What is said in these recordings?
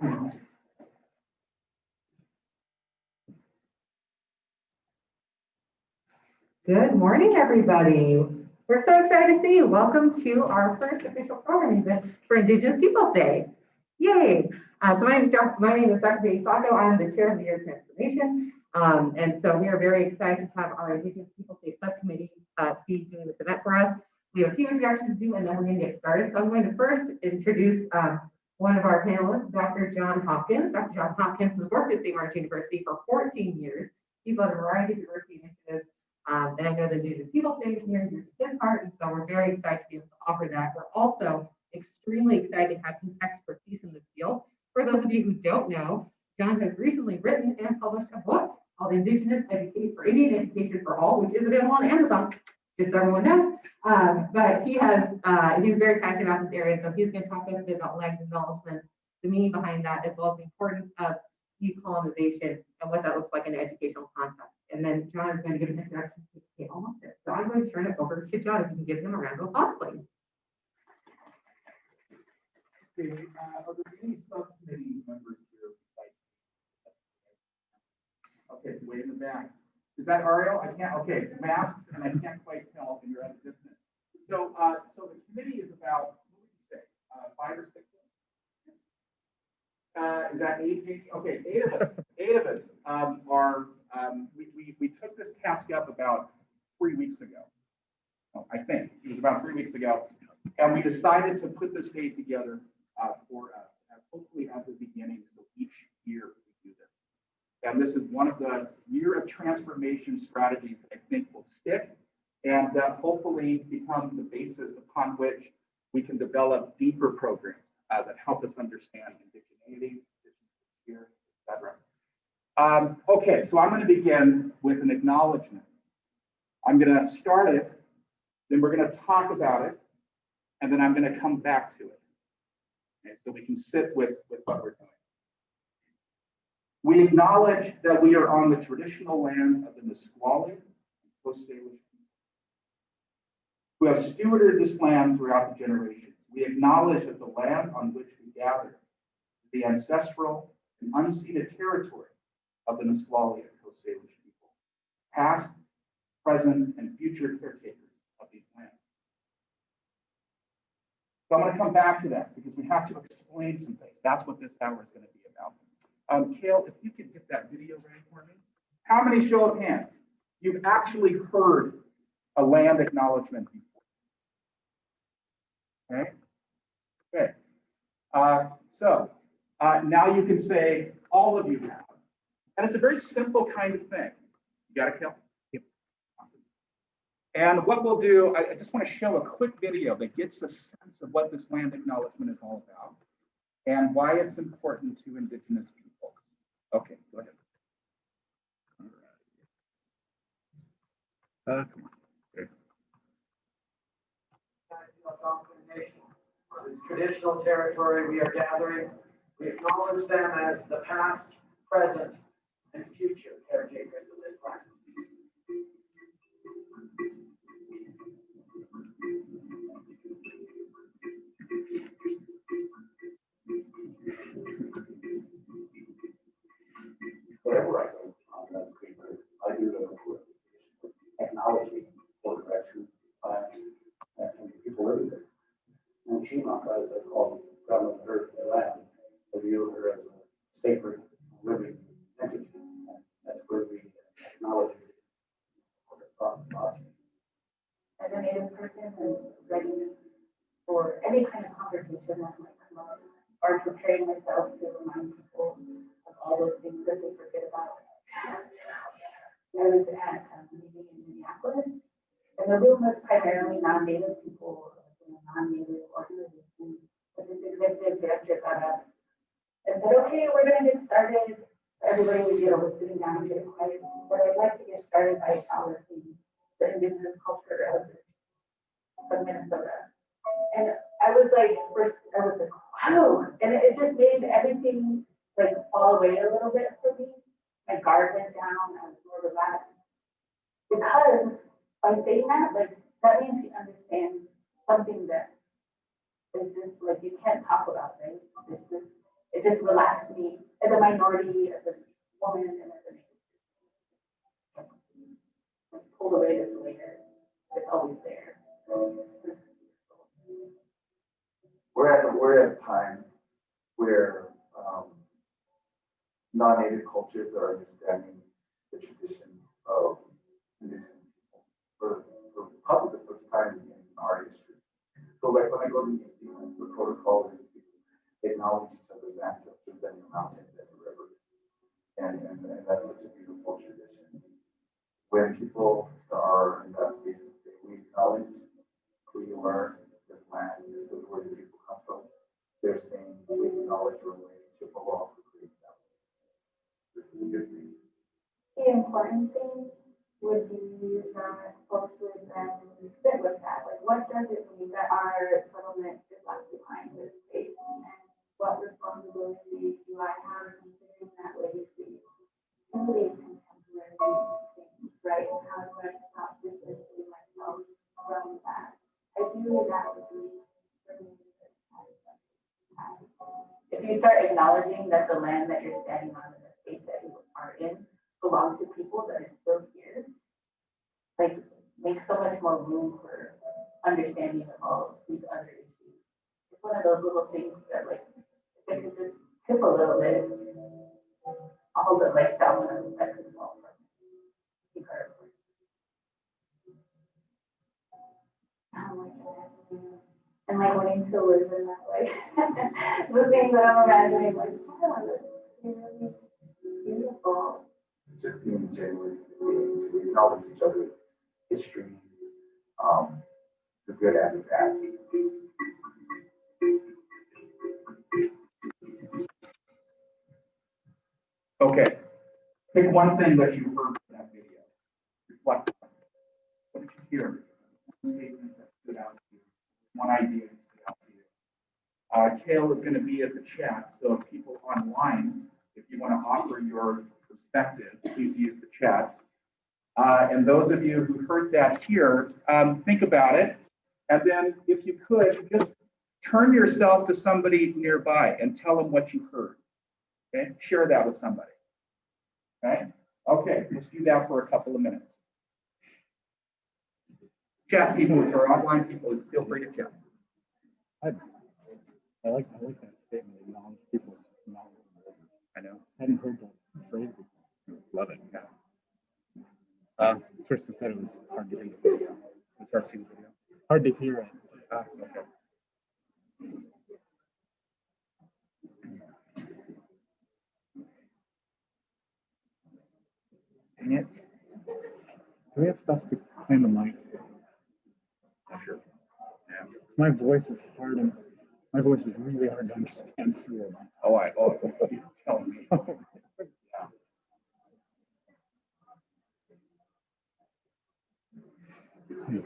Good morning, everybody. We're so excited to see you. Welcome to our first official programming event for Indigenous Peoples Day. Yay! So my name is Dr. Betty Sacco. I am the chair of the Year Transformation. And so we are very excited to have our Indigenous Peoples Day subcommittee be doing this event for us. We have a few introductions to do, and then we're going to get started. So I'm going to first introduce one of our panelists, Dr. John Hopkins. Dr. John Hopkins has worked at St. Martin's University for 14 years. He's led a variety of diversity initiatives. And I know the Indigenous Peoples Day is near and dear to his heart, and so we're very excited to be able to offer that. We're also extremely excited to have his expertise in this field. For those of you who don't know, John has recently written and published a book called Indigenous Education for Indian Education for All, which is available on Amazon, just so everyone knows. But he's very passionate about this area, so he's going to talk to us a bit about land development, the meaning behind that, as well as the importance of decolonization and what that looks like in an educational context. And then John is going to give an introduction to Kate Almonte. So I'm going to turn it over to John, if you can give him a round of applause, please. Okay, are there any subcommittee members here besides? Okay, way in the back. Is that Ariel? I can't, okay, masks, and I can't quite tell, and you're at a distance. So, so the committee is about, what would you say, 5 or 6? Is that 8? Okay, 8 of us. 8 of us we took this task up about 3 weeks ago. Oh, I think it was about 3 weeks ago, and we decided to put this day together for us, as hopefully as a beginning. So each year we do this, and this is one of the year of transformation strategies that I think will stick, and hopefully become the basis upon which we can develop deeper programs that help us understand indigeneity, spirit, etc. Okay, so I'm going to begin with an acknowledgement. I'm going to start it, then we're going to talk about it, and then I'm going to come back to it. Okay, so we can sit with what we're doing. We acknowledge that we are on the traditional land of the Nisqually and Coast Salish people, who have stewarded this land throughout the generations. We acknowledge that the land on which we gather is the ancestral and unceded territory of the Nisqually and Coast Salish people, past, present, and future caretakers of these lands. So I'm going to come back to that because we have to explain some things. That's what this hour is going to be about. Kale, if you could get that video ready for me. How many show of hands you've actually heard a land acknowledgement before? Okay. Okay. So now you can say all of you have. And it's a very simple kind of thing. You got it, Kel? Yep. Awesome. And what we'll do, I just want to show a quick video that gets a sense of what this land acknowledgement is all about and why it's important to Indigenous people. Okay, go ahead. Come on. Okay. On this traditional territory we are gathering, we acknowledge them as the past, present, and future caretakers of this land. Whatever I do on that screen, I do it with technology, for direction, and people living there. And she as I call God of Earth and land, I view her as a sacred living entity. And that's where we acknowledge it. As a Native person who's ready for any kind of conversation that might come up, or preparing myself to remind people of all those things that they forget about. I was at a meeting in Minneapolis, and the room was primarily non-Native people, non-Native organizations. But this executive director got up and said, "Okay, we're going to get started." Everybody was sitting down and getting quiet. But I'd like to get started by acknowledging the Indigenous culture of Minnesota. And I was like, wow. And it just made everything like fall away a little bit for me. My guard went down, I was more relaxed. Because by saying that, like, that means she understands something that is just like you can't talk about, right? It's just it just relaxed me as a minority, as a woman, and as a Native. Like, pulled away this layer. It's always there. We're at a time where non-native cultures are understanding the traditions of indigenous people for probably the first time in our history. So like when I go to New Zealand, the protocol is to acknowledge each other's ancestors and the mountains and the rivers. And that's such a beautiful tradition. When people are in that space and say, we acknowledge who you are, this land, this is where the people come from, they're saying we acknowledge your relationship, but we'll also create that. This is a good thing. The important thing would be that folks would then sit with that. Like, what does it mean that our settlement is occupying this space? And what responsibility do I have considering that legacy? Some of these contemporary things, right? And how do I stop distancing myself from that? Ideally, that would be for me. If you start acknowledging that the land that you're standing on and the space that you are in belong to people that are still here, like, make so much more room for understanding of all these other issues. It's one of those little things that, like, if it could just tip a little bit, all the like dominoes that could fall from it. Incredible. And like wanting to live in that way. The things that I'm imagining, like, wow, this is really beautiful. It's just being genuine, to acknowledge each other's history, the good and the bad. Okay, pick one thing that you heard from that video. Reflect on it. What did you hear? One statement that stood out to you. One idea that stood out to you. Kale is going to be at the chat, so if people online, if you want to offer your perspective, please use the chat. And those of you who heard that here, think about it. And then if you could, just turn yourself to somebody nearby and tell them what you heard. Okay, share that with somebody. Okay, okay, let's do that for a couple of minutes. Chat people or online people, feel free to chat. I like that statement, acknowledge people's knowledge. I know. I hadn't heard that phrase before. Love it. Yeah. Tristan said it was hard to hear the video. It's hard to see the video. Hard to hear it. Okay. Dang it. Do we have stuff to clean the mic? Not sure. Yeah. My voice is really hard to understand through it. Oh, you're telling me. Yeah.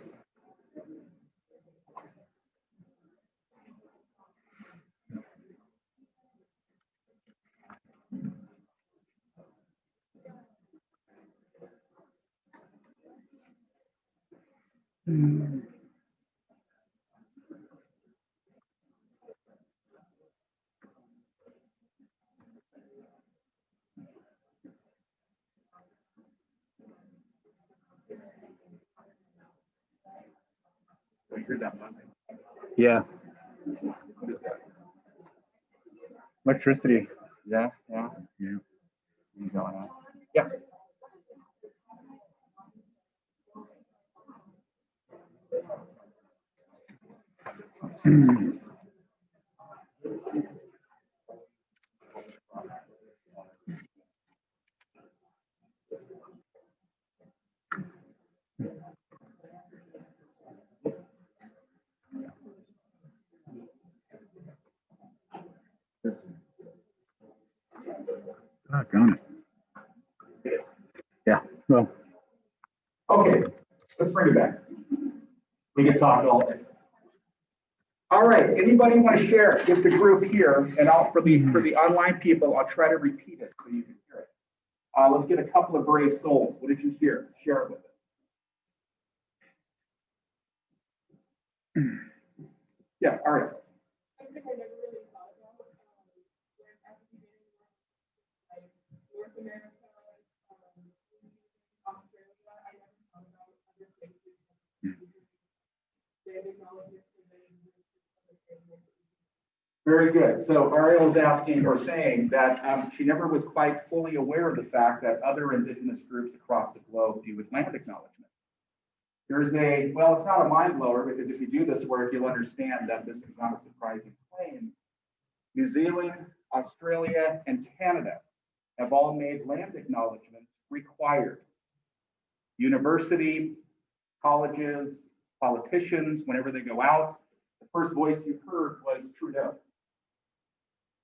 So you heard that buzzing. Yeah. What is that? Electricity. Yeah, yeah. Yeah. What's going on? Yeah. Got it. Yeah. Well. Okay, let's bring it back. We can talk all day. All right, anybody want to share with the group here, and for the online people, I'll try to repeat it so you can hear it. Let's get a couple of brave souls. What did you hear? Share it with us. Yeah, all right. Very good. So Ariel is asking or saying that she never was quite fully aware of the fact that other indigenous groups across the globe do with land acknowledgement. There's well, it's not a mind blower because if you do this work, you'll understand that this is not a surprising claim. New Zealand, Australia, and Canada have all made land acknowledgements required. University, colleges, politicians, whenever they go out, the first voice you heard was Trudeau.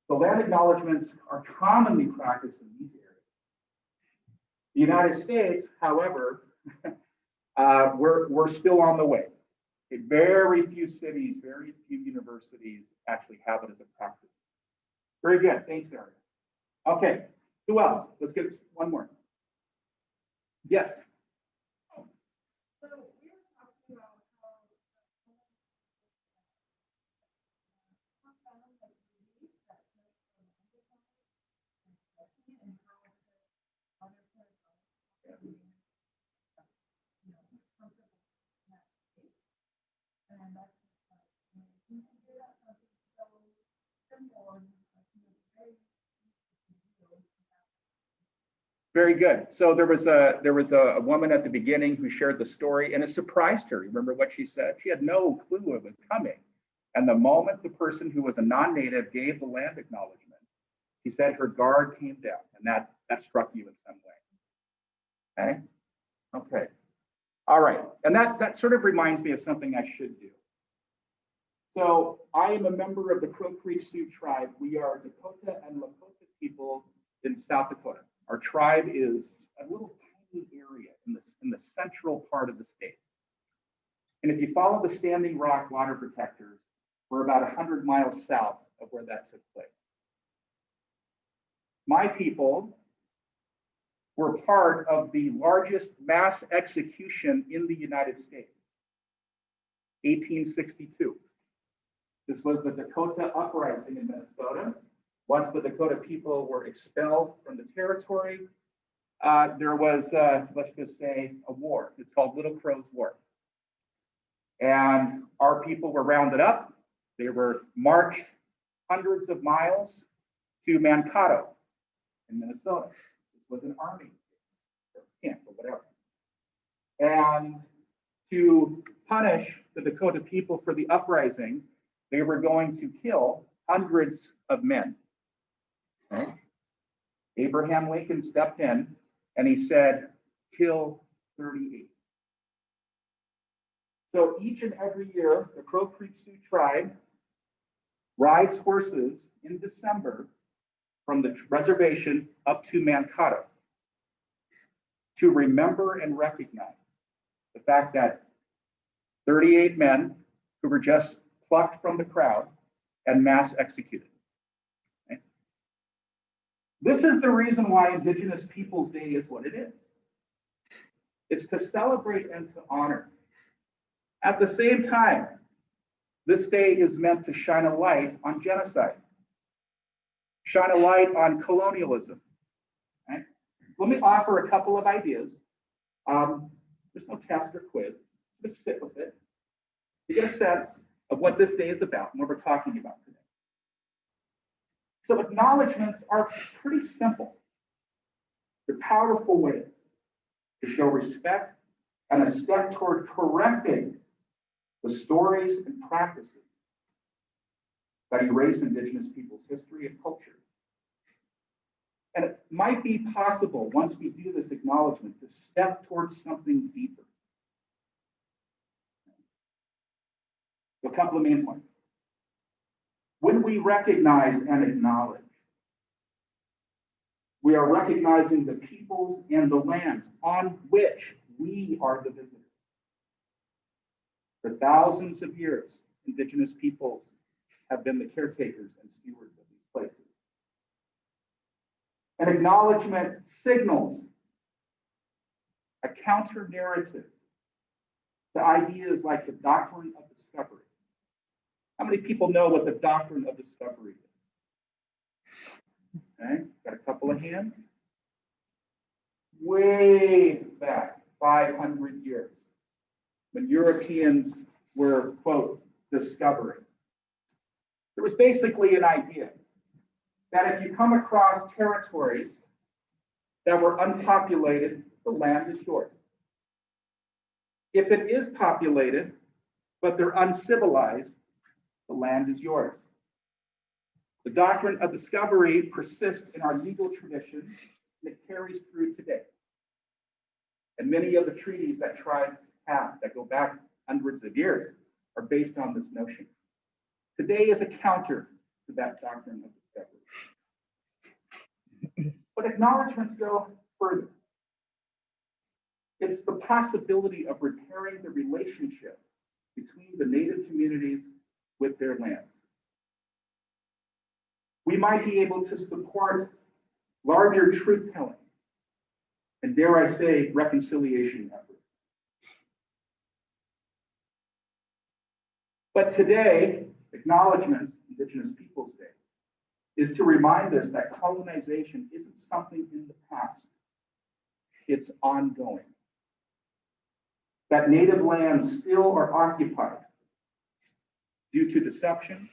So land acknowledgements are commonly practiced in these areas. The United States, however, we're still on the way. Very few cities, very few universities actually have it as a practice. Very good. Thanks, Ariel. Okay, who else? Let's get one more. Yes. Very good. So there was a woman at the beginning who shared the story, and it surprised her. Remember what she said? She had no clue it was coming. And the moment the person who was a non-native gave the land acknowledgement, she said her guard came down, and that struck you in some way. Okay. Okay. All right. And that sort of reminds me of something I should do. So I am a member of the Crow Creek Sioux tribe. We are Dakota and Lakota people in South Dakota. Our tribe is a little tiny area in the central part of the state. And if you follow the Standing Rock water protectors, we're about 100 miles south of where that took place. My people were part of the largest mass execution in the United States, 1862. This was the Dakota Uprising in Minnesota. Once the Dakota people were expelled from the territory, there was, let's just say, a war. It's called Little Crow's War. And our people were rounded up. They were marched hundreds of miles to Mankato in Minnesota. This was an army camp or whatever. And to punish the Dakota people for the uprising, they were going to kill hundreds of men. Okay. Abraham Lincoln stepped in and he said, kill 38. So each and every year, the Crow Creek Sioux tribe rides horses in December from the reservation up to Mankato to remember and recognize the fact that 38 men who were just plucked from the crowd and mass executed. Okay. This is the reason why Indigenous Peoples Day is what it is. It's to celebrate and to honor. At the same time, this day is meant to shine a light on genocide, shine a light on colonialism. Okay. Let me offer a couple of ideas. There's no test or quiz, just sit with it. You get a sense of what this day is about and what we're talking about today. So acknowledgements are pretty simple. They're powerful ways to show respect and a step toward correcting the stories and practices that erase Indigenous peoples' history and culture. And it might be possible, once we do this acknowledgement, to step towards something deeper. A couple of main points. When we recognize and acknowledge, we are recognizing the peoples and the lands on which we are the visitors. For thousands of years, Indigenous peoples have been the caretakers and stewards of these places. An acknowledgement signals a counter narrative to ideas like the doctrine of discovery. How many people know what the doctrine of discovery is? Okay, got a couple of hands. way back 500 years, when Europeans were, quote, discovering. There was basically an idea that if you come across territories that were unpopulated, the land is yours. If it is populated, but they're uncivilized, the land is yours. The doctrine of discovery persists in our legal tradition, and it carries through today. And many of the treaties that tribes have that go back hundreds of years are based on this notion. Today is a counter to that doctrine of discovery. But acknowledgements go further. It's the possibility of repairing the relationship between the native communities with their lands. We might be able to support larger truth-telling and, dare I say, reconciliation efforts. But today, acknowledgements, Indigenous Peoples Day, is to remind us that colonization isn't something in the past, it's ongoing. That native lands still are occupied due to deception,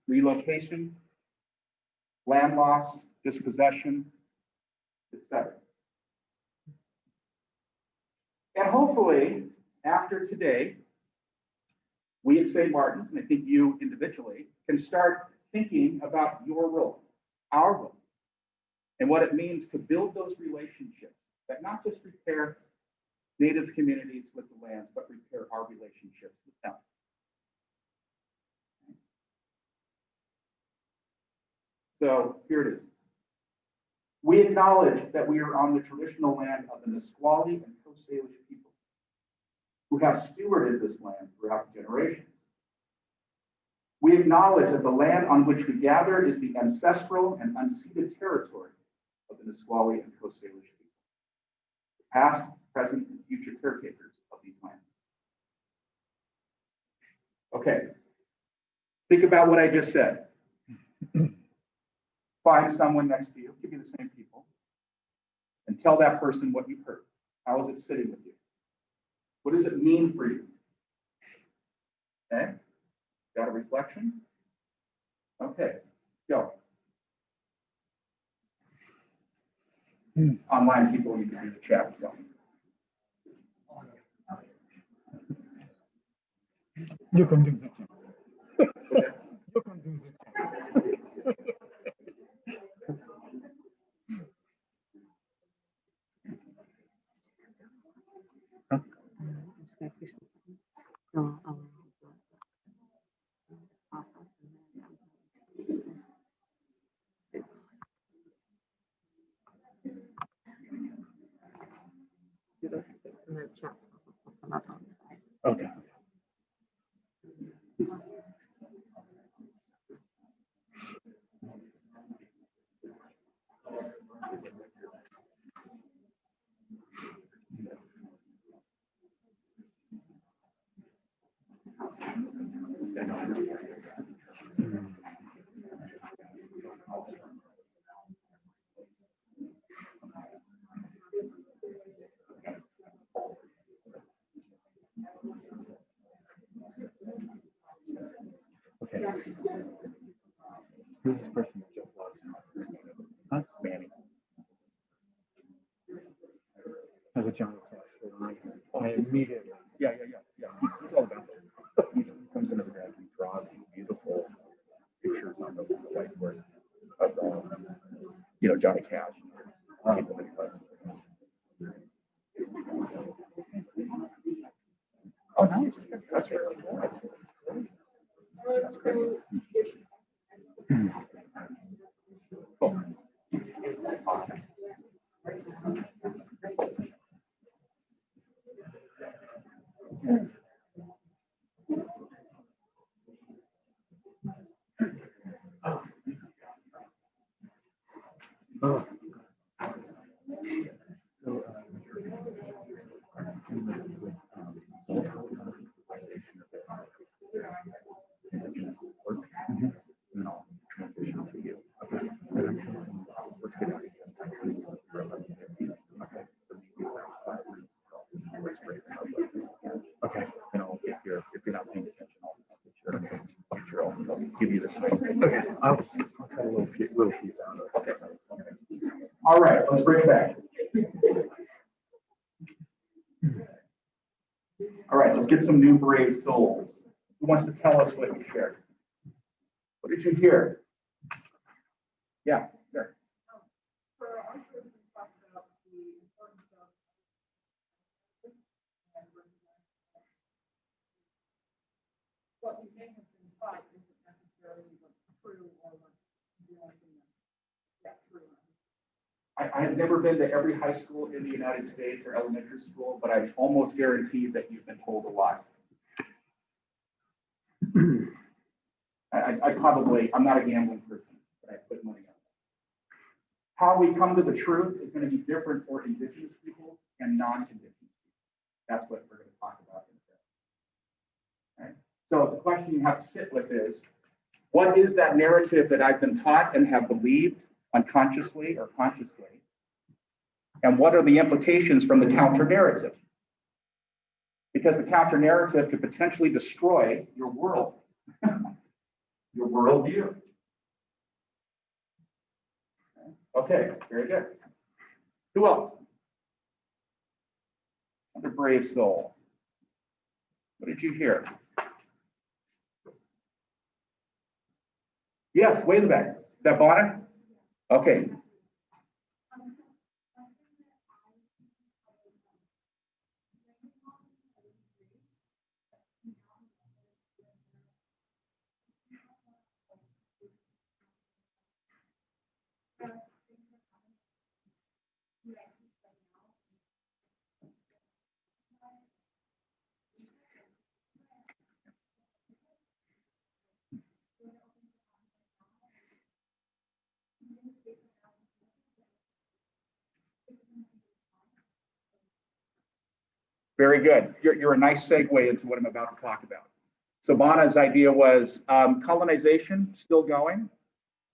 relocation, land loss, dispossession, etc. And hopefully, after today, we at St. Martin's, and I think you individually, can start thinking about your role, our role, and what it means to build those relationships that not just repair Native communities with the lands, but repair our relationships with them. So here it is. We acknowledge that we are on the traditional land of the Nisqually and Coast Salish people who have stewarded this land throughout generations. We acknowledge that the land on which we gather is the ancestral and unceded territory of the Nisqually and Coast Salish people, past, present, and future caretakers of these lands. Okay, think about what I just said. Find someone next to you, give you the same people, and tell that person what you've heard. How is it sitting with you? What does it mean for you? Okay, got a reflection? Okay, go. Online people, you can do the chat as well. You can do that. You can do that. Okay. Okay. This is person that just logged in. Huh? Manny. Has a giant flash. I immediately. Yeah. He's all about that. He comes into the deck and draws these beautiful pictures on the whiteboard of Johnny Cash. People that he loves. Oh, nice. That's really cool. That's great. Cool. Oh. So, and I'll transition to you. Okay. Let's get out of here. Okay. this time. Okay, I'll cut a little piece out of it. Okay. All right, let's bring it back. All right, let's get some new brave souls. Who wants to tell us what you shared? What did you hear? Yeah, there. For our group, we talked about the importance of and what you may have been taught isn't necessarily what's true or what's the only thing that's true. I have never been to every high school in the United States or elementary school, but I almost guarantee that you've been told a lot. I'm not a gambling person, but I put money on it. How we come to the truth is going to be different for Indigenous peoples and non-Indigenous people. That's what we're going to talk about in a bit. Right? So the question you have to sit with is, what is that narrative that I've been taught and have believed unconsciously or consciously? And what are the implications from the counter narrative? Because the counter narrative could potentially destroy your world, your worldview. Okay, very good. Who else? Another brave soul. What did you hear? Yes, way in the back. Is that Bonnet? Okay. Very good. You're a nice segue into what I'm about to talk about. So Bana's idea was colonization still going,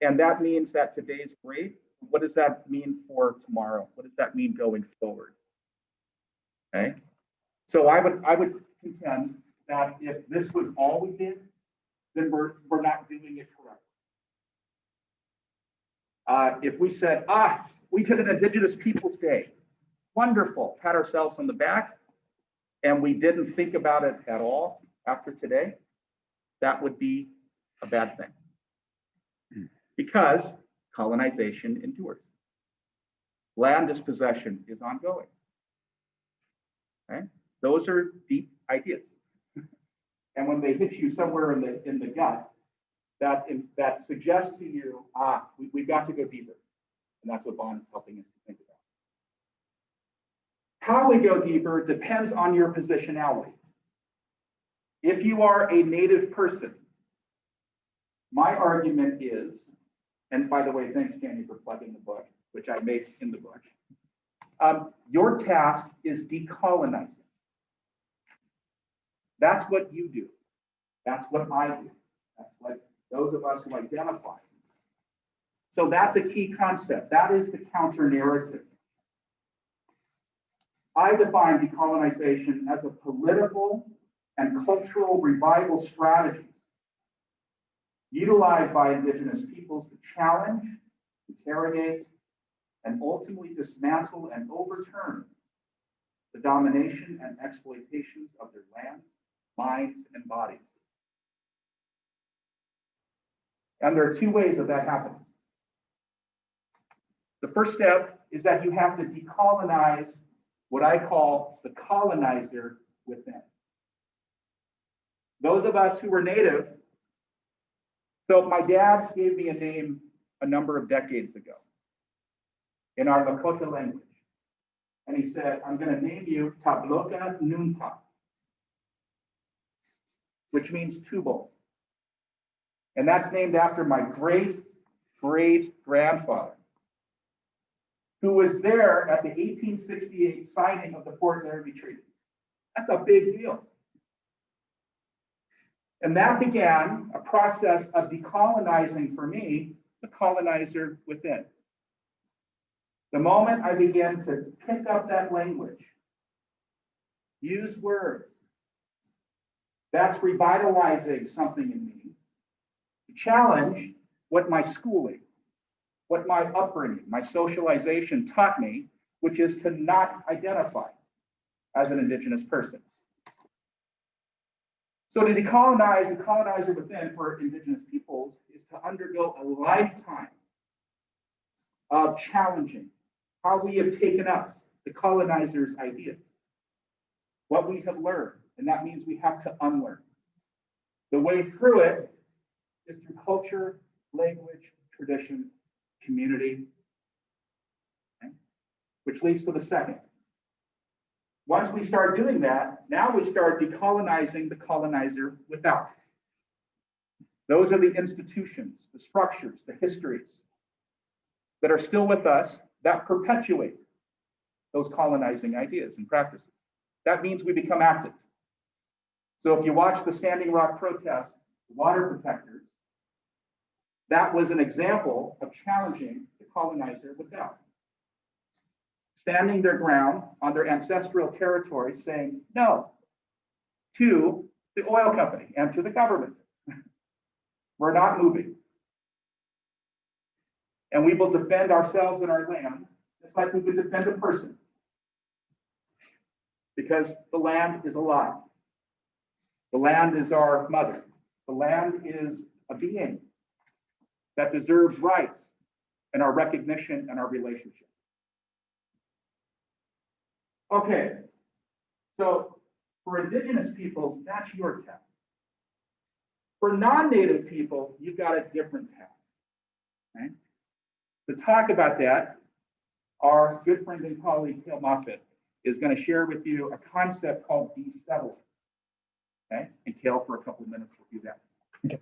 and that means that today's great. What does that mean for tomorrow? What does that mean going forward? Okay. So I would contend that if this was all we did, then we're not doing it correctly. If we said, we did an Indigenous Peoples Day, wonderful, pat ourselves on the back, and we didn't think about it at all after today, that would be a bad thing. Because colonization endures. Land dispossession is ongoing. Okay? Those are deep ideas. And when they hit you somewhere in the gut, that suggests to you, we've got to go deeper. And that's what Bond is helping us to think about. How we go deeper depends on your positionality. If you are a Native person, my argument is, and by the way, thanks, Jenny, for plugging the book, which I made in the book. Your task is decolonizing. That's what you do. That's what I do. That's what those of us who identify. So that's a key concept. That is the counter narrative. I define decolonization as a political and cultural revival strategy utilized by Indigenous peoples to challenge, interrogate, and ultimately dismantle and overturn the domination and exploitations of their lands, minds, and bodies. And there are two ways that happens. The first step is that you have to decolonize what I call the colonizer within. Those of us who were Native, so my dad gave me a name a number of decades ago in our Lakota language. And he said, I'm going to name you Tabloka Nunta, which means two bowls. And that's named after my great-great-grandfather, who was there at the 1868 signing of the Fort Laramie Treaty. That's a big deal. And that began a process of decolonizing, for me, the colonizer within. The moment I began to pick up that language, use words, that's revitalizing something in me to challenge what my schooling, what my upbringing, my socialization taught me, which is to not identify as an Indigenous person. So to decolonize the colonizer within for Indigenous peoples is to undergo a lifetime of challenging how we have taken up the colonizer's ideas, what we have learned, and that means we have to unlearn. The way through it is through culture, language, tradition, community, okay? Which leads to the second. Once we start doing that, now we start decolonizing the colonizer without. Those are the institutions, the structures, the histories that are still with us that perpetuate those colonizing ideas and practices. That means we become active. So if you watch the Standing Rock protest, water protectors, that was an example of challenging the colonizer without. Standing their ground on their ancestral territory, saying no to the oil company and to the government. We're not moving. And we will defend ourselves and our land just like we would defend a person. Because the land is alive. The land is our mother. The land is a being that deserves rights and our recognition and our relationship. Okay, so for Indigenous peoples, that's your task. For non-Native people, you've got a different task. Okay? To talk about that, our good friend and colleague, Cale Moffitt, is going to share with you a concept called desettling. Okay, and Cale, for a couple of minutes, will do that. Okay.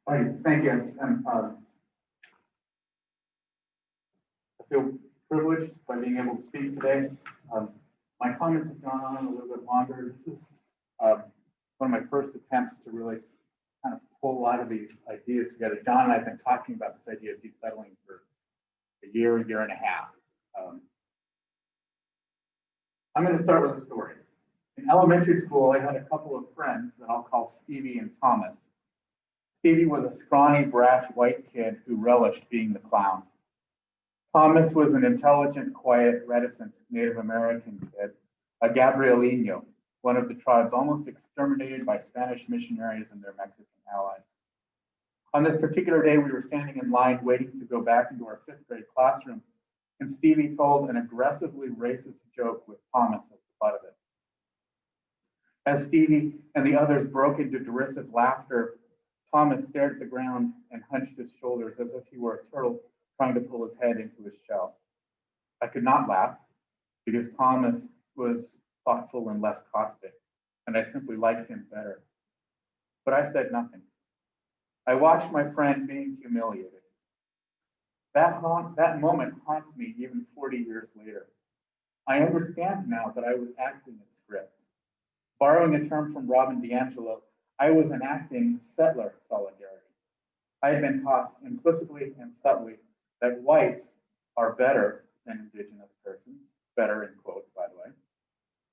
All right, thank you. I feel privileged by being able to speak today. My comments have gone on a little bit longer. This is one of my first attempts to really kind of pull a lot of these ideas together. John and I have been talking about this idea of desettling for a year and a half. I'm going to start with a story. In elementary school, I had a couple of friends that I'll call Stevie and Thomas. Stevie was a scrawny, brash white kid who relished being the clown. Thomas was an intelligent, quiet, reticent Native American kid, a Gabrielino, one of the tribes almost exterminated by Spanish missionaries and their Mexican allies. On this particular day, we were standing in line waiting to go back into our 5th grade classroom, and Stevie told an aggressively racist joke with Thomas at the butt of it. As Stevie and the others broke into derisive laughter, Thomas stared at the ground and hunched his shoulders as if he were a turtle trying to pull his head into his shell. I could not laugh because Thomas was thoughtful and less caustic, and I simply liked him better. But I said nothing. I watched my friend being humiliated. That moment haunts me even 40 years later. I understand now that I was acting a script. Borrowing a term from Robin DiAngelo, I was enacting settler solidarity. I had been taught implicitly and subtly that whites are better than Indigenous persons, better in quotes, by the way,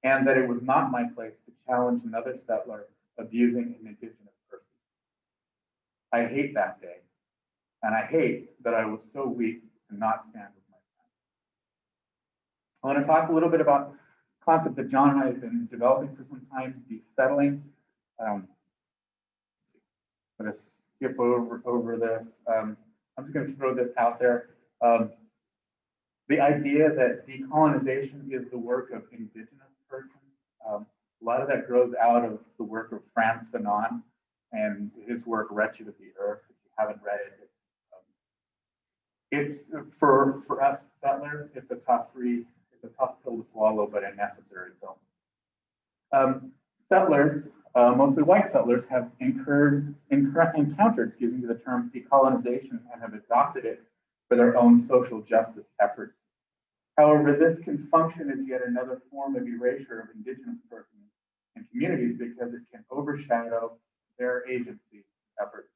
and that it was not my place to challenge another settler abusing an Indigenous person. I hate that day, and I hate that I was so weak to not stand with my friends. I want to talk a little bit about a concept that John and I have been developing for some time, desettling. I'm going to skip over this. I'm just going to throw this out there. The idea that decolonization is the work of Indigenous persons. A lot of that grows out of the work of Frantz Fanon and his work, Wretched of the Earth. If you haven't read it, it's for us settlers, it's a tough read. It's a tough pill to swallow, but a necessary pill. Settlers, mostly white settlers, have encountered the term decolonization and have adopted it for their own social justice efforts. However, this can function as yet another form of erasure of Indigenous persons and communities because it can overshadow their agency efforts.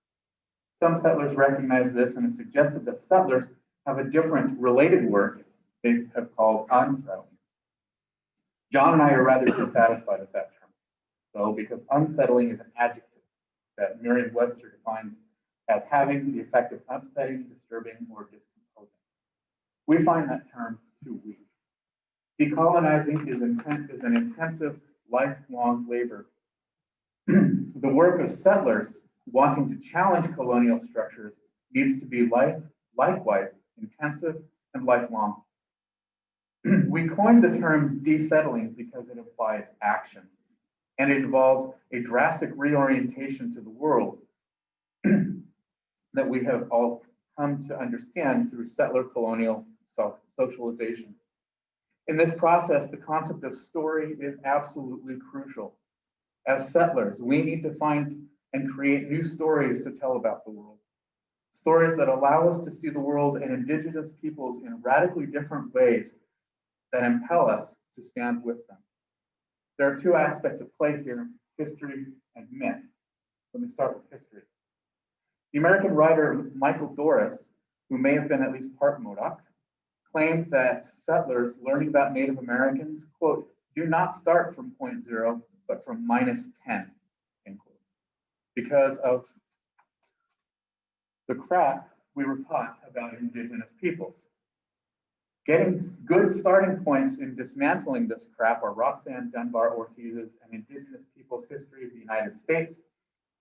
Some settlers recognize this and have suggested that settlers have a different related work they have called unsettling. John and I are rather dissatisfied with that term, though, because unsettling is an adjective that Merriam-Webster defines as having the effect of upsetting, disturbing, or discomposing. We find that term too weak. Decolonizing is an intensive, lifelong labor. The work of settlers wanting to challenge colonial structures needs to be likewise intensive and lifelong. We coined the term desettling because it implies action, and it involves a drastic reorientation to the world that we have all come to understand through settler colonial socialization. In this process, the concept of story is absolutely crucial. As settlers, we need to find and create new stories to tell about the world. Stories that allow us to see the world and Indigenous peoples in radically different ways that impel us to stand with them. There are two aspects at play here, history and myth. Let me start with history. The American writer Michael Doris, who may have been at least part Modoc, claimed that settlers learning about Native Americans, quote, do not start from point zero, but from -10, end quote, because of the crap we were taught about Indigenous peoples. Getting good starting points in dismantling this crap are Roxanne Dunbar Ortiz's An Indigenous Peoples History of the United States,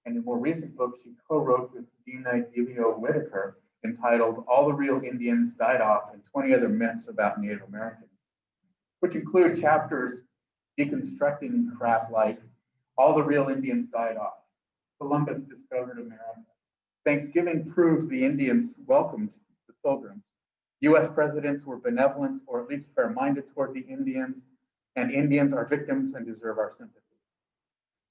and a more recent book she co-wrote with Dina Gilio Whitaker entitled All the Real Indians Died Off and 20 Other Myths About Native Americans, which include chapters deconstructing crap like All the Real Indians Died Off, Columbus Discovered America, Thanksgiving proves the Indians welcomed the Pilgrims, US presidents were benevolent or at least fair-minded toward the Indians, and Indians are victims and deserve our sympathy.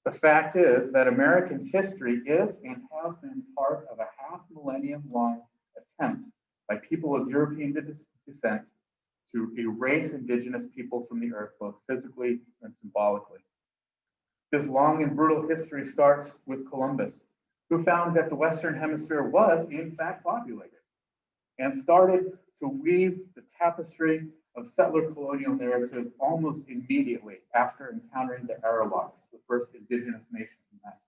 The fact is that American history is and has been part of a half-millennium-long attempt by people of European descent to erase Indigenous people from the earth, both physically and symbolically. This long and brutal history starts with Columbus, who found that the Western Hemisphere was, in fact, populated, and started to weave the tapestry of settler colonial narratives almost immediately after encountering the Arawaks, the first Indigenous nation he met.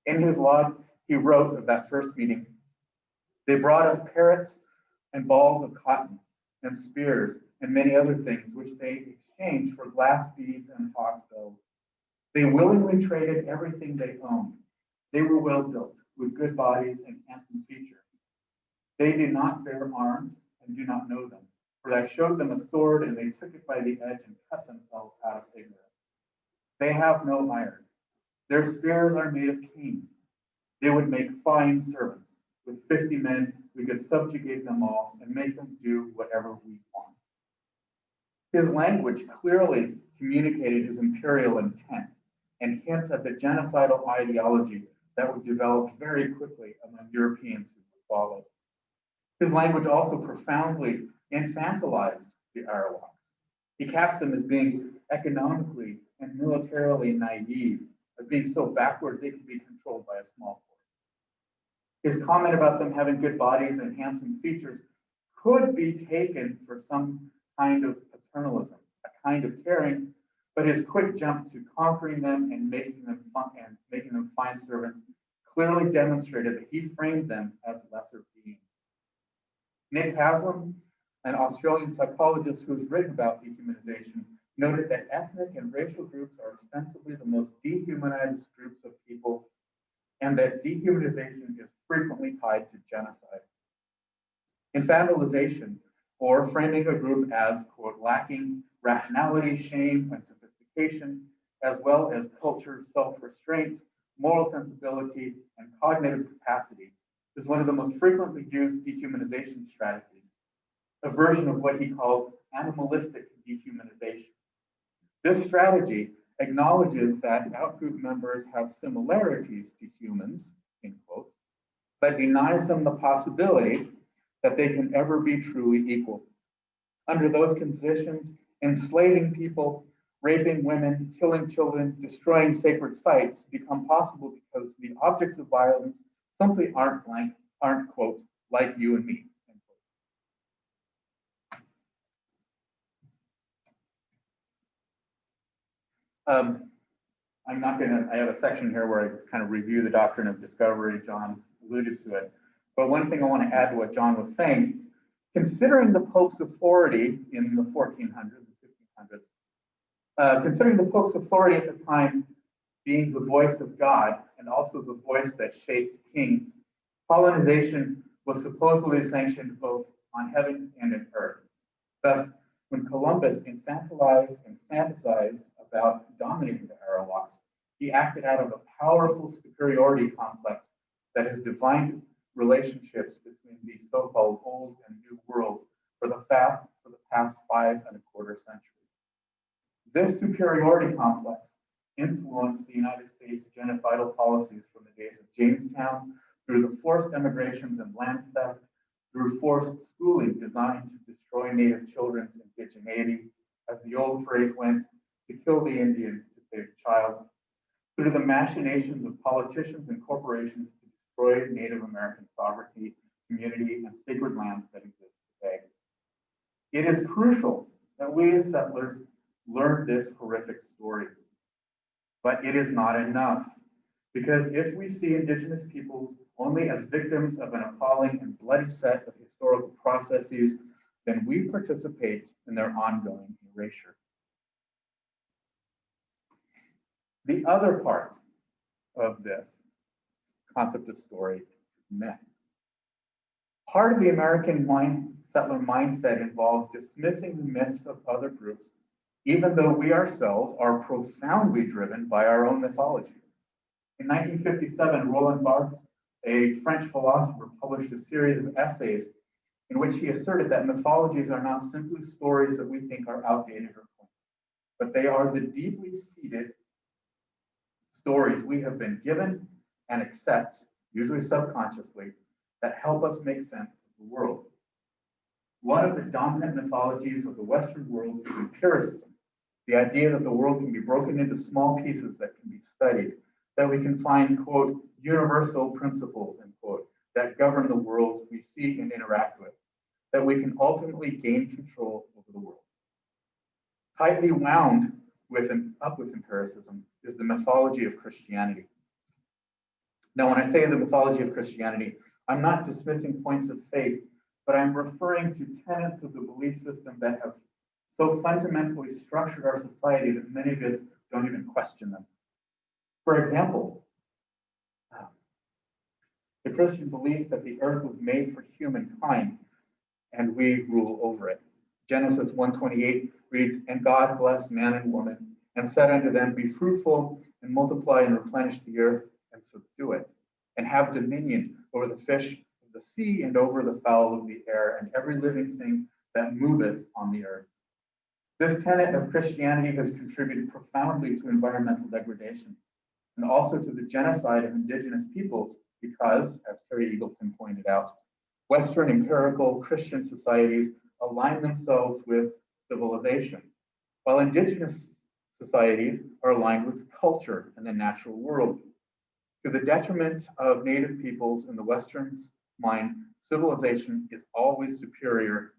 In his log, he wrote of that first meeting, "They brought us parrots and balls of cotton and spears and many other things, which they exchanged for glass beads and hawks' bells. They willingly traded everything they owned. They were well built, with good bodies and handsome features. They did not bear arms and do not know them, for I showed them a sword and they took it by the edge and cut themselves out of ignorance. They have no iron. Their spears are made of cane. They would make fine servants. With 50 men, we could subjugate them all and make them do whatever we want." His language clearly communicated his imperial intent and hints at the genocidal ideology that would develop very quickly among Europeans who would follow. His language also profoundly infantilized the Arawaks. He cast them as being economically and militarily naive, as being so backward they could be controlled by a small force. His comment about them having good bodies and handsome features could be taken for some kind of paternalism, a kind of caring, but his quick jump to conquering them and making them fine servants clearly demonstrated that he framed them as lesser beings. Nick Haslam, an Australian psychologist who has written about dehumanization, noted that ethnic and racial groups are ostensibly the most dehumanized groups of people, and that dehumanization is frequently tied to genocide. Infantilization, or framing a group as, quote, lacking rationality, shame, and sophistication, as well as culture, self-restraint, moral sensibility, and cognitive capacity, is one of the most frequently used dehumanization strategies, a version of what he called animalistic dehumanization. This strategy acknowledges that outgroup members have similarities to humans, in quotes, but denies them the possibility that they can ever be truly equal. Under those conditions, enslaving people, raping women, killing children, destroying sacred sites become possible because the objects of violence simply aren't, quote, like you and me. End quote. I'm not gonna, I have a section here where I kind of review the doctrine of discovery. John alluded to it. But one thing I want to add to what John was saying, considering the Pope's authority in the 1400s and 1500s, considering the Pope's authority at the time being the voice of God and also the voice that shaped kings, colonization was supposedly sanctioned both on heaven and in earth. Thus, when Columbus infantilized and fantasized about dominating the Arawaks, he acted out of a powerful superiority complex that has defined relationships between the so-called old and new worlds for the past 5¼ centuries. This superiority complex influenced the United States genocidal policies from the days of Jamestown through the forced emigrations and land theft, through forced schooling designed to destroy Native children's indigeneity, as the old phrase went, to kill the Indian to save the child, through the machinations of politicians and corporations to destroy Native American sovereignty, community, and sacred lands that exist today. It is crucial that we as settlers learn this horrific story. But it is not enough, because if we see Indigenous peoples only as victims of an appalling and bloody set of historical processes, then we participate in their ongoing erasure. The other part of this concept of story is myth. Part of the American settler mindset involves dismissing the myths of other groups, even though we ourselves are profoundly driven by our own mythology. In 1957, Roland Barthes, a French philosopher, published a series of essays in which he asserted that mythologies are not simply stories that we think are outdated or quaint, but they are the deeply seated stories we have been given and accept, usually subconsciously, that help us make sense of the world. One of the dominant mythologies of the Western world is empiricism, the idea that the world can be broken into small pieces that can be studied, that we can find, quote, universal principles, end quote, that govern the world we see and interact with, that we can ultimately gain control over the world. Tightly wound up with empiricism is the mythology of Christianity. Now, when I say the mythology of Christianity, I'm not dismissing points of faith, but I'm referring to tenets of the belief system that have so fundamentally structured our society that many of us don't even question them. For example, the Christian belief that the earth was made for humankind and we rule over it. Genesis 1:28 reads, "And God blessed man and woman and said unto them, Be fruitful and multiply and replenish the earth and subdue it, and have dominion over the fish of the sea and over the fowl of the air and every living thing that moveth on the earth." This tenet of Christianity has contributed profoundly to environmental degradation and also to the genocide of Indigenous peoples because, as Terry Eagleton pointed out, Western empirical Christian societies align themselves with civilization, while Indigenous societies are aligned with culture and the natural world. To the detriment of Native peoples in the Western mind, civilization is always superior,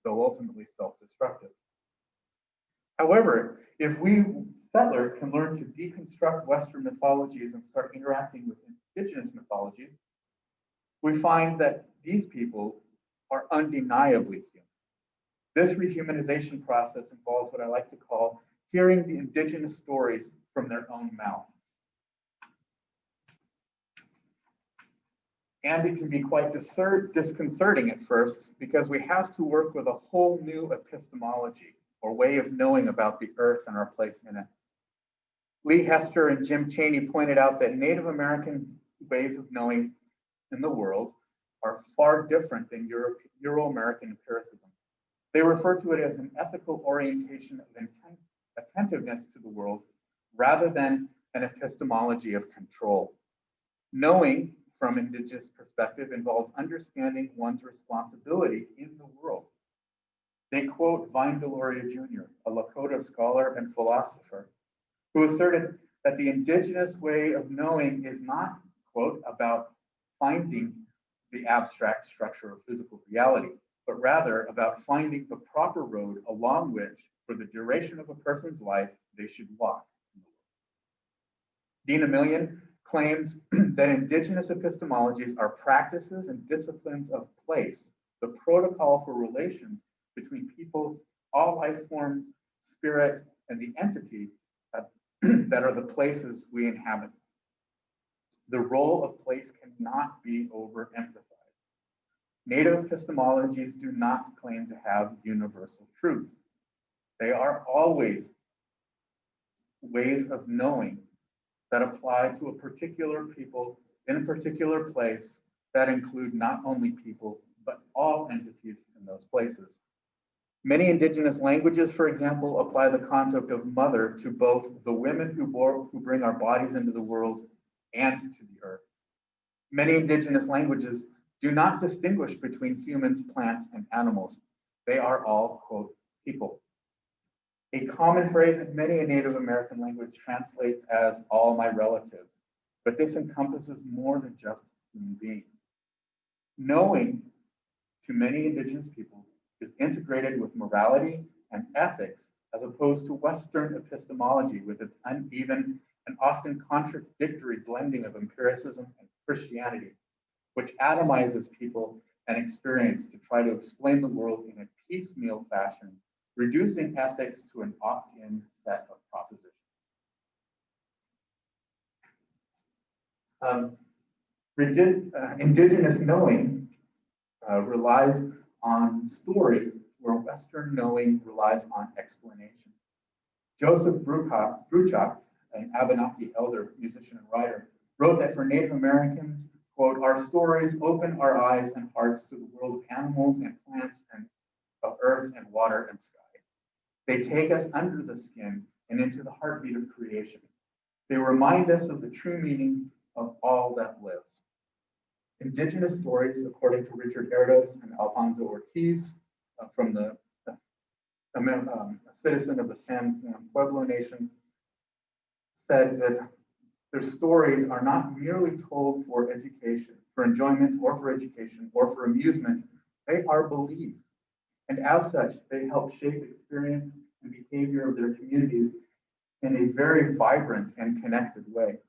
though ultimately self-destructive. However, if we settlers can learn to deconstruct Western mythologies and start interacting with Indigenous mythologies, we find that these people are undeniably human. This rehumanization process involves what I like to call hearing the Indigenous stories from their own mouth. And it can be quite disconcerting at first because we have to work with a whole new epistemology or way of knowing about the earth and our place in it. Lee Hester and Jim Chaney pointed out that Native American ways of knowing in the world are far different than Euro-American empiricism. They refer to it as an ethical orientation of attentiveness to the world rather than an epistemology of control. Knowing from Indigenous perspective involves understanding one's responsibility in the world. They quote Vine Deloria Jr., a Lakota scholar and philosopher, who asserted that the Indigenous way of knowing is not, quote, about finding the abstract structure of physical reality, but rather about finding the proper road along which, for the duration of a person's life, they should walk, Dina Millian claims that indigenous epistemologies are practices and disciplines of place, the protocol for relations between people, all life forms, spirit, and the entity that, that are the places we inhabit. The role of place cannot be overemphasized. Native epistemologies do not claim to have universal truths. They are always ways of knowing that apply to a particular people in a particular place that include not only people, but all entities in those places. Many indigenous languages, for example, apply the concept of mother to both the women who bring our bodies into the world and to the earth. Many indigenous languages do not distinguish between humans, plants, and animals. They are all, quote, people. A common phrase in many Native American language translates as all my relatives, but this encompasses more than just human beings. Knowing to many indigenous people is integrated with morality and ethics as opposed to Western epistemology with its uneven and often contradictory blending of empiricism and Christianity, which atomizes people and experience to try to explain the world in a piecemeal fashion, reducing ethics to an opt-in set of propositions. Indigenous knowing relies on story, where Western knowing relies on explanation. Joseph Bruchak, an Abenaki elder, musician, and writer, wrote that for Native Americans, quote, our stories open our eyes and hearts to the world of animals and plants and of earth and water and sky. They take us under the skin and into the heartbeat of creation. They remind us of the true meaning of all that lives. Indigenous stories, according to Richard Erdos and Alfonso Ortiz, from a citizen of the San Juan Pueblo Nation, said that their stories are not merely told for education, for enjoyment, or for education, or for amusement. They are believed. And as such, they help shape experience and behavior of their communities in a very vibrant and connected way.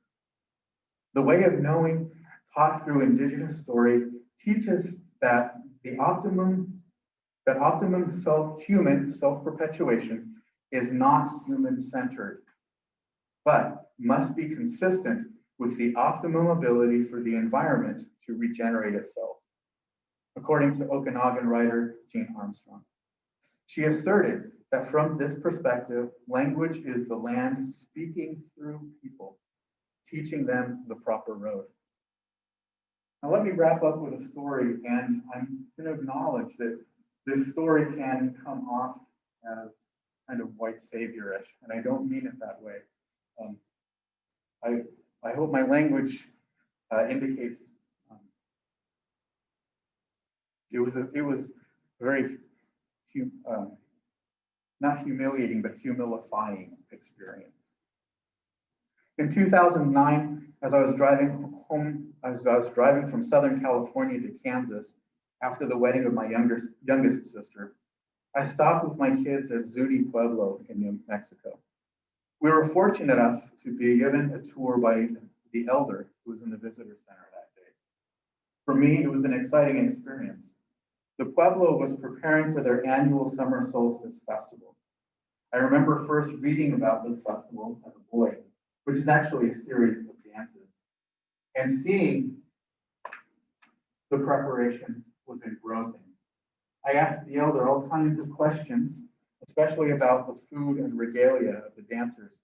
The way of knowing taught through Indigenous story teaches that the optimum human self-perpetuation is not human-centered, but must be consistent with the optimum ability for the environment to regenerate itself, according to Okanagan writer Jean Armstrong. She asserted that from this perspective, language is the land speaking through people, teaching them the proper road. Now let me wrap up with a story, and I'm going to acknowledge that this story can come off as kind of white savior-ish, and I don't mean it that way. I hope my language indicates it was very not humiliating, but humilifying experience. In 2009, as I was driving from Southern California to Kansas after the wedding of my youngest sister, I stopped with my kids at Zuni Pueblo in New Mexico. We were fortunate enough to be given a tour by the elder who was in the visitor center that day. For me, it was an exciting experience. The Pueblo was preparing for their annual summer solstice festival. I remember first reading about this festival as a boy, which is actually a series of dances, and seeing the preparation was engrossing. I asked the elder all kinds of questions, especially about the food and regalia of the dancers.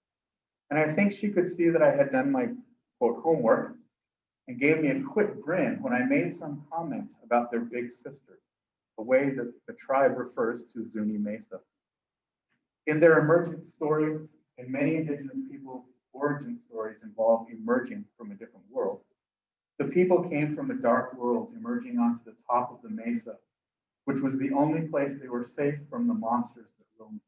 And I think she could see that I had done my, quote, homework, and gave me a quick grin when I made some comment about their big sister, the way that the tribe refers to Zuni Mesa. In their emergent story, and many Indigenous peoples' origin stories involve emerging from a different world. The people came from a dark world, emerging onto the top of the mesa, which was the only place they were safe from the monsters that roamed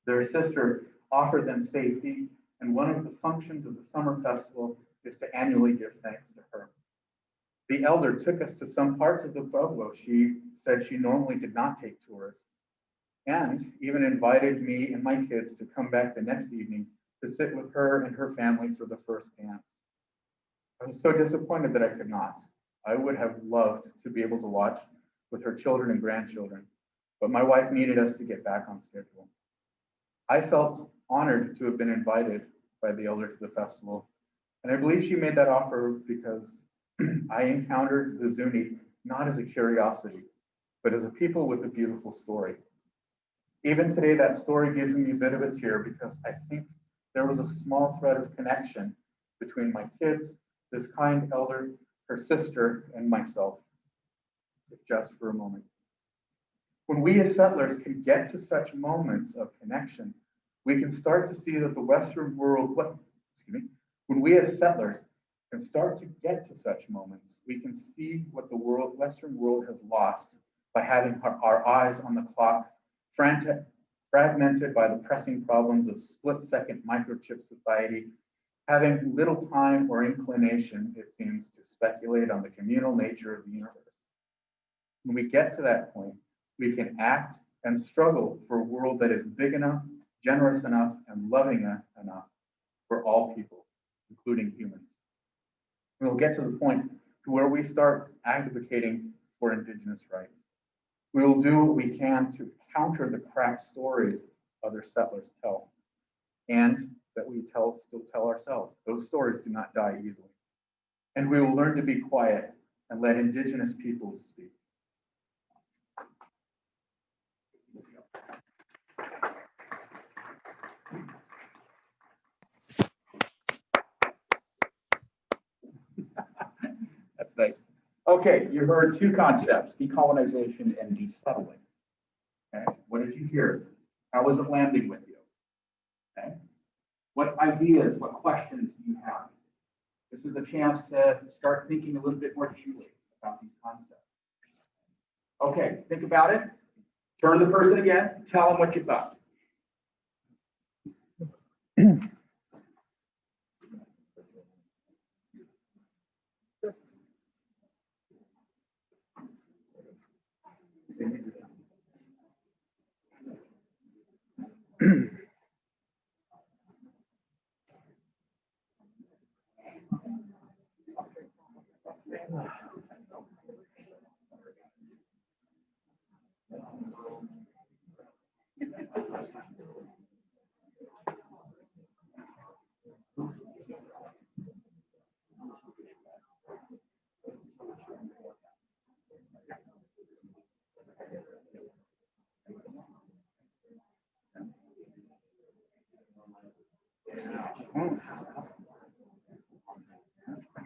the earth. Their sister offered them safety, and one of the functions of the summer festival is to annually give thanks to her. The elder took us to some parts of the Pueblo she said she normally did not take tourists, and even invited me and my kids to come back the next evening to sit with her and her family for the first dance. I was so disappointed that I could not. I would have loved to be able to watch with her children and grandchildren, but my wife needed us to get back on schedule. I felt honored to have been invited by the elder to the festival, and I believe she made that offer because I encountered the Zuni not as a curiosity, but as a people with a beautiful story. Even today, that story gives me a bit of a tear because I think there was a small thread of connection between my kids, this kind elder, her sister, and myself, just for a moment. When we as settlers can get to such moments of connection, we can start to see that the Western world, when we as settlers can start to get to such moments, we can see what the Western world has lost by having our eyes on the clock, fragmented by the pressing problems of split-second microchip society, having little time or inclination, it seems, to speculate on the communal nature of the universe. When we get to that point, we can act and struggle for a world that is big enough, generous enough, and loving enough for all people, including humans. We'll get to the point to where we start advocating for Indigenous rights. We will do what we can to counter the crap stories other settlers tell, and that we still tell ourselves. Those stories do not die easily. And we will learn to be quiet and let Indigenous peoples speak. That's nice. Okay, you heard two concepts, decolonization and desettling. Okay, what did you hear? How was it landing with you? Okay, what ideas, what questions do you have? This is a chance to start thinking a little bit more deeply about these concepts. Okay, think about it. Turn to the person again, tell them what you thought.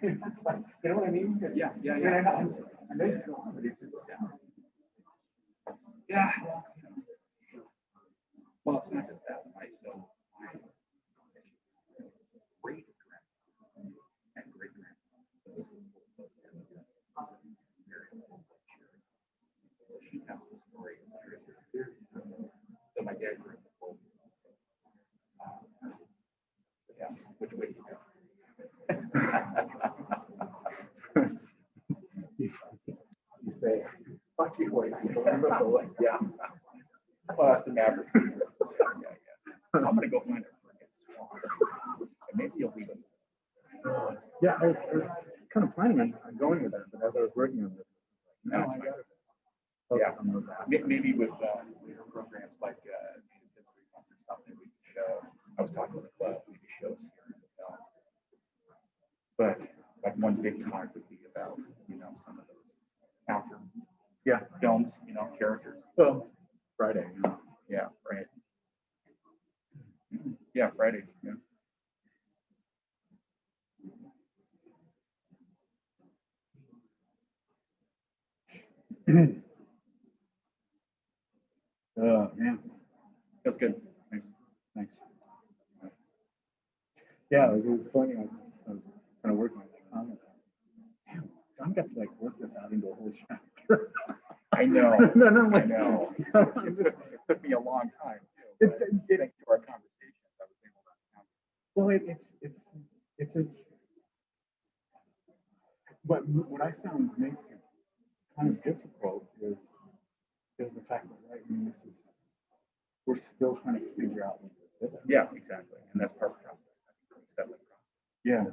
You know what I mean? Yeah. I know you don't, but it's just, Yeah. Well, it's not just that, right? So, great and great grand. She has the story. So my dad grew up. Yeah, which way do you go? you say, fuck you, white people. Yeah. Well, that's the Mavericks. Yeah. I'm gonna go find her friggin' swan. And maybe you'll leave us. Yeah, I was kind of planning on going with that, but as I was working on this, No, I got it. Yeah. Maybe with later programs like Native History Month or something, we could show. I was talking with the club, we could show a series of films. But like one big talk would be about, some of those counter films, characters. Well, Friday. Yeah, right. Yeah, Friday. Yeah. Oh, man. That's good. Thanks. Thanks. Yeah, it was funny. I was kind of working on the comments. Damn, John got to work this out into a whole chapter. I know. No, I know. It took me a long time too. But getting to our conversations, I was able to. Well, it's a. But what I found makes it kind of difficult is the fact that we're still trying to figure out what this it. Yeah, exactly. And that's part of the process. Settling process. Yeah.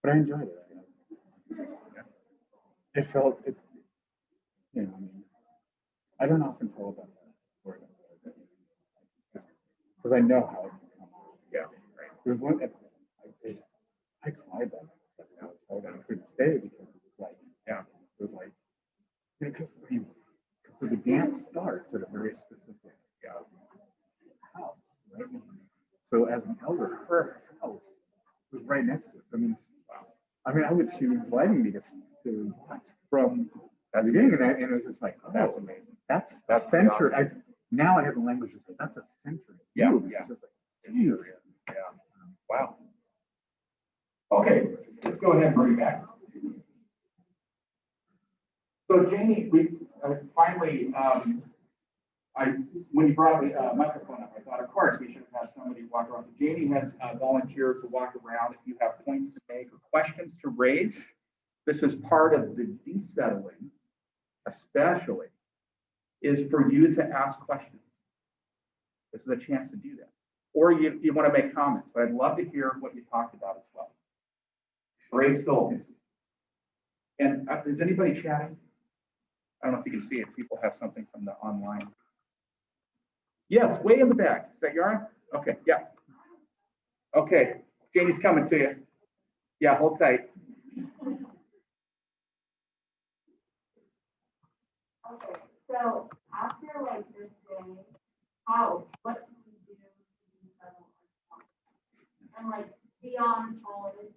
But I enjoyed it. It felt, it, you know, I mean, I don't often tell about that word because I know how it can come out. Yeah, right. There was one, I cried that. I couldn't stay because it was like, Yeah. it was like, you know, so the dance starts at a very specific house, right? So as an elder, her house was right next to it. I mean, I would, she was inviting me to from the beginning, and it was just like, oh, That's amazing. That's awesome. center. Now I have the language to say that's a center. Yeah, Ooh, yeah. it's just like, It sure is. Yeah. Wow. Okay, let's go ahead and bring it back. So Jamie, we finally, when you brought the microphone up, I thought, of course, we should have had somebody walk around. So Jamie has volunteered to walk around. If you have points to make or questions to raise, this is part of the desettling, especially, is for you to ask questions. This is a chance to do that. Or you want to make comments, but I'd love to hear what you talked about as well. Brave souls. And is anybody chatting? I don't know if you can see it. People have something from the online. Yes, way in the back. Is that Yarn? Okay, yeah. Okay, Janie's coming to you. Yeah, hold tight. Okay, so after like this day, what do we do to be settled? And like beyond all of it,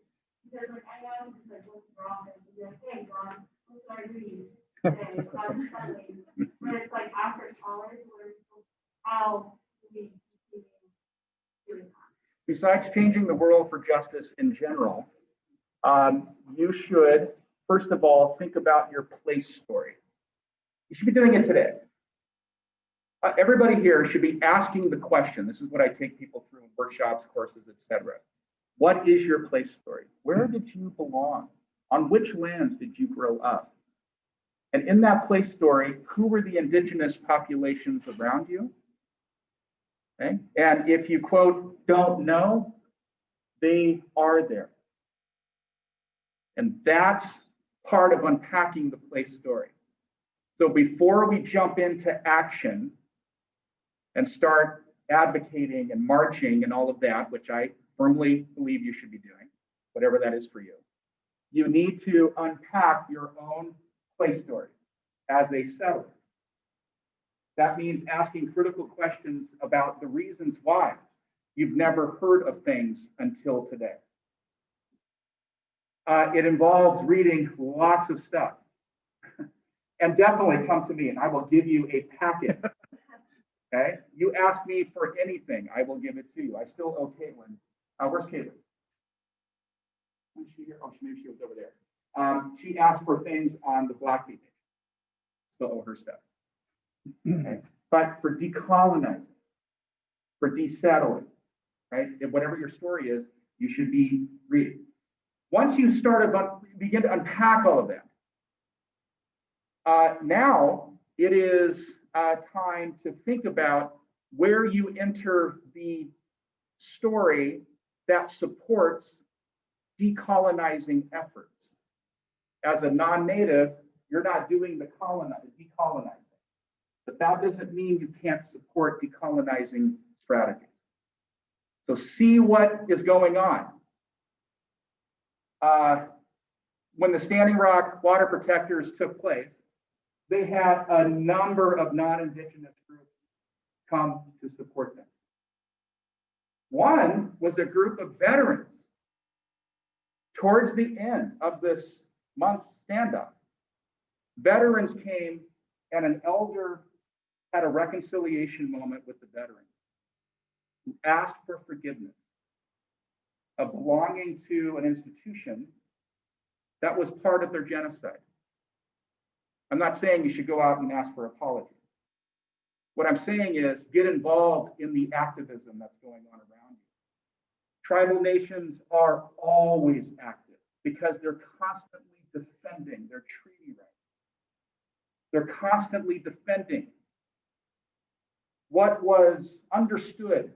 because like I know it's like what's wrong and be like, hey, Ron, what should I read today about settling? But it's like after college, how do we continue doing that? Besides changing the world for justice in general, you should, first of all, think about your place story. You should be doing it today. Everybody here should be asking the question. This is what I take people through in workshops, courses, etc. What is your place story? Where did you belong? On which lands did you grow up? And in that place story, who were the indigenous populations around you? Okay. And if you quote, don't know, they are there. And that's part of unpacking the place story. So before we jump into action and start advocating and marching and all of that, which I firmly believe you should be doing, whatever that is for you, you need to unpack your own place story as a settler. That means asking critical questions about the reasons why you've never heard of things until today. It involves reading lots of stuff. And definitely come to me and I will give you a packet. Okay? You ask me for anything, I will give it to you. I still owe Caitlin. Where's Caitlin? Is she here? Oh, maybe she was over there. She asked for things on the Blackfeet Nation. Still owe her stuff. Okay? But for decolonizing, for desettling, right? Whatever your story is, you should be reading. Once you begin to unpack all of that, now it is time to think about where you enter the story that supports decolonizing efforts. As a non-native, you're not doing the decolonizing, but that doesn't mean you can't support decolonizing strategies. So see what is going on. When the Standing Rock water protectors took place, they had a number of non-Indigenous groups come to support them. One was a group of veterans. Towards the end of this month's standoff, veterans came and an elder had a reconciliation moment with the veterans who asked for forgiveness of belonging to an institution that was part of their genocide. I'm not saying you should go out and ask for apology. What I'm saying is get involved in the activism that's going on around you. Tribal nations are always active because they're constantly defending their treaty rights. They're constantly defending what was understood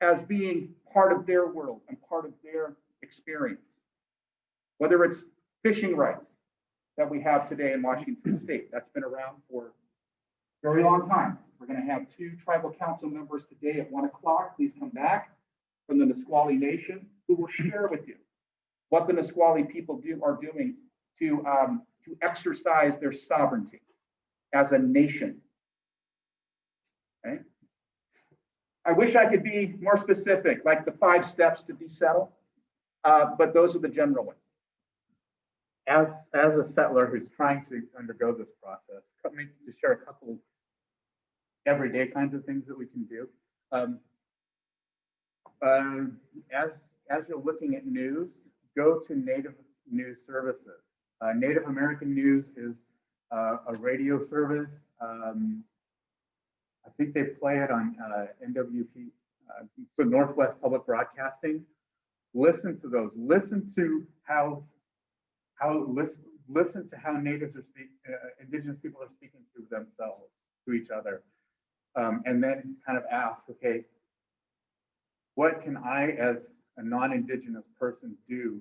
as being part of their world and part of their experience. Whether it's fishing rights that we have today in Washington State, that's been around for a very long time. We're going to have 2 tribal council members today at 1 o'clock. Please come back from the Nisqually Nation, who will share with you what the Nisqually people are doing to exercise their sovereignty as a nation. Okay? I wish I could be more specific, like the 5 steps to desettle, but those are the general ones. As a settler who's trying to undergo this process, let me just share a couple everyday kinds of things that we can do. As you're looking at news, go to Native News Services. Native American News is a radio service. I think they play it on NWP, so Northwest Public Broadcasting. Listen to those. Listen to how listen to how natives are speaking, indigenous people are speaking to themselves, to each other, and then kind of ask, okay, what can I, as a non-indigenous person, do?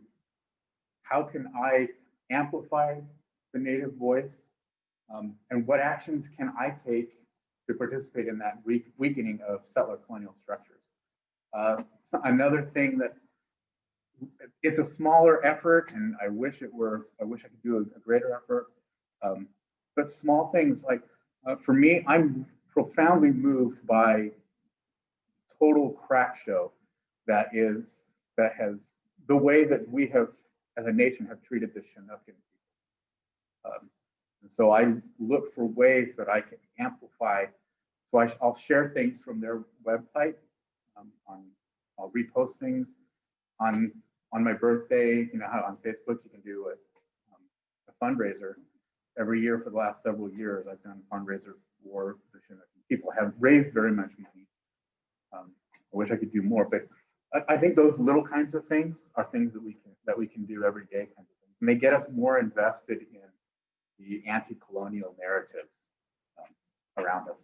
How can I amplify the native voice? And what actions can I take to participate in that weakening of settler colonial structures? Another thing that it's a smaller effort, and I wish I could do a greater effort. But small things like, for me, I'm profoundly moved by total crack show that has the way that we have, as a nation, have treated the Chinook people. And so I look for ways that I can amplify. So I'll share things from their website. I'll repost things on my birthday. You know how on Facebook you can do a fundraiser. Every year for the last several years, I've done fundraisers for the Chinook. People have raised very much money. I wish I could do more, but I think those little kinds of things are things that we can do every day, kinds of things, and they get us more invested in the anti-colonial narratives around us.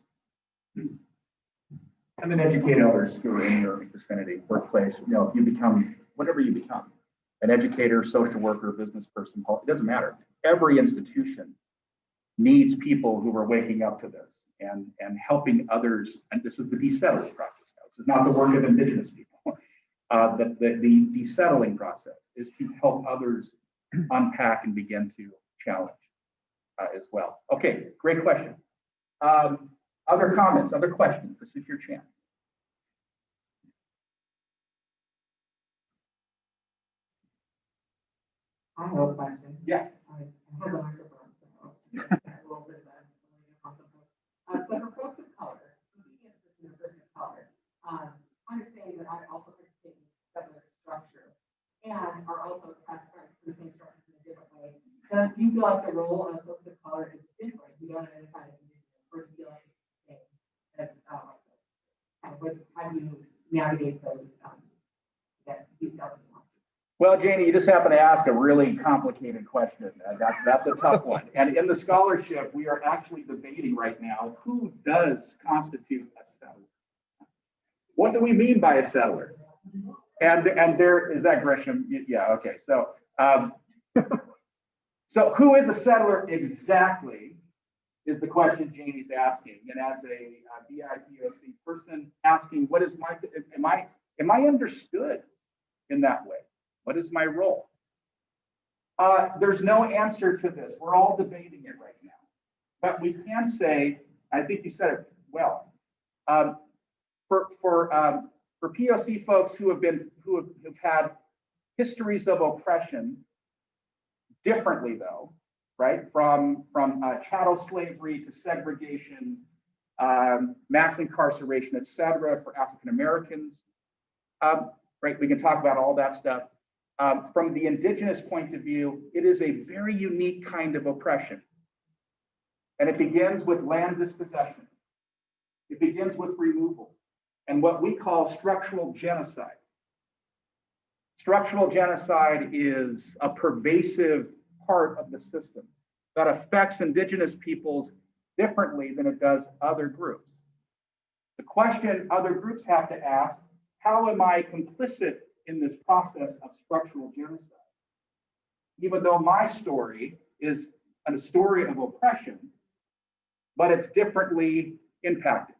And then educate others who are in your vicinity, workplace. You know, if you become whatever you become, an educator, social worker, business person, it doesn't matter. Every institution needs people who are waking up to this and helping others. And this is the desettling process now. This is not the work of Indigenous people. The desettling process is to help others unpack and begin to challenge as well. Okay, great question. Other comments, other questions? This is your chance. I have a question. Yeah. I have a microphone, so a little bit of that. So for folks of color, being a person of color, understanding that I also participate in settler structure and are also classified for the same structure in a different way. Do you feel like the role of folks of color is different? You don't identify as indigenous, or do you feel like it's the same? As, how do you navigate those details? Well, Janie, you just happen to ask a really complicated question. That's a tough one. And in the scholarship, we are actually debating right now, who does constitute a settler? What do we mean by a settler? And there is that Gresham. Yeah, okay. So, so who is a settler exactly is the question Janie's asking. And as a BIPOC person asking, what is am I understood in that way? What is my role? There's no answer to this. We're all debating it right now. But we can say, I think you said it well. For POC folks who have had histories of oppression differently, though, right? From chattel slavery to segregation, mass incarceration, et cetera, for African Americans, right? We can talk about all that stuff. From the indigenous point of view, it is a very unique kind of oppression. And it begins with land dispossession. It begins with removal and what we call structural genocide. Structural genocide is a pervasive part of the system that affects indigenous peoples differently than it does other groups. question other groups have to ask, how am I complicit in this process of structural genocide? Even though my story is a story of oppression, but it's differently impacted.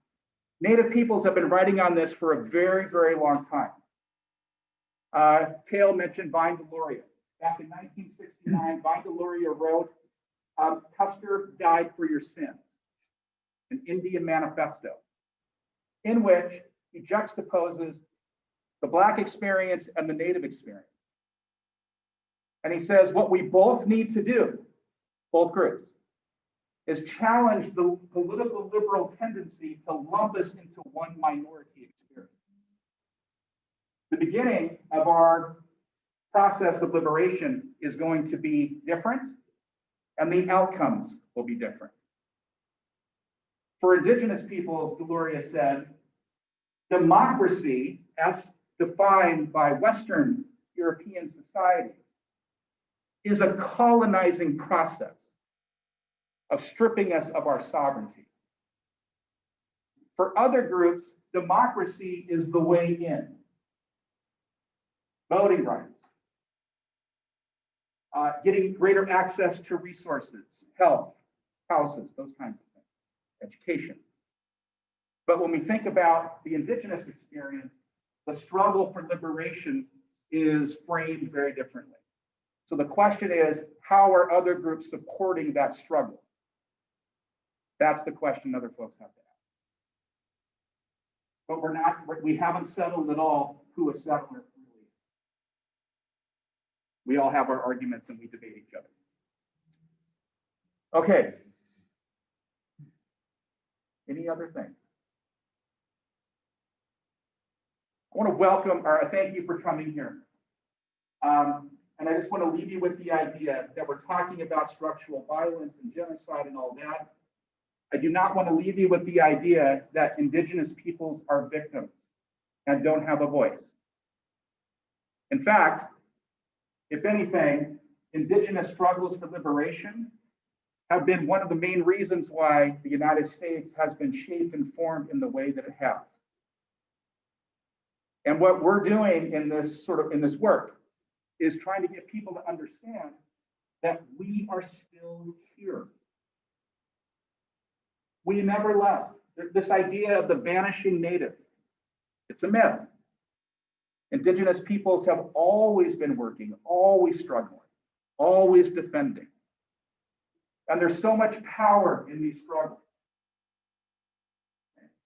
Native peoples have been writing on this for a very, very long time. Kale mentioned Vine Deloria. Back in 1969, Vine Deloria wrote, Custer died for your sins, an Indian manifesto, in which he juxtaposes the Black experience and the Native experience. And he says, what we both need to do, both groups, is challenge the political liberal tendency to lump us into one minority experience. The beginning of our process of liberation is going to be different, and the outcomes will be different. For Indigenous peoples, Deloria said, democracy, as defined by Western European societies, is a colonizing process of stripping us of our sovereignty. For other groups, democracy is the way in. Voting rights, getting greater access to resources, health, houses, those kinds of things, education. But when we think about the Indigenous experience, the struggle for liberation is framed very differently. So the question is, how are other groups supporting that struggle? That's the question other folks have to ask. But we haven't settled at all who a settler really is. We all have our arguments and we debate each other. Okay. Any other thing? I want to welcome, or thank you for coming here. And I just want to leave you with the idea that we're talking about structural violence and genocide and all that. I do not want to leave you with the idea that Indigenous peoples are victims and don't have a voice. In fact, if anything, Indigenous struggles for liberation have been one of the main reasons why the United States has been shaped and formed in the way that it has. And what we're doing in this work is trying to get people to understand that we are still here. We never left. This idea of the vanishing native, it's a myth. Indigenous peoples have always been working, always struggling, always defending. And there's so much power in these struggles.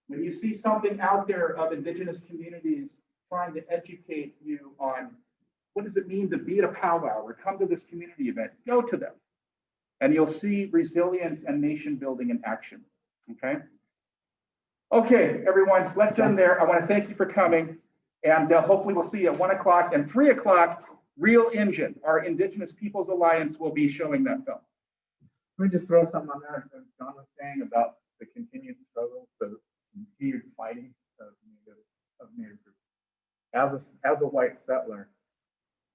When you see something out there of Indigenous communities trying to educate you on what does it mean to be at a powwow or come to this community event, go to them. And you'll see resilience and nation building in action, okay? Okay, everyone, let's end there. I want to thank you for coming. And hopefully we'll see you at 1 o'clock and 3 o'clock, Real Engine, our Indigenous Peoples Alliance will be showing that film. Let me just throw something on there that John was saying about the continued struggle, the continued fighting of Native groups. As a white settler,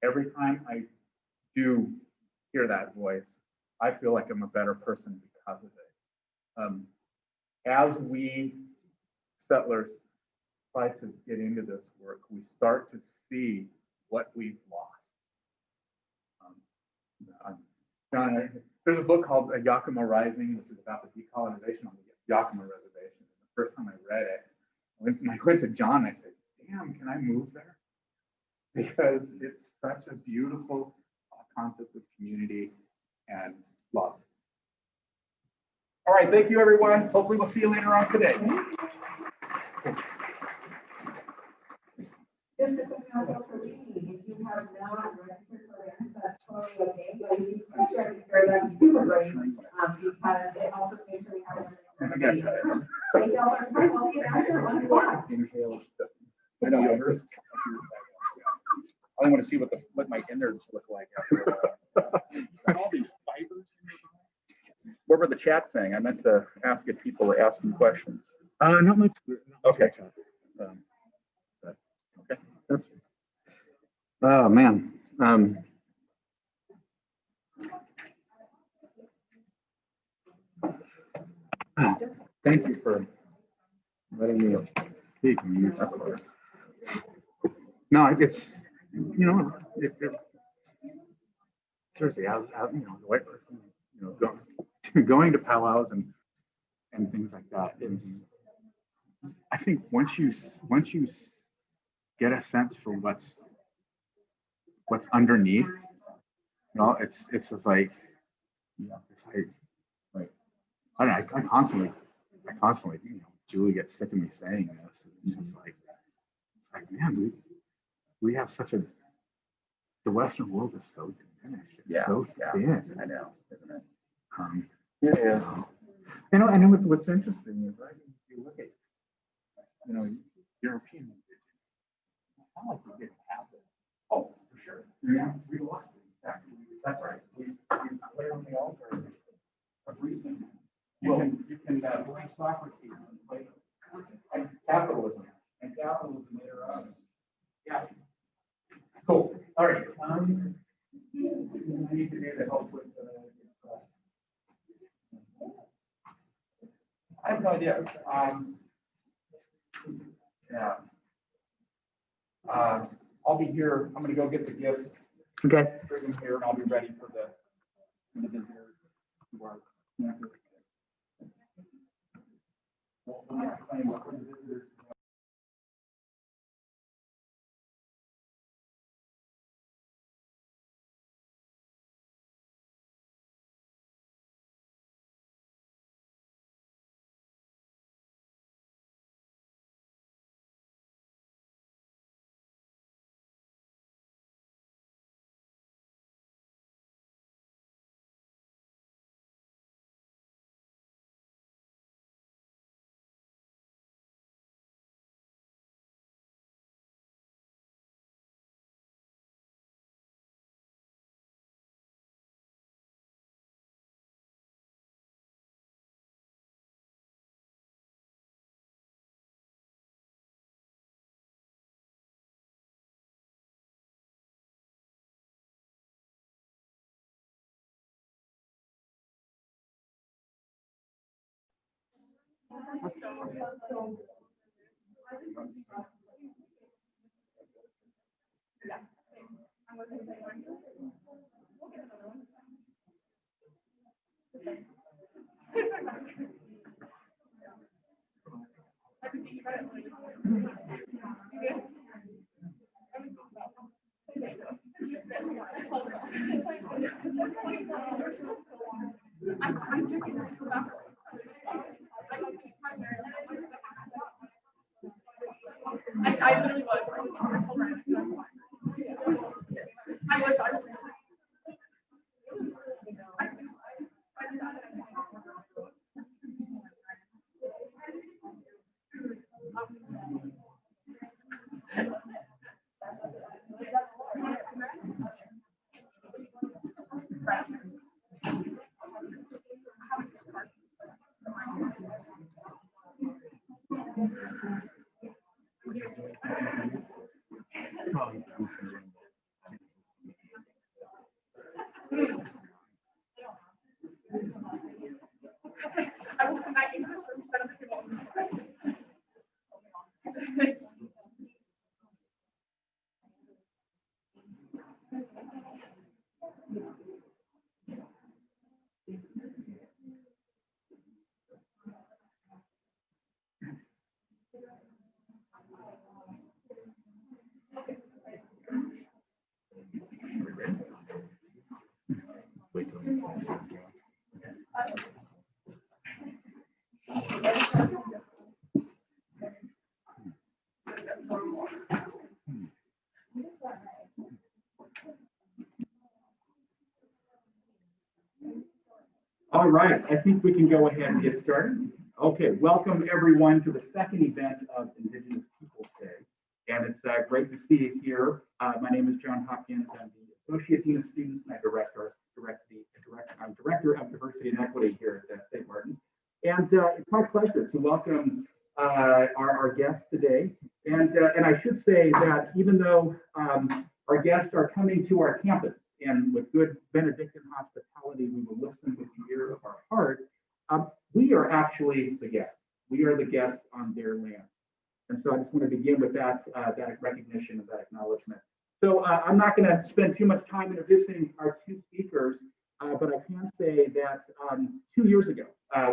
every time I do hear that voice, I feel like I'm a better person because of it. As we settlers try to get into this work, we start to see what we've lost. John, there's a book called Yakima Rising, which is about the decolonization on the Yakima Reservation. The first time I read it, I went to John and I said, damn, can I move there? Because it's such a beautiful concept of community and love. All right, thank you, everyone. Hopefully we'll see you later on today. Just a quick note for me, if you have not registered for the that's totally okay, but if you could register, that's super great, because it also makes sure we have. Thank you all for coming. We'll see you after 1 o'clock. I know. I want to see what my innards look like after all these fibers. What were the chat saying? I meant to ask if people were asking questions. Not much. Okay. Okay. That's. Oh man. Thank you for letting me No, it's, seriously, as the white person, going to powwows and things like that is, I think once you get a sense for what's underneath, it's just like, it's like I don't know, I constantly, Julie gets sick of me saying this. It's just like, man, we have such a, the Western world is so diminished. It's so thin. I know, isn't it? It is. And what's interesting is, right, if you look at, European, it's not like we didn't have this. Oh, for sure. Yeah, we lost it. Exactly. That's right. We played on the altar of reason. You can believe Socrates and Plato. And capitalism later on. Yeah. Cool. All right. I need to do to help with I have no idea. Yeah. I'll be here. I'm going to go get the gifts. Okay. Bring them here, and I'll be ready for the visitors who are campus. We'll explain what the visitors. I literally was. I was. I will come back into this room, set up the table. All right, I think we can go ahead and get started. Okay, welcome everyone to the second event of Indigenous Peoples Day. And it's great to see you here. My name is John Hopkins. I'm the Associate Dean of Students and I'm Director of Diversity and Equity here at St. Martin. And it's my pleasure to welcome our guests today. And I should say that even though our guests are coming to our campus, and with good Benedictine hospitality, we will listen with the ear of our heart. We are actually the guests. We are the guests on their land. And so I just want to begin with that, that recognition of that acknowledgement. So I'm not going to spend too much time introducing our two speakers, but I can say that 2 years ago,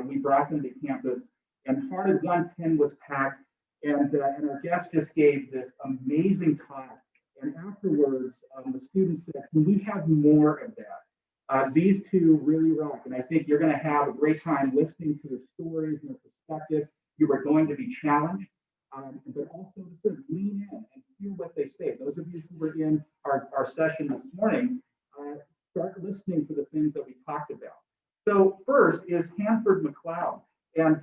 we brought them to campus and part of 110 was packed, and our guest just gave this amazing talk. And afterwards, the students said, can we have more of that? These two really rock, and I think you're going to have a great time listening to their stories and their perspective. You are going to be challenged, but also to sort of lean in and hear what they say. Those of you who were in our session this morning, start listening to the things that we talked about. So first is Hanford McLeod. And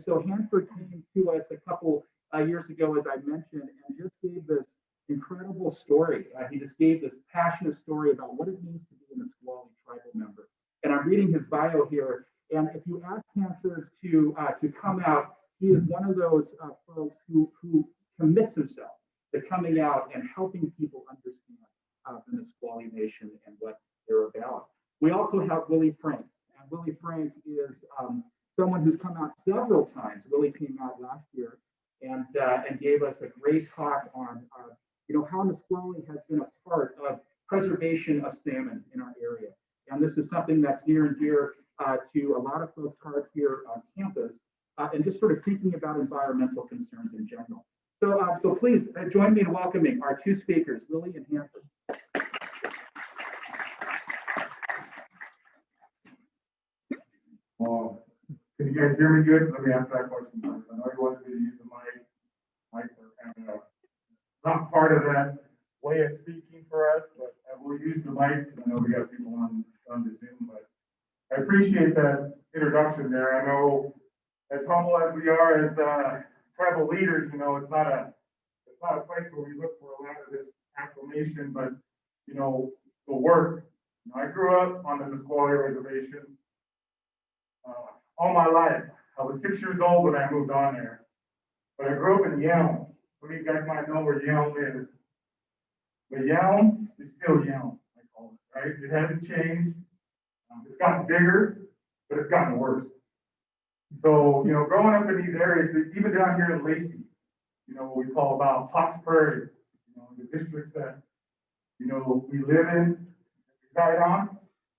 so Hanford came to us a couple years ago, as I mentioned, and just gave this incredible story. He just gave this passionate story about what it means to be a Nisqually tribal member. And I'm reading his bio here. And if you ask Hanford to come out, he is one of those folks who commits himself to coming out and helping people understand the Nisqually Nation and what they're about. We also have Willie Frank. And Willie Frank is someone who's come out several times. Willie came out last year and gave us a great talk on how Nisqually has been a part of preservation of salmon in our area. And this is something that's near and dear to a lot of folks' hearts here on campus, and just sort of thinking about environmental concerns in general. So please join me in welcoming our two speakers, Willie and Hanford. Can you guys hear me good? Let me ask that question. I know you wanted me to use the mic. Mics are kind of not part of that way of speaking for us, but I will use the mic because I know we got people on the Zoom. But I appreciate that introduction there. I know, as humble as we are as tribal leaders, it's not a place where we look for a lot of this acclamation, but the work. I grew up on the Nisqually Reservation. All my life. I was 6 years old when I moved on there. But I grew up in Yelm. Some of you guys might know where Yelm is. But Yelm is still Yelm, I call it, right? It hasn't changed. It's gotten bigger, but it's gotten worse. So, growing up in these areas, even down here in Lacey, what we call about Hawks Prairie, the districts that, we live in, reside on,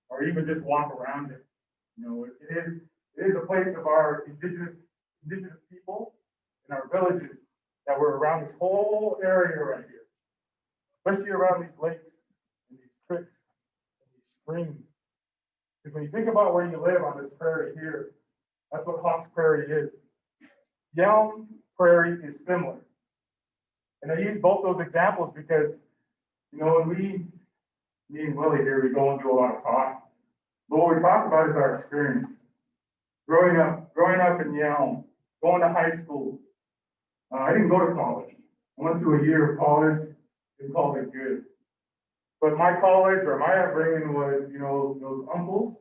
or even just walk around it. It is a place of our indigenous people and our villages that were around this whole area right here, especially around these lakes and these creeks and these streams. Because when you think about where you live on this prairie here, that's what Hawks Prairie is. Yelm Prairie is similar. And I use both those examples because, when me and Willie here, we go and do a lot of talk. But what we talk about is our experience. Growing up in Yelm, going to high school. I didn't go to college. I went to a year of college and called it good. But my college or my upbringing was, those uncles,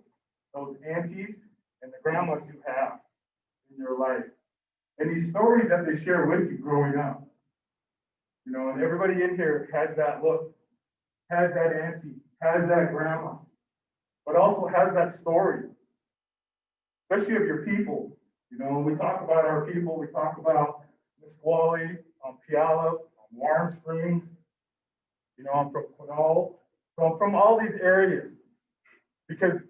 those aunties, and the grandmas you have in your life. And these stories that they share with you growing up. And everybody in here has that look, has that auntie, has that grandma, but also has that story. Especially of your people. When we talk about our people, we talk about Nisqually, Puyallup, Warm Springs, I'm from Quinault, from all these areas. Because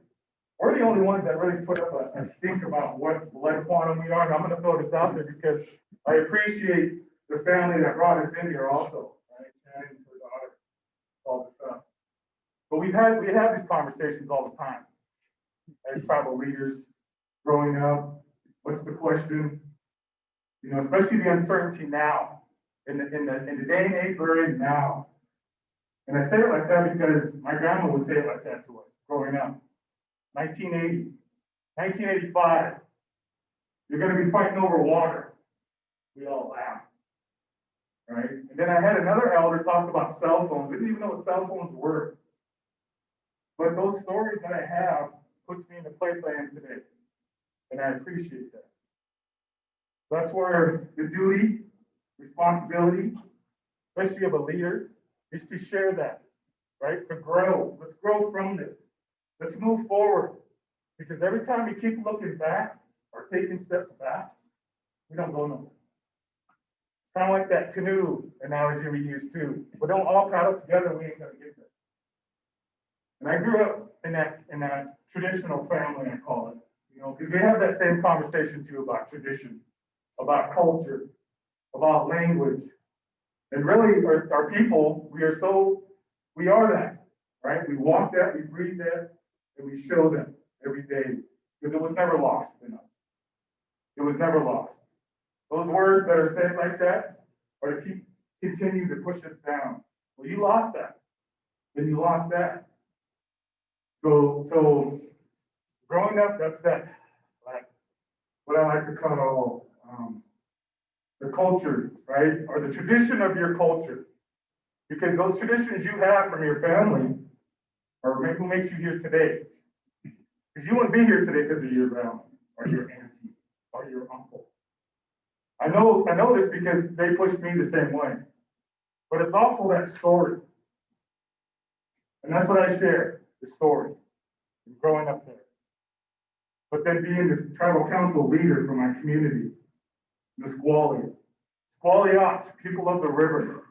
we're the only ones that really put up a stink about what blood quantum we are. And I'm going to throw this out there because I appreciate the family that brought us in here also, right? Shannon, her daughter, all this stuff. But we have these conversations all the time as tribal leaders. Growing up, what's the question? Especially the uncertainty now, in the day and age we're in now. And I say it like that because my grandma would say it like that to us growing up. 1980, 1985, you're going to be fighting over water. We all laughed, right? And then I had another elder talk about cell phones. We didn't even know what cell phones were. But those stories that I have puts me in the place I am today. And I appreciate that. That's where the duty, responsibility, especially of a leader, is to share that, right? To grow. Let's grow from this. Let's move forward. Because every time we keep looking back or taking steps back, we don't go nowhere. Kind of like that canoe analogy we use too. We don't all paddle together, we ain't gonna get there. And I grew up in that traditional family, I call it, you know, because we have that same conversation too about tradition, about culture, about language. And really, our people, we are that, right? We walk that, we breathe that, and we show them every day, because it was never lost in us. It was never lost. Those words that are said like that are to continue to push us down. Well, you lost that. Then you lost that. So growing up, that's that, like, what I like to call the culture, right? Or the tradition of your culture. Because those traditions you have from your family are who makes you here today. Because you wouldn't be here today because of your grandma or your auntie or your uncle. I know this because they pushed me the same way. But it's also that story. And that's what I share, the story, growing up there. But then being this tribal council leader for my community, the Squally. Squally-Ops, people of the river.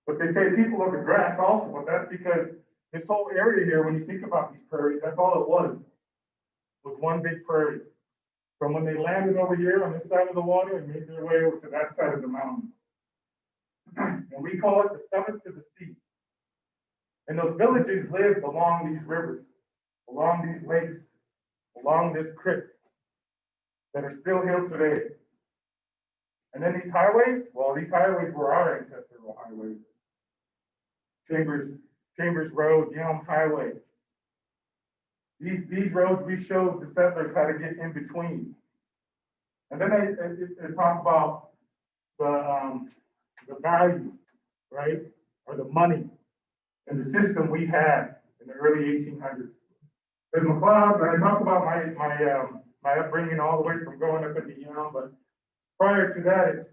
But they say people of the grass also, but that's because this whole area here, when you think about these prairies, that's all it was one big prairie. From when they landed over here on this side of the water and made their way over to that side of the mountain. And we call it the summit to the sea. And those villages lived along these rivers, along these lakes, along this creek that are still here today. And then these highways, well, these highways were our ancestral highways. Chambers Road, Yelm Highway. These roads we showed the settlers how to get in between. And then they talk about the value, right? Or the money and the system we had in the early 1800s. There's McLeod, and I talk about my upbringing all the way from growing up in the Yelm, but prior to that, it's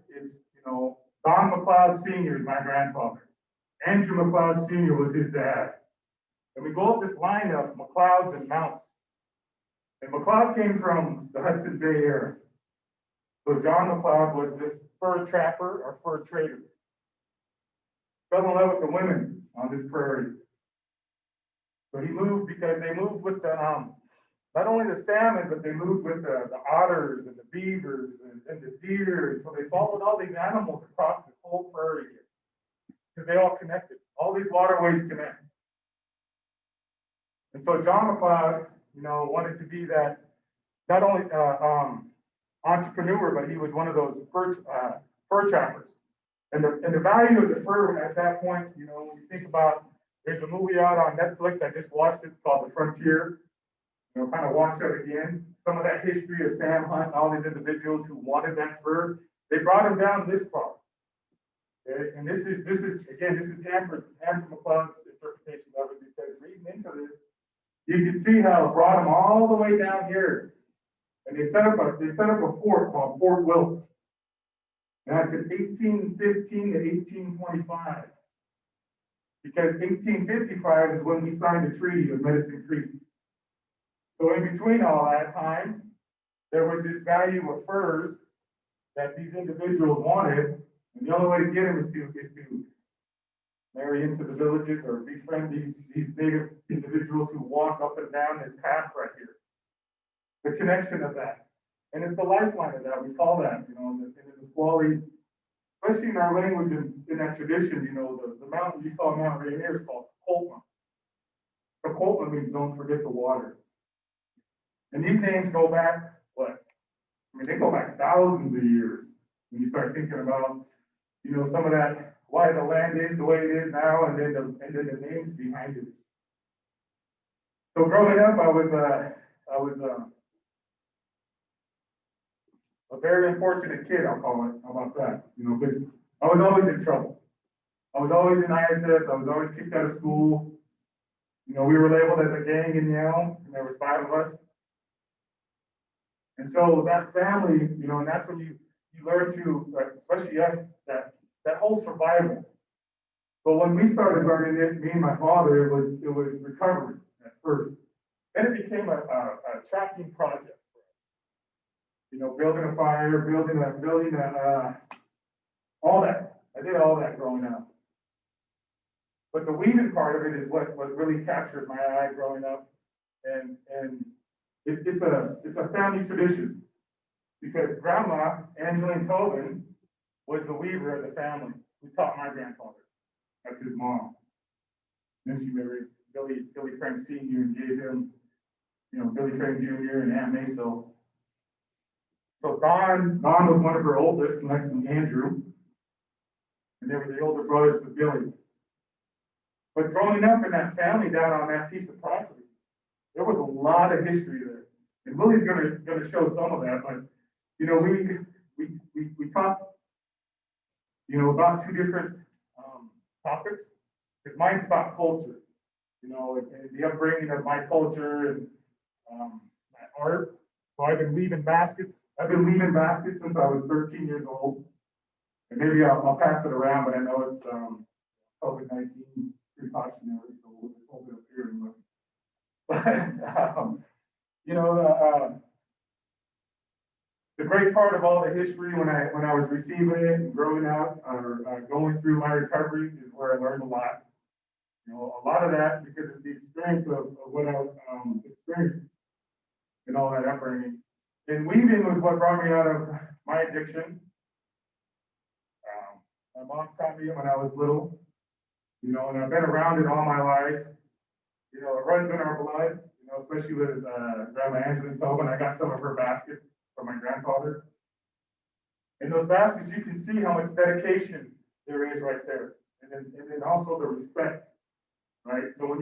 you know, Don McLeod Sr. is my grandfather. Andrew McLeod Sr. was his dad. And we go up this line of McLeods and Mounts. And McLeod came from the Hudson Bay area. So John McLeod was this fur trapper or fur trader. Fell in love with the women on this prairie. So he moved because they moved with the not only the salmon, but they moved with the otters and the beavers and the deer. And so they followed all these animals across this whole prairie here. Because they all connected. All these waterways connect. And so John McLeod, you know, wanted to be that not only entrepreneur, but he was one of those fur trappers. And the value of the fur at that point, you know, when you think about, there's a movie out on Netflix, I just watched it, it's called The Frontier. You know, kind of watch that again. Some of that history of Sam Hunt and all these individuals who wanted that fur, they brought him down this far. Okay? And this is again, this is Andrew McLeod's interpretation of it, because reading into this, you can see how it brought them all the way down here. And they set up a fort called Fort Wilkes. And that's in 1815 to 1825. Because 1855 is when we signed the Treaty of Medicine Creek. So in between all that time, there was this value of furs that these individuals wanted. And the only way to get them is to marry into the villages or befriend these native individuals who walk up and down this path right here. The connection of that. And it's the lifeline of that. We call that, you know, in the Squally, especially in our language and in that tradition, you know, the mountain you call Mount Rainier is called Coltman. The Coltman means don't forget the water. And these names go back, what? I mean, they go back thousands of years. When you start thinking about, you know, some of that, why the land is the way it is now, and then the names behind it. So growing up, I was a very unfortunate kid, I'll call it. How about that? You know, because I was always in trouble. I was always in ISS. I was always kicked out of school. You know, we were labeled as a gang in Yale, and there was 5 of us. And so that family, you know, and that's when you learn to, especially us, that whole survival. But when we started learning it, me and my father, it was recovery at first. Then it became a tracking project. You know, building a fire, building all that. I did all that growing up. But the weaving part of it is what really captured my eye growing up. And it's a family tradition because Grandma, Angeline Tobin, was the weaver of the family who taught my grandfather. That's his mom. Then she married Billy Frank Sr. and gave him, Billy Frank Jr. and Aunt May. So Don was one of her oldest, next to Andrew. And they were the older brothers to Billy. But growing up in that family down on that piece of property, there was a lot of history there. And Willie's gonna show some of that, but we talked, about two different topics. Because mine's about culture, and the upbringing of my culture and my art. So I've been weaving baskets. I've been weaving baskets since I was 13 years old. And maybe I'll pass it around, but I know it's COVID-19 precautionary, so we'll just hold it up here and look. But the great part of all the history when I was receiving it and growing up or going through my recovery is where I learned a lot. A lot of that because it's the experience of what I've experienced and all that upbringing. And weaving was what brought me out of my addiction. My mom taught me it when I was little, and I've been around it all my life. It runs in our blood, especially with Grandma Angeline Tobin. I got some of her baskets from my grandfather. In those baskets, you can see how much dedication there is right there. And then also the respect, right? So when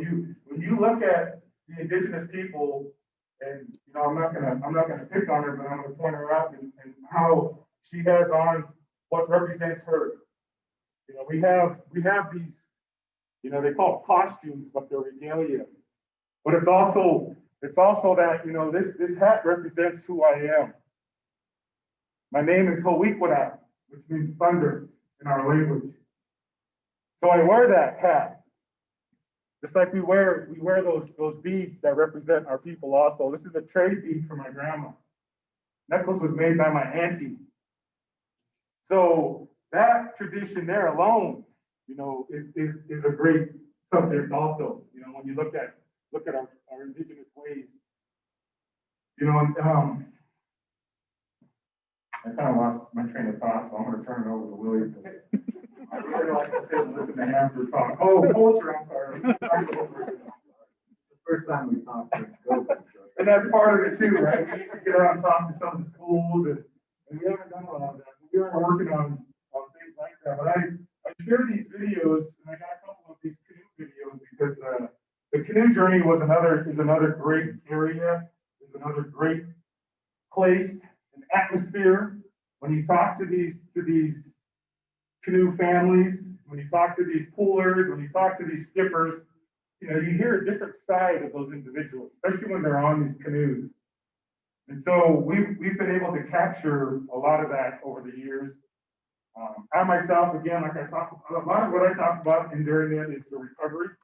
you look at the indigenous people, and I'm not gonna pick on her, but I'm gonna point her out and how she has on what represents her. We have these, they call it costumes, but they're regalia. But it's also that, this hat represents who I am. My name is Ho'ikwana, which means thunder in our language. So I wear that hat. Just like we wear those beads that represent our people also. This is a trade bead for my grandma. Necklace was made by my auntie. So that tradition there alone, is a great subject also. When you look at our indigenous ways. I kind of lost my train of thought, so I'm going to turn it over to Willie. I really like to sit and listen to Amber talk. Oh, culture, I'm sorry. The first time we talked since COVID. And that's part of it too, right? We need to get out and talk to some of the schools, and we haven't done a lot of that. We are working on things like that. But I share these videos, and I got a couple of these canoe videos because the canoe journey is another great area, is another great place, an atmosphere. When you talk to these canoe families, when you talk to these poolers, when you talk to these skippers, you hear a different side of those individuals, especially when they're on these canoes. And so we've been able to capture a lot of that over the years. I myself, again, like a lot of what I talk about and during it is the recovery.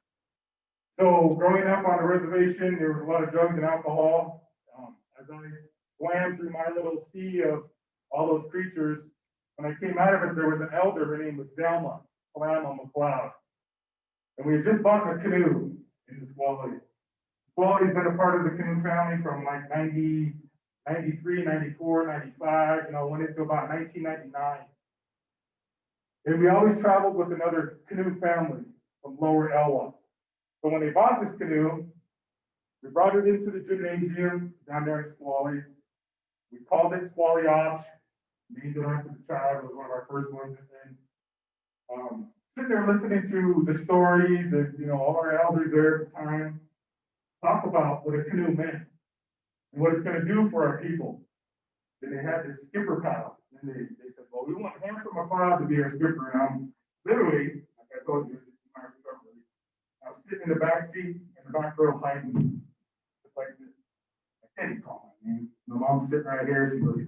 So growing up on the reservation, there was a lot of drugs and alcohol. As I swam through my little sea of all those creatures, when I came out of it, there was an elder. Her name was Selma McLeod. And we had just bought a canoe in the Squally. Squally's been a part of the canoe family from like 90, 93, 94, 95, went into about 1999. And we always traveled with another canoe family from Lower Elwha. So when they bought this canoe, we brought it into the gymnasium down there in Squally. We called it Squally Off, named it after the child. It was one of our first ones. And sitting there listening to the stories and, all our elders there at the time talk about what a canoe meant and what it's going to do for our people. And they had this skipper paddle. And they said, well, we want Handsome McLeod to be our skipper. And I'm literally, like I told you, I was sitting in the back seat in the back row hiding, just like this. I can't even call my name. My mom's sitting right here. She goes,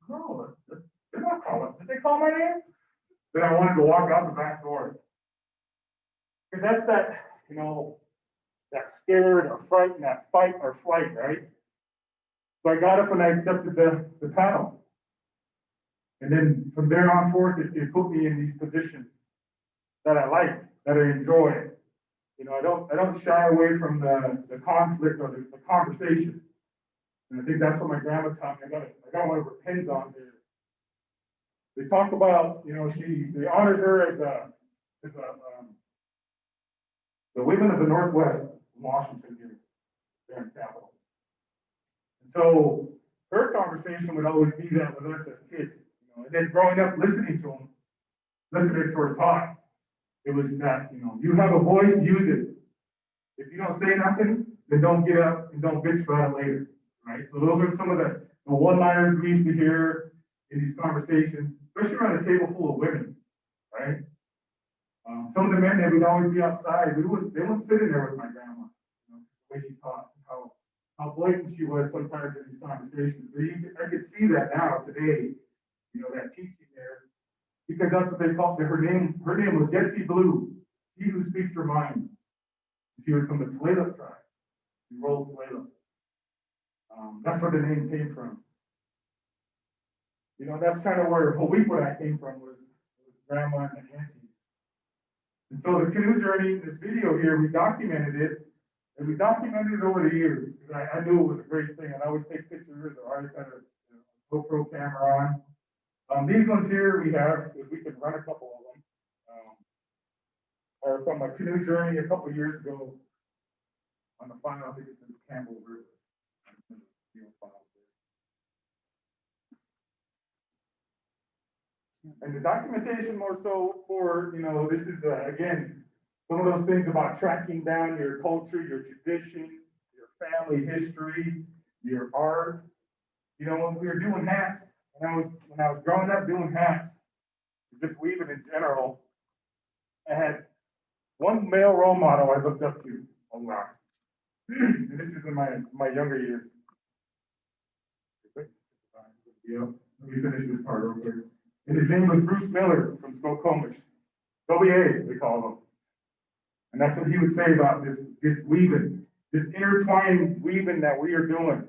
no, they're not calling. Did they call my name? Then I wanted to walk out the back door. Because that's that, that scared or frightened, that fight or flight, right? So I got up and I accepted the paddle. And then from there on forth, it put me in these positions that I like, that I enjoy. You know, I don't shy away from the conflict or the conversation. And I think that's what my grandma taught me. I got one of her pins on there. They talk about, you know, they honored her as the women of the Northwest, Washington here, there in the Capitol. And so her conversation would always be that with us as kids, you know, and then growing up listening to them, listening to her talk, it was that, you know, you have a voice, use it. If you don't say nothing, then don't get up and don't bitch about it later, right? So those are some of the one-liners we used to hear in these conversations, especially around a table full of women, right? Some of the men, they would always be outside. They wouldn't sit in there with my grandma, you know, the way she taught, how blatant she was sometimes in these conversations. But I could see that now today, you know, that teaching there, because that's what they called her. Her name was Getsy Blue, he who speaks her mind. She was from the Tulalip tribe, the Roll Tulalip. That's where the name came from. You know, that's kind of where Hawikwa came from, was grandma and the aunties. And so the canoe journey, this video here, we documented it, and we documented it over the years, because I knew it was a great thing, and I always take pictures, or I always had a GoPro camera on. These ones here we have, if we can run a couple of them, are from a canoe journey a couple of years ago on the file. I think it says Campbell River. And the documentation more so for, you know, this is, again, some of those things about tracking down your culture, your tradition, your family history, your art. You know, when we were doing hats, when I was growing up doing hats, just weaving in general, I had one male role model I looked up to a lot. And this is in my younger years. Yeah, let me finish this part real quick. And his name was Bruce Miller from Skokomish. WA, they call him. And that's what he would say about this weaving, this intertwined weaving that we are doing,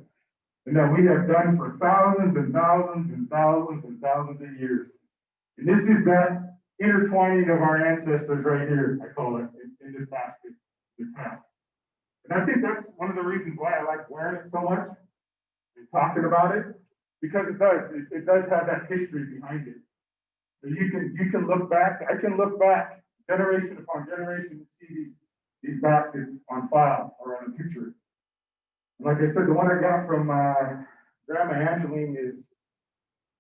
and that we have done for thousands and thousands and thousands and thousands of years. And this is that intertwining of our ancestors right here, I call it, in this basket, this hat. And I think that's one of the reasons why I like wearing it so much and talking about it, because it does have that history behind it. So you can look back, I can look back generation upon generation and see these baskets on file or on a picture. And like I said, the one I got from Grandma Angeline is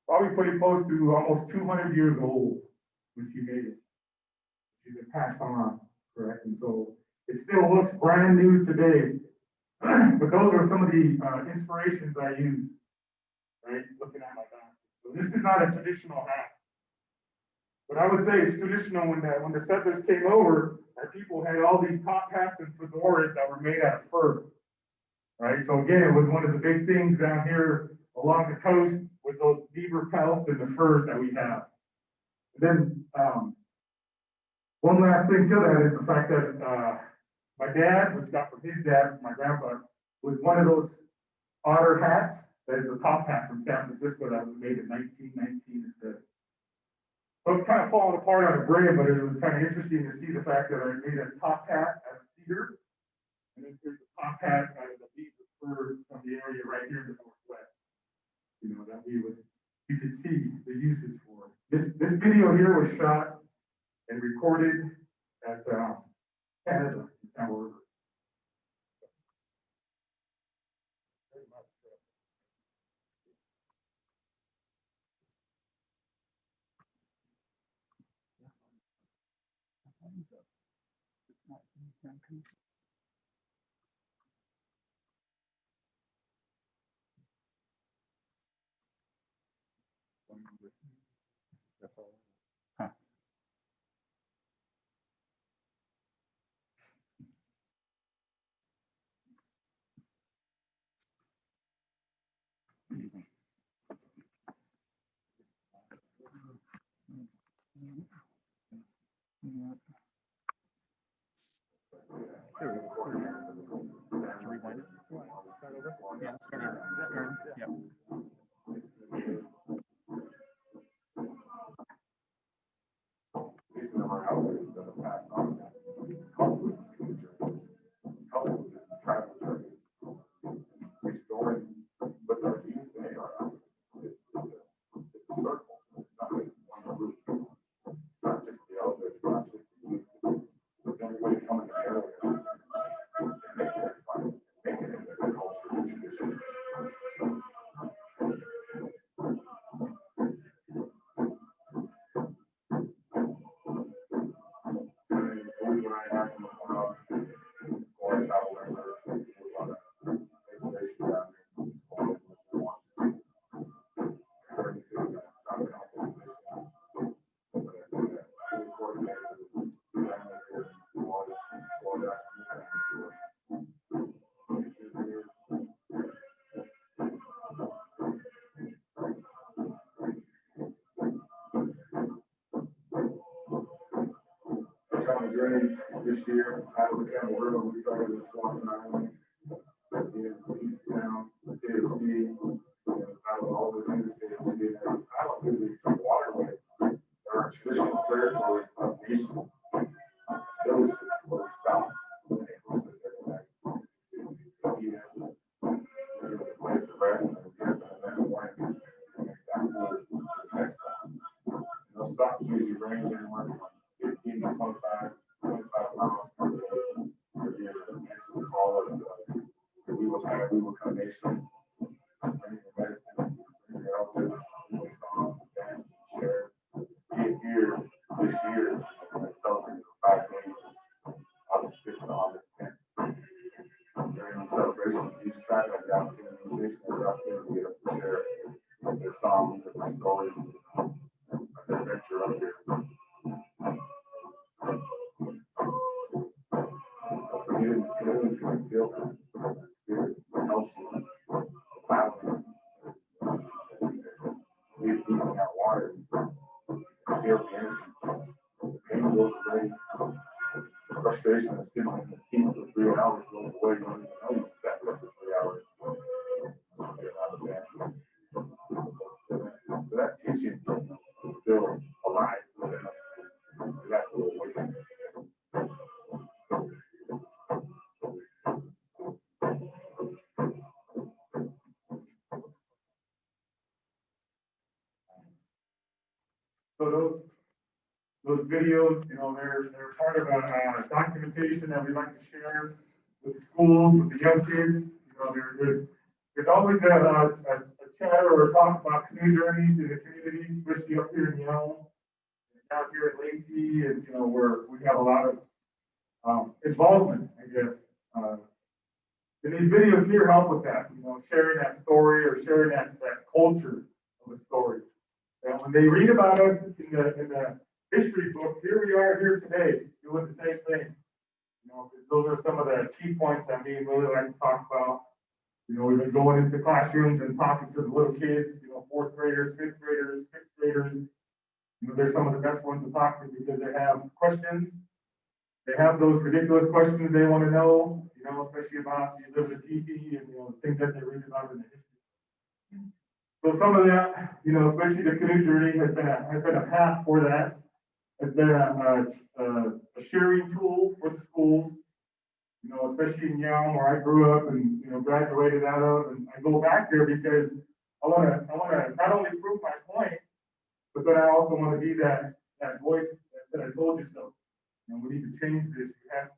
probably pretty close to almost 200 years old when she made it. She's been passed on, correct? And so it still looks brand new today. But those are some of the inspirations I use, right? Looking at my basket. So this is not a traditional hat. But I would say it's traditional when the settlers came over, our people had all these top hats and fedoras that were made out of fur, right? So again, it was one of the big things down here along the coast was those beaver pelts and the furs that we have. And then one last thing to that is the fact that my dad, which got from his dad, my grandpa, was one of those otter hats. That is a top hat from San Francisco that was made in 1919 instead. So it's kind of falling apart on a braid, but it was kind of interesting to see the fact that I made a top hat out of cedar, and then there's a top hat out of the beaver fur from the area right here in the Northwest. You know, that you could see the usage for it. This video here was shot and recorded at Canada, Campbell River. Huh. Rewind it. Start over? Yeah, start over. Yep. back from the cloud, or travel there, exploration down journey this year out of the Campbell River. We started with Swanson Island, in East Town, the state of sea, out of all the things the state of sea. And I don't think these waterways are traditional territories of nations. Villages where we stop. And it was just everything. Yes, there was a place to rest and we get to the next morning and exactly the next stop. And those stops usually range anywhere from 15 to 25 miles per day. We call it we will come nation, bring the medicine, bring the elders, we saw dance, share. Be here this year and celebrate for 5 days, August 5th to August 10th. During these celebrations, each tribe has the opportunity, to share their songs, their stories, their adventure up here. Communities can feel the spirit helps you allowing you deep in that water, feel the energy. The pain goes away. The frustration of sitting in the heat for 3 hours goes away. You don't even know you sat there for 3 hours. So that teaching is still alive within us. We have to awaken. So those videos, they're part of a documentation that we like to share with schools, with the young kids. There's always a chatter or a talk about canoe journeys in the community, especially up here in Yelm, down here in Lacey, and where we have a lot of involvement, I guess. And these videos here help with that, sharing that story or sharing that culture of a story. And when they read about us in the history books, here we are here today doing the same thing. Those are some of the key points that me and Willie like to talk about. We've been going into classrooms and talking to the little kids, 4th graders, 5th graders, 6th graders. They're some of the best ones to talk to because they have questions. They have those ridiculous questions they want to know, especially about the Titi and things that they read about in the history. So some of that, especially the canoe journey has been a path for that. Has been a sharing tool for the schools, especially in Yelm where I grew up and graduated out of, and I go back there because I want to not only prove my point, but then I also want to be that voice that said I told you so. We need to change this. We have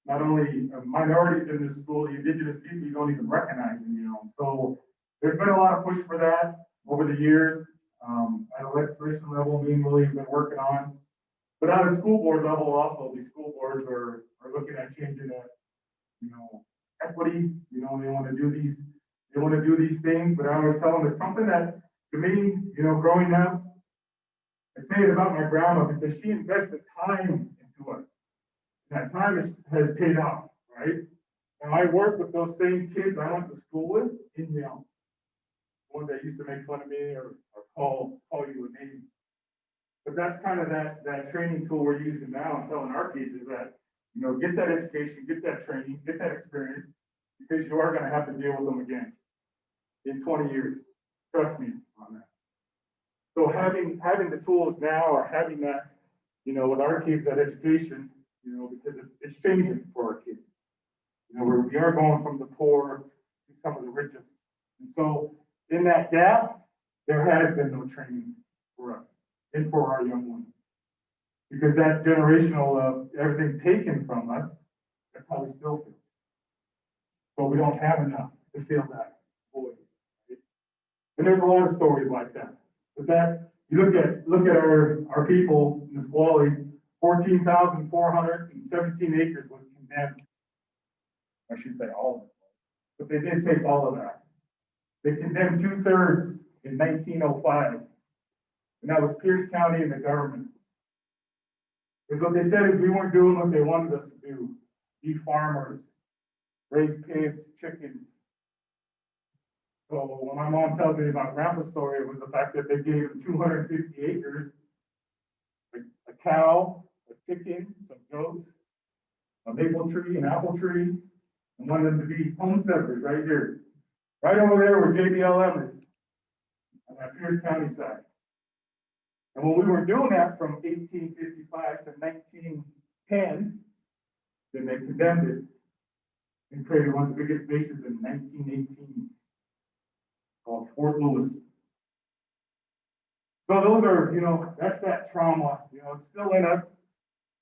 not only minorities in this school, the Indigenous people you don't even recognize in Yelm. So there's been a lot of push for that over the years. At a legislation level, me and Willie have been working on. But at a school board level, also, these school boards are looking at changing that, equity. They want to do these things. But I always tell them it's something that, to me, growing up, I say it about my grandma because she invested time into us. And that time has paid off, right? And I work with those same kids I went to school with in Yelm. Ones that used to make fun of me or call you a name. But that's kind of that training tool we're using now and telling our kids is that, get that education, get that training, get that experience, because you are going to have to deal with them again in 20 years. Trust me on that. So having the tools now or having that, with our kids, that education, because it's changing for our kids. We are going from the poor to some of the richest. And so in that gap, there has been no training for us and for our young ones. Because that generational of everything taken from us, that's how we still feel. But we don't have enough to feel that void. Right? And there's a lot of stories like that. But that you look at our people, Nisqually, 14,417 acres was condemned. I should say all of it, but they did take all of that. They condemned 2/3 in 1905, and that was Pierce County and the government. Because what they said is we weren't doing what they wanted us to do, be farmers, raise pigs, chickens. So when my mom tells me about grandpa's story, it was the fact that they gave him 250 acres, a cow, a chicken, some goats, a maple tree, an apple tree, and wanted them to be homesteaders right here. Right over there where JBLM is, on that Pierce County side. And when we were doing that from 1855 to 1910, then they condemned it and created one of the biggest bases in 1918 called Fort Lewis. So those are, that's that trauma, it's still in us.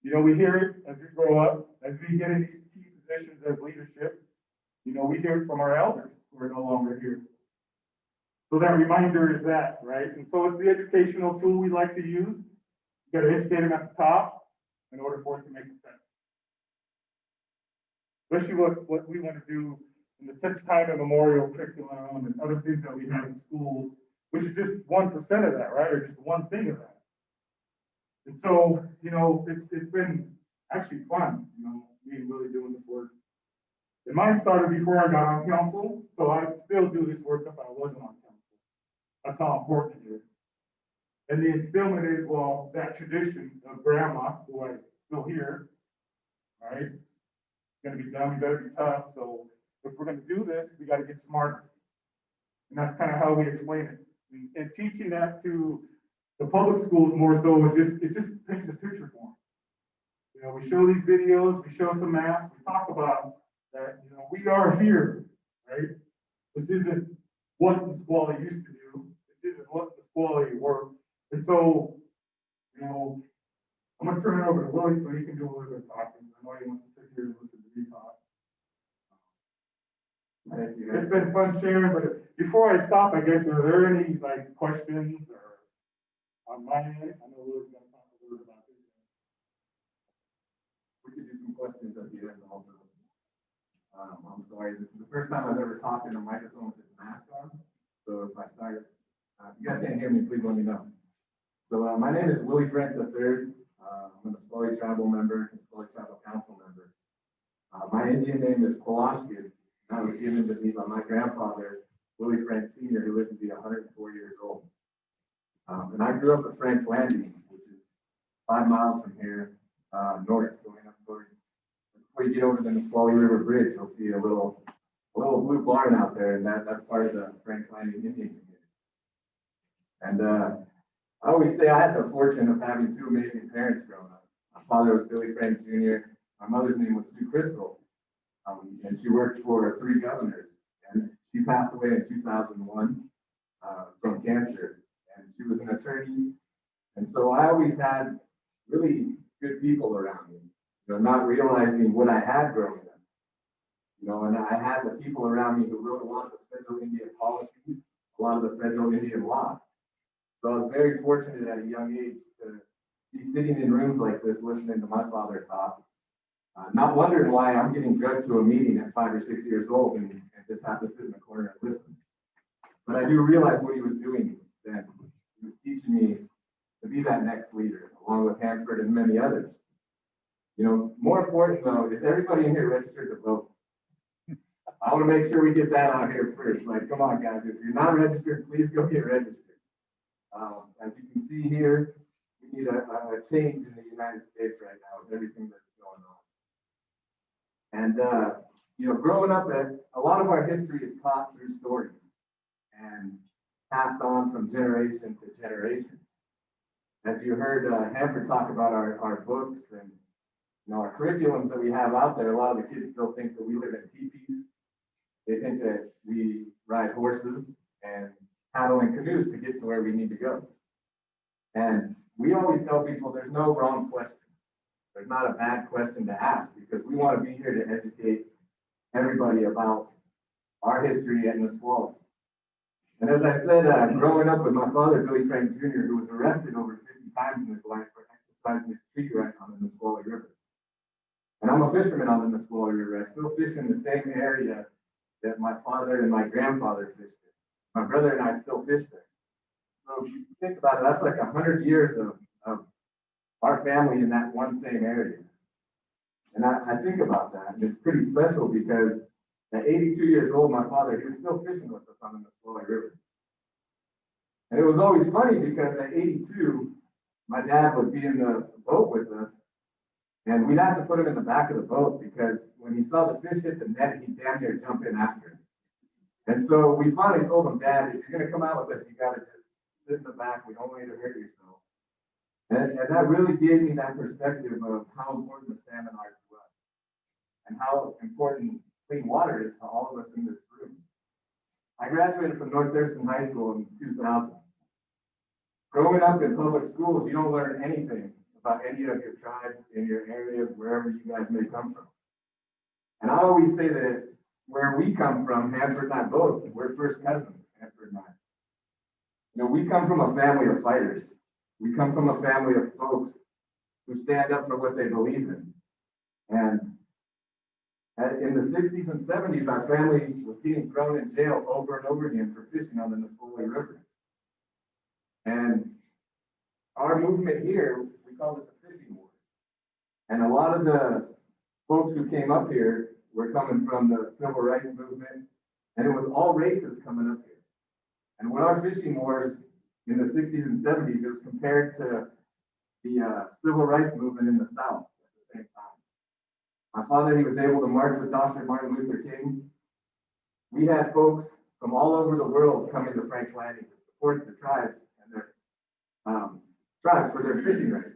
We hear it as we grow up, as we get in these key positions as leadership. We hear it from our elders who are no longer here. So that reminder is that, right? And so it's the educational tool we like to use. You got to educate them at the top in order for it to make sense. Especially what we want to do in the since time immemorial curriculum and other things that we have in schools, which is just 1% of that, right? Or just one thing of that. And so, it's been actually fun, me really doing this work. And mine started before I got on council, so I'd still do this work if I wasn't on council. That's how important it is. And the instillment is, well, that tradition of grandma, who I still hear, right? It's gonna be done, we better be tough. So if we're gonna do this, we gotta get smarter. And that's kind of how we explain it. And teaching that to the public schools more so is it just paints the picture for them. We show these videos, we show some maps, we talk about that, we are here, right? This isn't what the Nisqually used to do. This isn't what the Nisqually were. And so, I'm gonna turn it over to Willie so he can do a little bit of talking. I know he wants to sit here and listen to me talk. Thank you. It's been fun sharing, but before I stop, I guess, are there any questions or on my end? I know Willie's gonna talk a little bit about this. We could do some questions at the end also. I'm sorry, this is the first time I've ever talked in a microphone with this mask on. So if I start, if you guys can't hear me, please let me know. So my name is Willie Frank III. I'm a Nisqually tribal member, Nisqually tribal council member. My Indian name is Pulaski. That was given to me by my grandfather, Willie Frank Sr., who lived to be 104 years old. And I grew up at Frank's Landing, which is 5 miles from here, north, going up towards. Before you get over the Nisqually River Bridge, you'll see a little blue barn out there, and that's part of the Frank's Landing Indian community. And I always say I had the fortune of having 2 amazing parents growing up. My father was Billy Frank Jr. My mother's name was Sue Crystal, and she worked for 3 governors. And she passed away in 2001 from cancer, and she was an attorney. And so I always had really good people around me. Not realizing what I had growing up, and I had the people around me who wrote a lot of the federal Indian policies, a lot of the federal Indian law. So I was very fortunate at a young age to be sitting in rooms like this, listening to my father talk, not wondering why I'm getting drugged to a meeting at 5 or 6 years old and just have to sit in the corner and listen. But I do realize what he was doing then. He was teaching me to be that next leader, along with Hanford and many others. More important though, is everybody in here registered to vote? I want to make sure we get that out here first. Come on, guys, if you're not registered, please go get registered. As you can see here, we need a change in the United States right now with everything that's going on. And, growing up, a lot of our history is taught through stories and passed on from generation to generation. As you heard Hanford talk about our books and our curriculums that we have out there, a lot of the kids still think that we live in teepees. They think that we ride horses and paddle in canoes to get to where we need to go. And we always tell people there's no wrong question. There's not a bad question to ask because we want to be here to educate everybody about our history at Nisqually. And as I said, growing up with my father, Billy Frank Jr., who was arrested over 50 times in his life for excess besides this tree right on the Nisqually River. And I'm a fisherman on the Nisqually River. I still fish in the same area that my father and my grandfather fished in. My brother and I still fish there. So if you think about it, that's like 100 years of our family in that one same area. And I think about that, and it's pretty special because at 82 years old, my father, he was still fishing with us on the Nisqually River. And it was always funny because at 82, my dad would be in the boat with us, and we'd have to put him in the back of the boat because when he saw the fish hit the net, he'd damn near jump in after it. And so we finally told him, Dad, if you're going to come out with us, you got to just sit in the back. We don't want you to hurt yourself. And that really gave me that perspective of how important the salmon are to us and how important clean water is to all of us in this room. I graduated from North Thurston High School in 2000. Growing up in public schools, you don't learn anything about any of your tribes in your areas, wherever you guys may come from. And I always say that where we come from, Hanford and I both, we're first cousins, Hanford and I. You know, we come from a family of fighters. We come from a family of folks who stand up for what they believe in. And in the 60s and 70s, our family was getting thrown in jail over and over again for fishing on the Nisqually River. And our movement here, we called it the Fishing Wars. And a lot of the folks who came up here were coming from the Civil Rights Movement, and it was all races coming up here. And when our fishing wars in the 60s and 70s, it was compared to the Civil Rights Movement in the South at the same time. My father, he was able to march with Dr. Martin Luther King. We had folks from all over the world coming to Frank's Landing to support the tribes and their tribes for their fishing rights.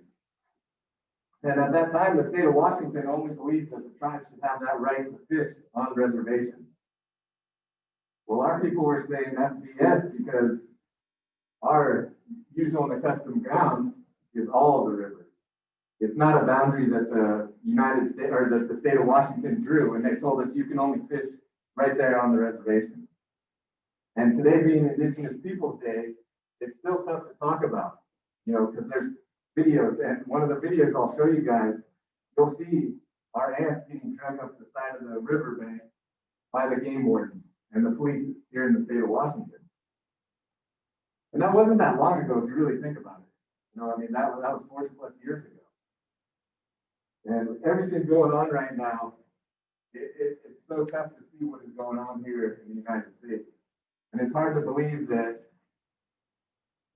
And at that time, the state of Washington only believed that the tribes should have that right to fish on the reservation. Well, our people were saying that's BS because our usual and accustomed ground is all of the river. It's not a boundary that the United States or that the state of Washington drew, and they told us you can only fish right there on the reservation. And today being Indigenous Peoples Day, it's still tough to talk about, you know, because there's videos, and one of the videos I'll show you guys, you'll see our ants getting dragged up the side of the riverbank by the game wardens and the police here in the state of Washington. And that wasn't that long ago, if you really think about it. You know, I mean, that was 40 plus years ago. And everything going on right now, it's so tough to see what is going on here in the United States. And it's hard to believe that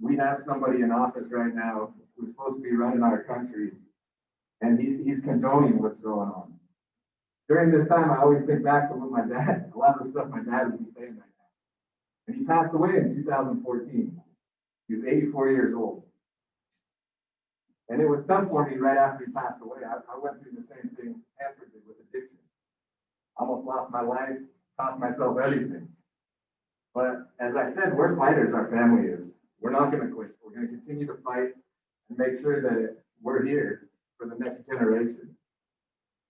we have somebody in office right now who's supposed to be running our country, and he's condoning what's going on. During this time, I always think back to what my dad, a lot of the stuff my dad would be saying right now. And he passed away in 2014. He was 84 years old. And it was tough for me right after he passed away. I went through the same thing Hanford did with addiction. Almost lost my life, cost myself everything. But as I said, we're fighters, our family is. We're not going to quit. We're going to continue to fight and make sure that we're here for the next generation.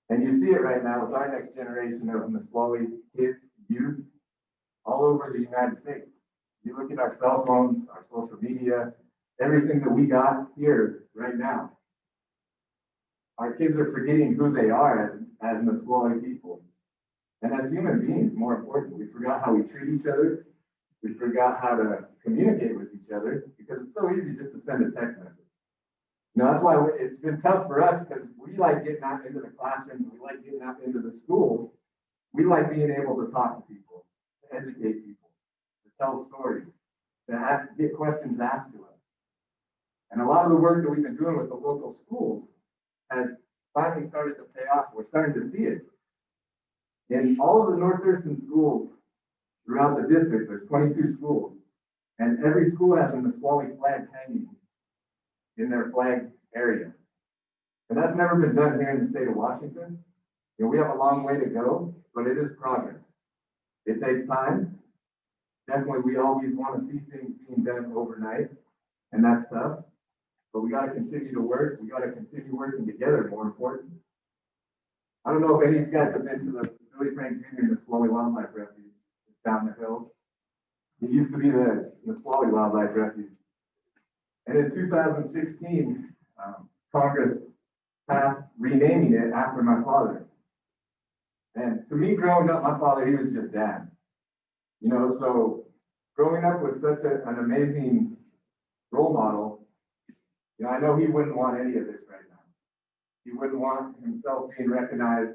And you see it right now with our next generation of Nisqually kids, youth, all over the United States. You look at our cell phones, our social media, everything that we got here right now. Our kids are forgetting who they are as Nisqually people. And as human beings, more important, we forgot how we treat each other. We forgot how to communicate with each other because it's so easy just to send a text message. You know, that's why it's been tough for us because we like getting out into the classrooms. We like getting out into the schools. We like being able to talk to people, to educate people, to tell stories, to get questions asked to us. And a lot of the work that we've been doing with the local schools has finally started to pay off. We're starting to see it. In all of the North Thurston schools throughout the district, there's 22 schools, and every school has a Nisqually flag hanging in their flag area. And that's never been done here in the state of Washington. You know, we have a long way to go, but it is progress. It takes time. Definitely, we always want to see things being done overnight, and that's tough. But we got to continue to work. We got to continue working together, more important. I don't know if any of you guys have been to the Billy Frank Jr. Nisqually Wildlife Refuge. It's down the hill. It used to be the Nisqually Wildlife Refuge. And in 2016, Congress passed renaming it after my father. And to me, growing up, my father, he was just dad. You know, so growing up with such an amazing role model, you know, I know he wouldn't want any of this right now. He wouldn't want himself being recognized,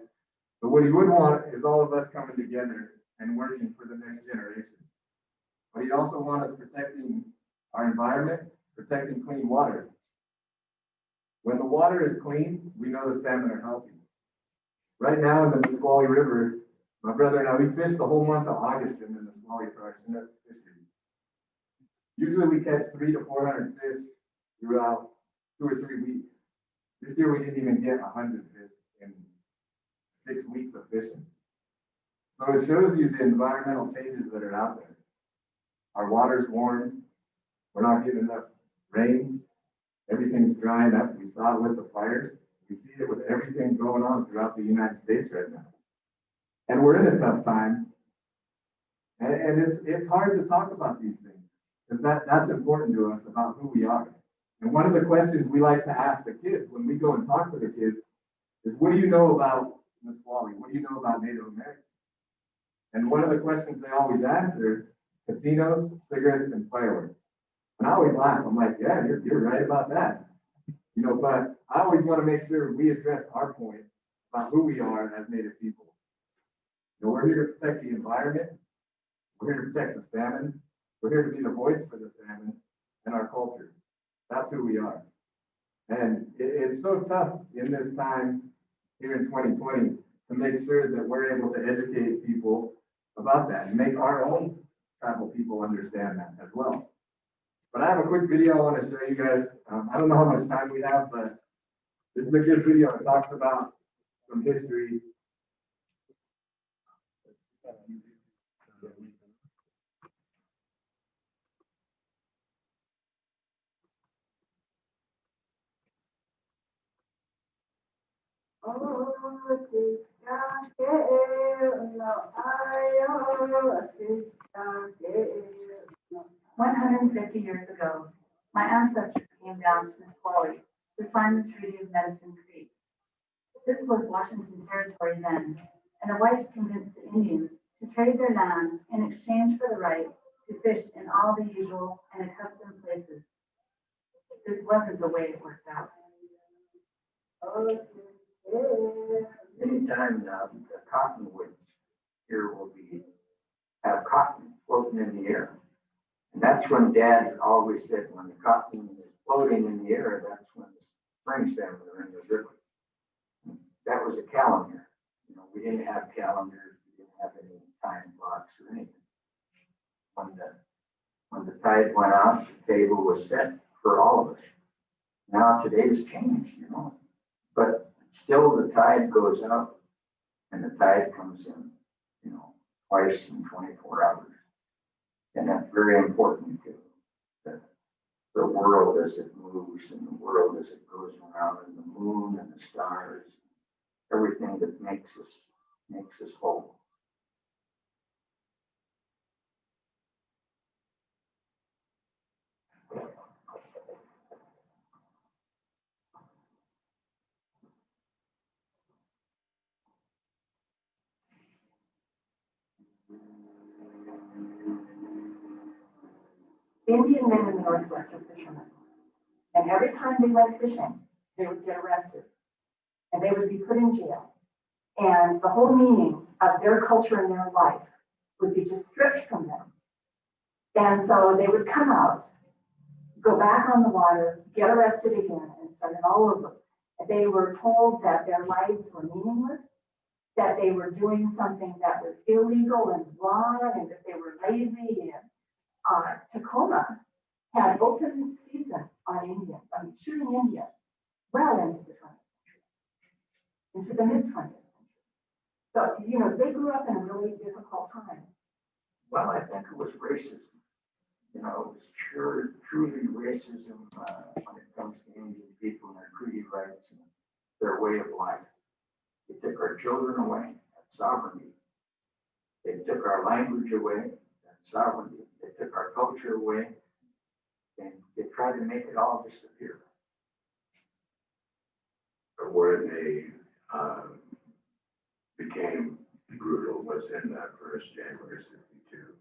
but what he would want is all of us coming together and working for the next generation. But he'd also want us protecting our environment, protecting clean water. When the water is clean, we know the salmon are healthy. Right now in the Nisqually River, my brother and I, we fish the whole month of August in the Nisqually for our Chinook fishery. Usually we catch 300 to 400 fish throughout 2 or 3 weeks. This year we didn't even get 100 fish in 6 weeks of fishing. So it shows you the environmental changes that are out there. Our water's warm. We're not getting enough rain. Everything's drying up. We saw it with the fires. We see it with everything going on throughout the United States right now. And we're in a tough time. And it's hard to talk about these things because that's important to us about who we are. And one of the questions we like to ask the kids when we go and talk to the kids is, what do you know about Nisqually? What do you know about Native Americans? And one of the questions they always answer, casinos, cigarettes, and fireworks. And I always laugh. I'm like, yeah, you're right about that. You know, but I always want to make sure we address our point about who we are as Native people. You know, we're here to protect the environment. We're here to protect the salmon. We're here to be the voice for the salmon and our culture. That's who we are. And it's so tough in this time here in 2020 to make sure that we're able to educate people about that and make our own tribal people understand that as well. But I have a quick video I want to show you guys. I don't know how much time we have, but this is a good video. It talks about some history. No. 150 years ago, my ancestors came down to Nisqually to sign the Treaty of Medicine Creek. This was Washington Territory then, and the whites convinced the Indians to trade their land in exchange for the right to fish in all the usual and accustomed places. This wasn't the way it worked out. Anytime the cottonwoods here will have cotton floating in the air. And that's when Dad always said, when the cotton is floating in the air, that's when the spring salmon are in the river. That was a calendar. You know, we didn't have calendars, we didn't have any time clocks or anything. When the tide went out, the table was set for all of us. Now today's changed, you know. But still the tide goes out and the tide comes in, you know, twice in 24 hours. And that's very important to the world as it moves and the world as it goes around, and the moon and the stars, everything that makes us whole. Indian men in the Northwest are fishermen. And every time they went fishing, they would get arrested and they would be put in jail. And the whole meaning of their culture and their life would be just stripped from them. And so they would come out, go back on the water, get arrested again, and start it all over. And they were told that their lives were meaningless, that they were doing something that was illegal and wrong, and that they were lazy. And Tacoma had open season on Indians, shooting Indians well into the 20th century, into the mid-20th century. So, you know, they grew up in a really difficult time. Well, I think it was racism. You know, it was truly racism when it comes to Indian people and their treaty rights and their way of life. They took our children away, that's sovereignty. They took our language away, that's sovereignty. They took our culture away, and they tried to make it all disappear. where they became brutal was in that first January 62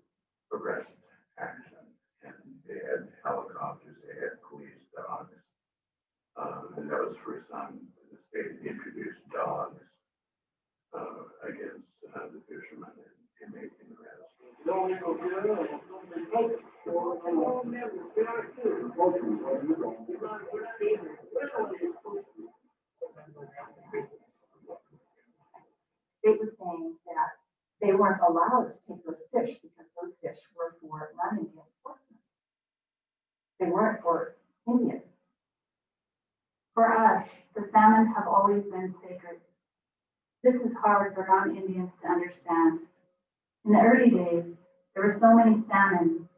arrest action. And they had helicopters, they had police dogs. And that was the first time the state introduced dogs against the fishermen in making arrests. State was saying that they weren't allowed to take those fish because those fish were for non-Indian sportsmen. They weren't for Indians. For us, the salmon have always been sacred. This is hard for non-Indians to understand. In the early days, there were so many salmon.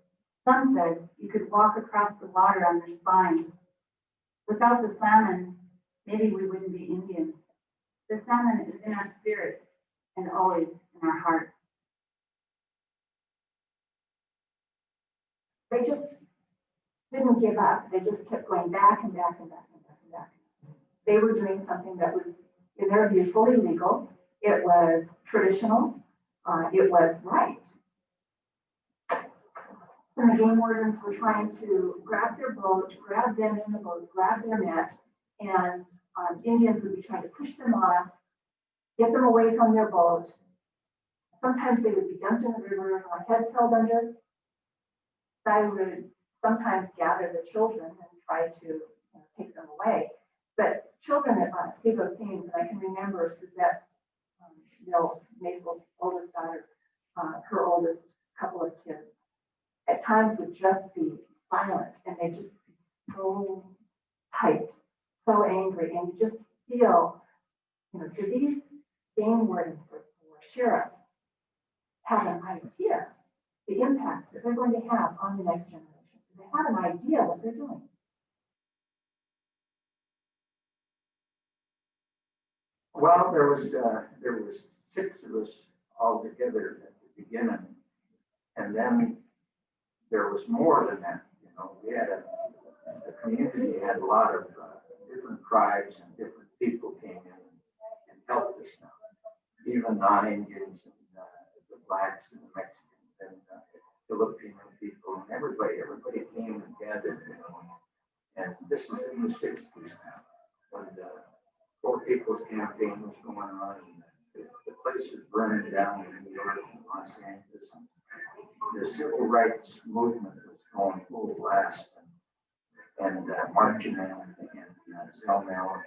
Some said you could walk across the water on their spines. Without the salmon, maybe we wouldn't be Indians. The salmon is in our spirit and always in our heart. They just didn't give up. They just kept going back and back and back and back and back. They were doing something that was, in their view, fully legal. It was traditional. It was right. And the game wardens were trying to grab their boat, grab them in the boat, grab their net, and Indians would be trying to push them off, get them away from their boat. Sometimes they would be dumped in the river and their heads held under. I would sometimes gather the children and try to take them away. But children see those scenes, and I can remember Suzette Mills, Maisel's oldest daughter, her oldest couple of kids, at times would just be violent, and they just be so tight, so angry, and you just feel, do these game wardens or sheriffs have an idea the impact that they're going to have on the next generation? Do they have an idea what they're doing? Well, there was 6 of us all together at the beginning, and then there was more than that. We had the community had a lot of different tribes and different people came in and helped us now. Even non-Indians and the blacks and the Mexicans and Filipino people and everybody came and gathered. And this was in the 60s now, when the Poor People's Campaign was going on, and the place was burning down in New York and Los Angeles. And the civil rights movement was going full blast, and marching in Selma, Alabama.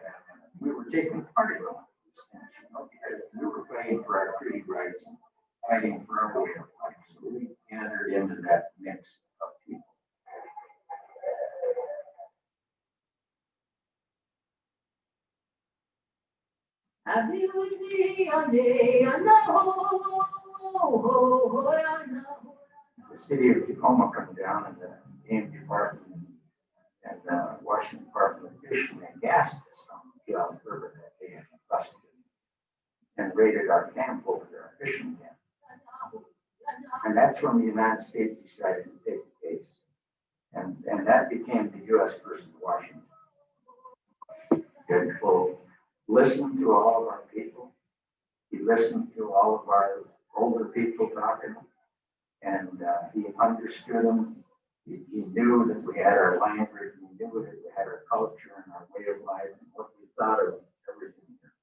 We were taking part in all these things. We were fighting for our free rights and fighting for our way of life. So we gathered into that mix of people. The city of Tacoma come down and the game department and Washington Department of Fish and gas us on the Gila River that day and busted and raided our camp over there, our fishing camp. And that's when the United States decided to take the case. And that became the U.S. versus Washington. Good folk listened to all of our people. He listened to all of our older people talking, and he understood them. He knew that we had our language, we knew that we had our culture and our way of life and what we thought of everything here.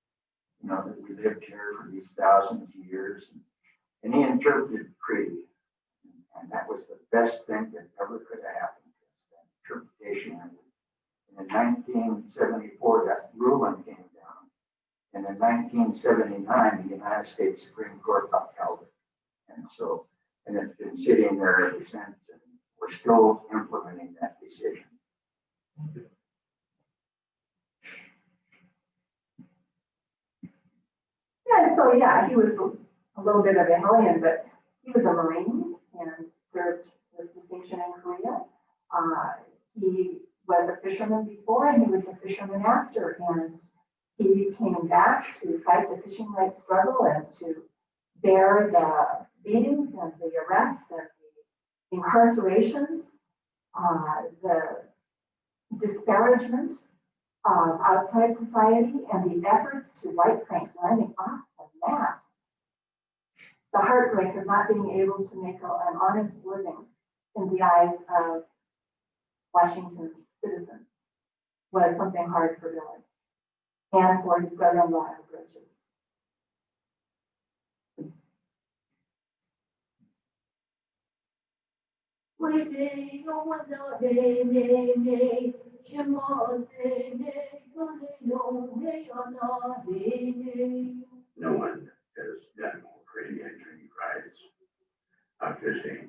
That we lived here for these thousands of years. And he interpreted treaty. And that was the best thing that ever could have happened to us, that interpretation. And in 1974, that ruling came down. And in 1979, the United States Supreme Court upheld it. And it's been sitting there ever since. And we're still implementing that decision. Yeah, so yeah, he was a little bit of a hellion, but he was a Marine and served with distinction in Korea. He was a fisherman before, and he was a fisherman after, and he came back to fight the fishing rights struggle and to bear the beatings and the arrests and the incarcerations, the disparagement of outside society and the efforts to wipe Frank's learning off the map. The heartbreak of not being able to make an honest living in the eyes of Washington citizens was something hard for Billy and for his brother-in-law Bridges. No one has done more for Indian treaty rights, fishing,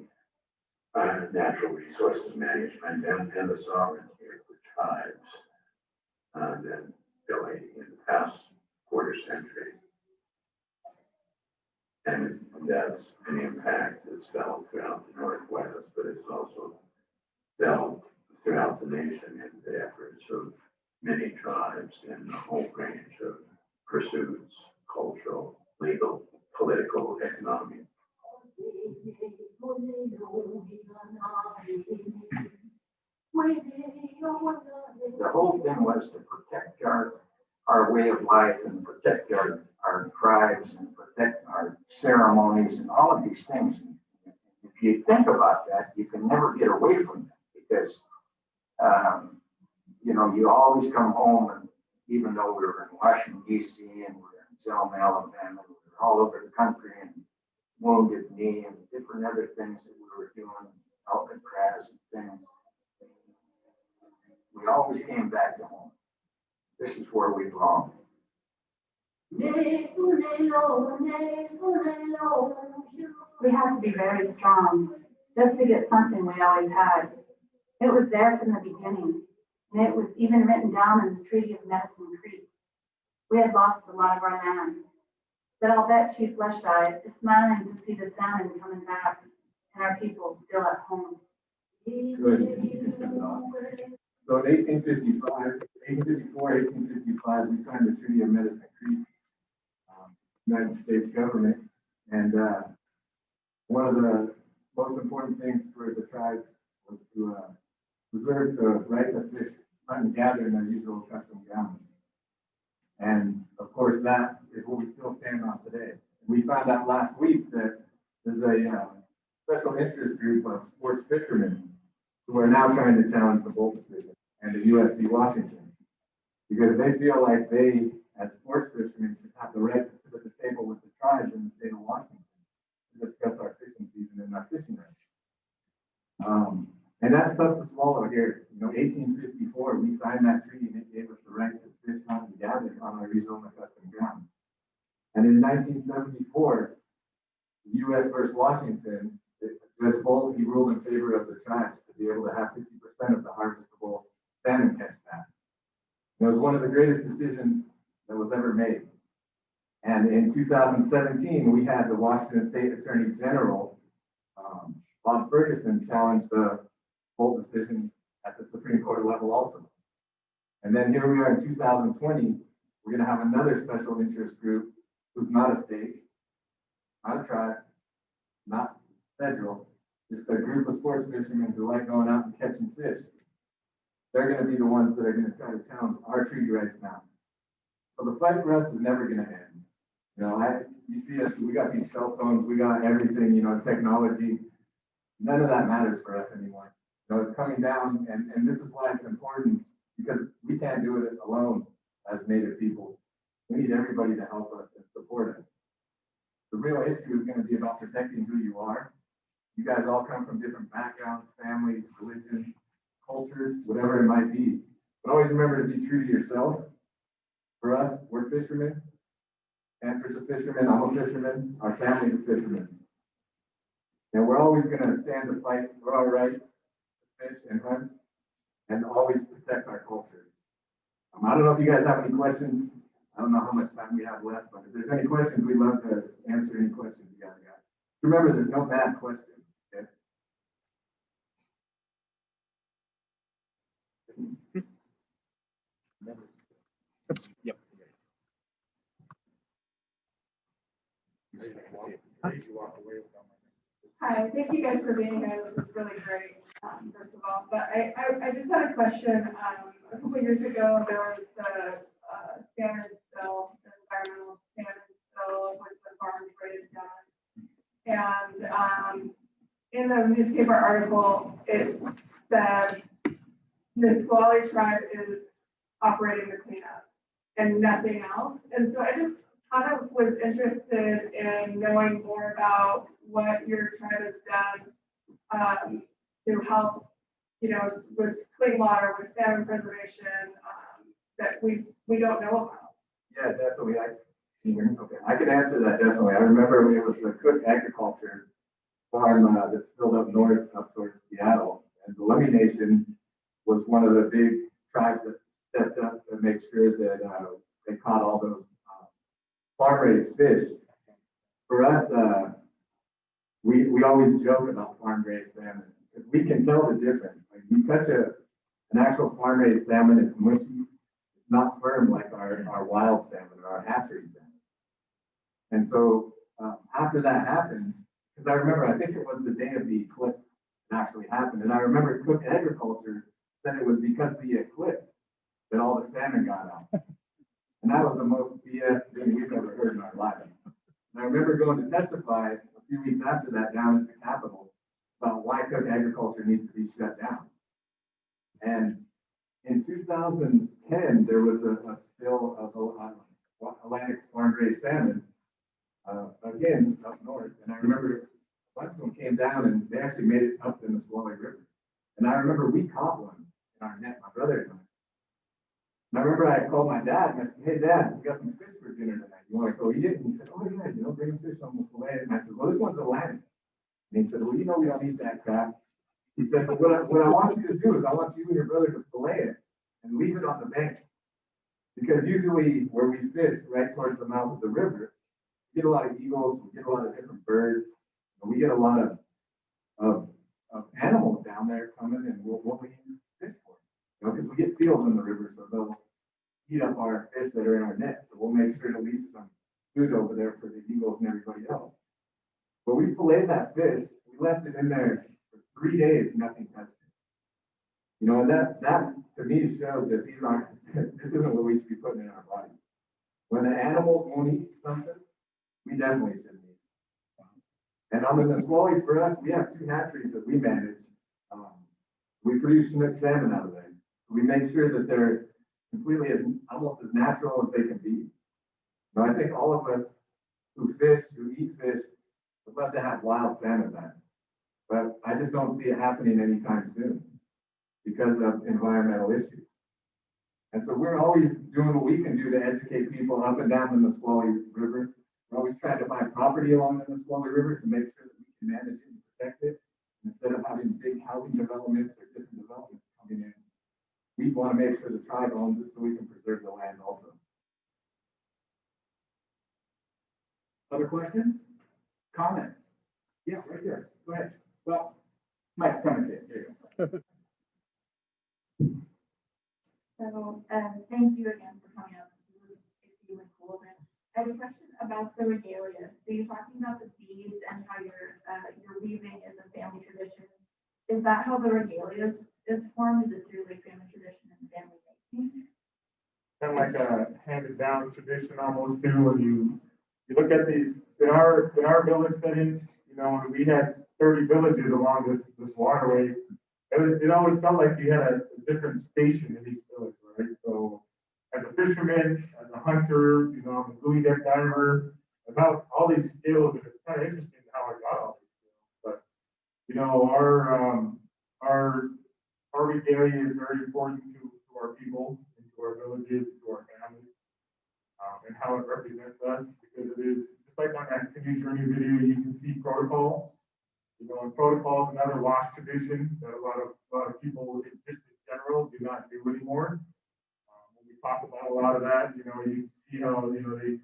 natural resources management, and the sovereignty of the tribes than Billy in the past quarter century. And that's an impact that's felt throughout the Northwest, but it's also felt throughout the nation in the efforts of many tribes in a whole range of pursuits, cultural, legal, political, economic. The whole thing was to protect our way of life and protect our tribes and protect our ceremonies and all of these things. If you think about that, you can never get away from it because, you always come home, and even though we were in Washington, D.C. and we were in Selma, Alabama, and we were all over the country and Wounded Knee and different other things that we were doing, Alcatraz and things, we always came back to home. This is where we belong. We had to be very strong just to get something we always had. It was there from the beginning, and it was even written down in the Treaty of Medicine Creek. We had lost a lot of our land, but I'll bet Chief Leshai is smiling to see the salmon coming back and our people still at home. Good. So in 1854, 1855, we signed the Treaty of Medicine Creek, United States government. And one of the most important things for the tribes was to preserve the right to fish, hunt, and gather in their usual custom grounds. And of course, that is what we still stand on today. We found out last week that there's a special interest group of sports fishermen who are now trying to challenge the Bolt decision and the U.S. v. Washington, because they feel like they, as sports fishermen, should have the right to sit at the table with the tribes in the state of Washington to discuss our fishing season and our fishing rights. And that's tough to swallow here. 1854, we signed that treaty and it gave us the right to fish, hunt, and gather on our Arizona custom ground. And in 1974, the U.S. versus Washington, Judge Bolt, he ruled in favor of the tribes to be able to have 50% of the harvestable salmon catch back. It was one of the greatest decisions that was ever made. And in 2017, we had the Washington State Attorney General, Bob Ferguson, challenge the Bolt decision at the Supreme Court level also. And then here we are in 2020, we're going to have another special interest group who's not a state, not a tribe, not federal, just a group of sports fishermen who like going out and catching fish. They're going to be the ones that are going to try to challenge our treaty rights now. So the fight for us is never going to end. You see us, we got these cell phones, we got everything, technology. None of that matters for us anymore. It's coming down, and this is why it's important, because we can't do it alone as Native people. We need everybody to help us and support us. The real issue is going to be about protecting who you are. You guys all come from different backgrounds, families, religions, cultures, whatever it might be. But always remember to be true to yourself. For us, we're fishermen. Andrew's a fisherman, I'm a fisherman, our family's a fisherman. And we're always going to stand to fight for our rights to fish and hunt and always protect our culture. I don't know if you guys have any questions. I don't know how much time we have left, but if there's any questions, we'd love to answer any questions you guys got. Remember, there's no bad question. Okay? Yep. Hi, thank you guys for being here. This is really great. first of all, but I just had a question. A couple of years ago, there was the salmon spill, the environmental salmon spill with the farm raised salmon. And in the newspaper article, it said the Squally tribe is operating the cleanup and nothing else. And so I just kind of was interested in knowing more about what your tribe has done to help, with clean water, with salmon preservation, that we don't know about. Yeah, definitely. I can answer that definitely. I remember it was the Cook Agriculture farm that's filled up north, up towards Seattle, and the Lummi Nation was one of the big tribes that stepped up to make sure that they caught all those farm-raised fish. For us, we always joke about farm-raised salmon because we can tell the difference. Like you touch an actual farm-raised salmon, it's mushy. It's not firm like our wild salmon or our hatchery salmon. And so after that happened, because I remember, I think it was the day of the eclipse that actually happened. And I remember Cook Agriculture said it was because of the eclipse that all the salmon got out. And that was the most BS thing we've ever heard in our lives. And I remember going to testify a few weeks after that down at the Capitol about why Cook Agriculture needs to be shut down. And in 2010, there was a spill of Atlantic farm-raised salmon, again, up north. And I remember a bunch of them came down and they actually made it up in the Squally River. And I remember we caught one in our net, my brother and I. And I remember I called my dad and I said, hey, Dad, we got some fish for dinner tonight. You want to go eat it? And he said, oh, yeah, bring fish on the fillet. And I said, well, this one's Atlantic. And he said, well, we don't eat that crap. He said, but what I want you to do is I want you and your brother to fillet it and leave it on the bank. Because usually where we fish right towards the mouth of the river, we get a lot of eagles, we get a lot of different birds, and we get a lot of animals down there coming and we'll eat fish for them. Because we get seals in the river, so they'll eat up our fish that are in our net. So we'll make sure to leave some food over there for the eagles and everybody else. But we filleted that fish, we left it in there for 3 days, nothing touched it. And that to me shows that this isn't what we should be putting in our body. When the animals won't eat something, we definitely shouldn't eat it. And on the Nisqually, for us, we have 2 hatcheries that we manage. We produce Chinook salmon out of there. We make sure that they're completely almost as natural as they can be. I think all of us who fish, who eat fish, would love to have wild salmon back. But I just don't see it happening anytime soon because of environmental issues. And so we're always doing what we can do to educate people up and down the Nisqually River. We're always trying to find property along the Nisqually River to make sure that we can manage it and protect it instead of having big housing developments or different developments coming in. We want to make sure the tribe owns it so we can preserve the land also. Other questions? Comments? Yeah, right there. Go ahead. Well, Mike's coming to you. Here you go. So, thank you again for coming out. This is extremely cool. And I have a question about the regalia. So you're talking about the beads and how your weaving is a family tradition. Is that how the regalia is formed? Is it through like family tradition and family making? Kind of like a handed down tradition almost too. When you look at these in our village settings, we had 30 villages along this waterway. It always felt like you had a different station in each village, right? So as a fisherman, as a hunter, I'm a buoy deck diver, about all these skills, and it's kind of interesting how I got all these skills. But our regalia is very important to our people, and to our villages, to our families, and how it represents us, because it is just like on that canoe journey video, you can see protocol. And protocol is another lost tradition that a lot of people just in general do not do anymore. When we talk about a lot of that, you see how the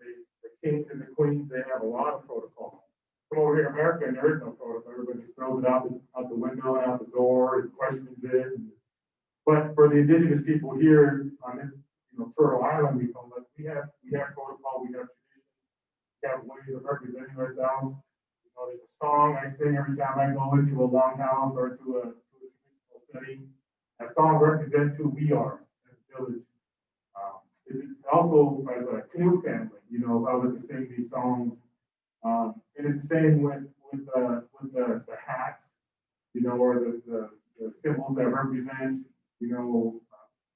kings and the queens, they have a lot of protocol. Come over here in America and there is no protocol. Everybody just throws it out the window and out the door and questions it. But for the indigenous people here on this Turtle Island, we call it, we have protocol, we have tradition, we have ways of representing ourselves. There's a song I sing every time I go into a longhouse or to a traditional setting. That song represents who we are as a village. It's also as a canoe family, you know, I was to sing these songs. And it's the same with the hats, you know, or the symbols that represent, you know,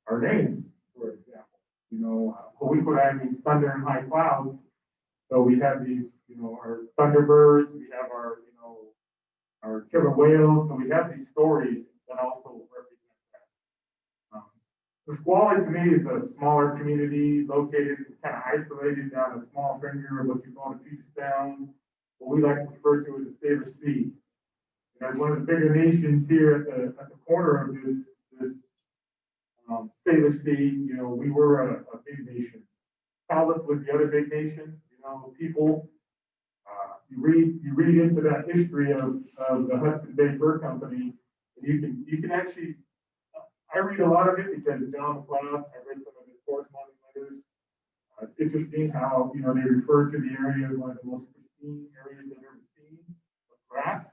our names, for example. You know, Hawikura means thunder and high clouds. So we have these, you know, our thunderbirds, we have our, you know, our killer whales. So we have these stories that also represent that. Nisqually to me is a smaller community located kind of isolated down a small finger of what you call the Puget Sound, what we like to refer to as the Salish Sea. And as one of the bigger nations here at the corner of this Salish Sea, you know, we were a big nation. Cowlitz was the other big nation. You know, people. You read into that history of the Hudson Bay Fur Company, and you can actually. I read a lot of it because John McLeod, I read some of his corresponding letters. It's interesting how, you know, they refer to the area as one of the most pristine areas they've ever seen with grass.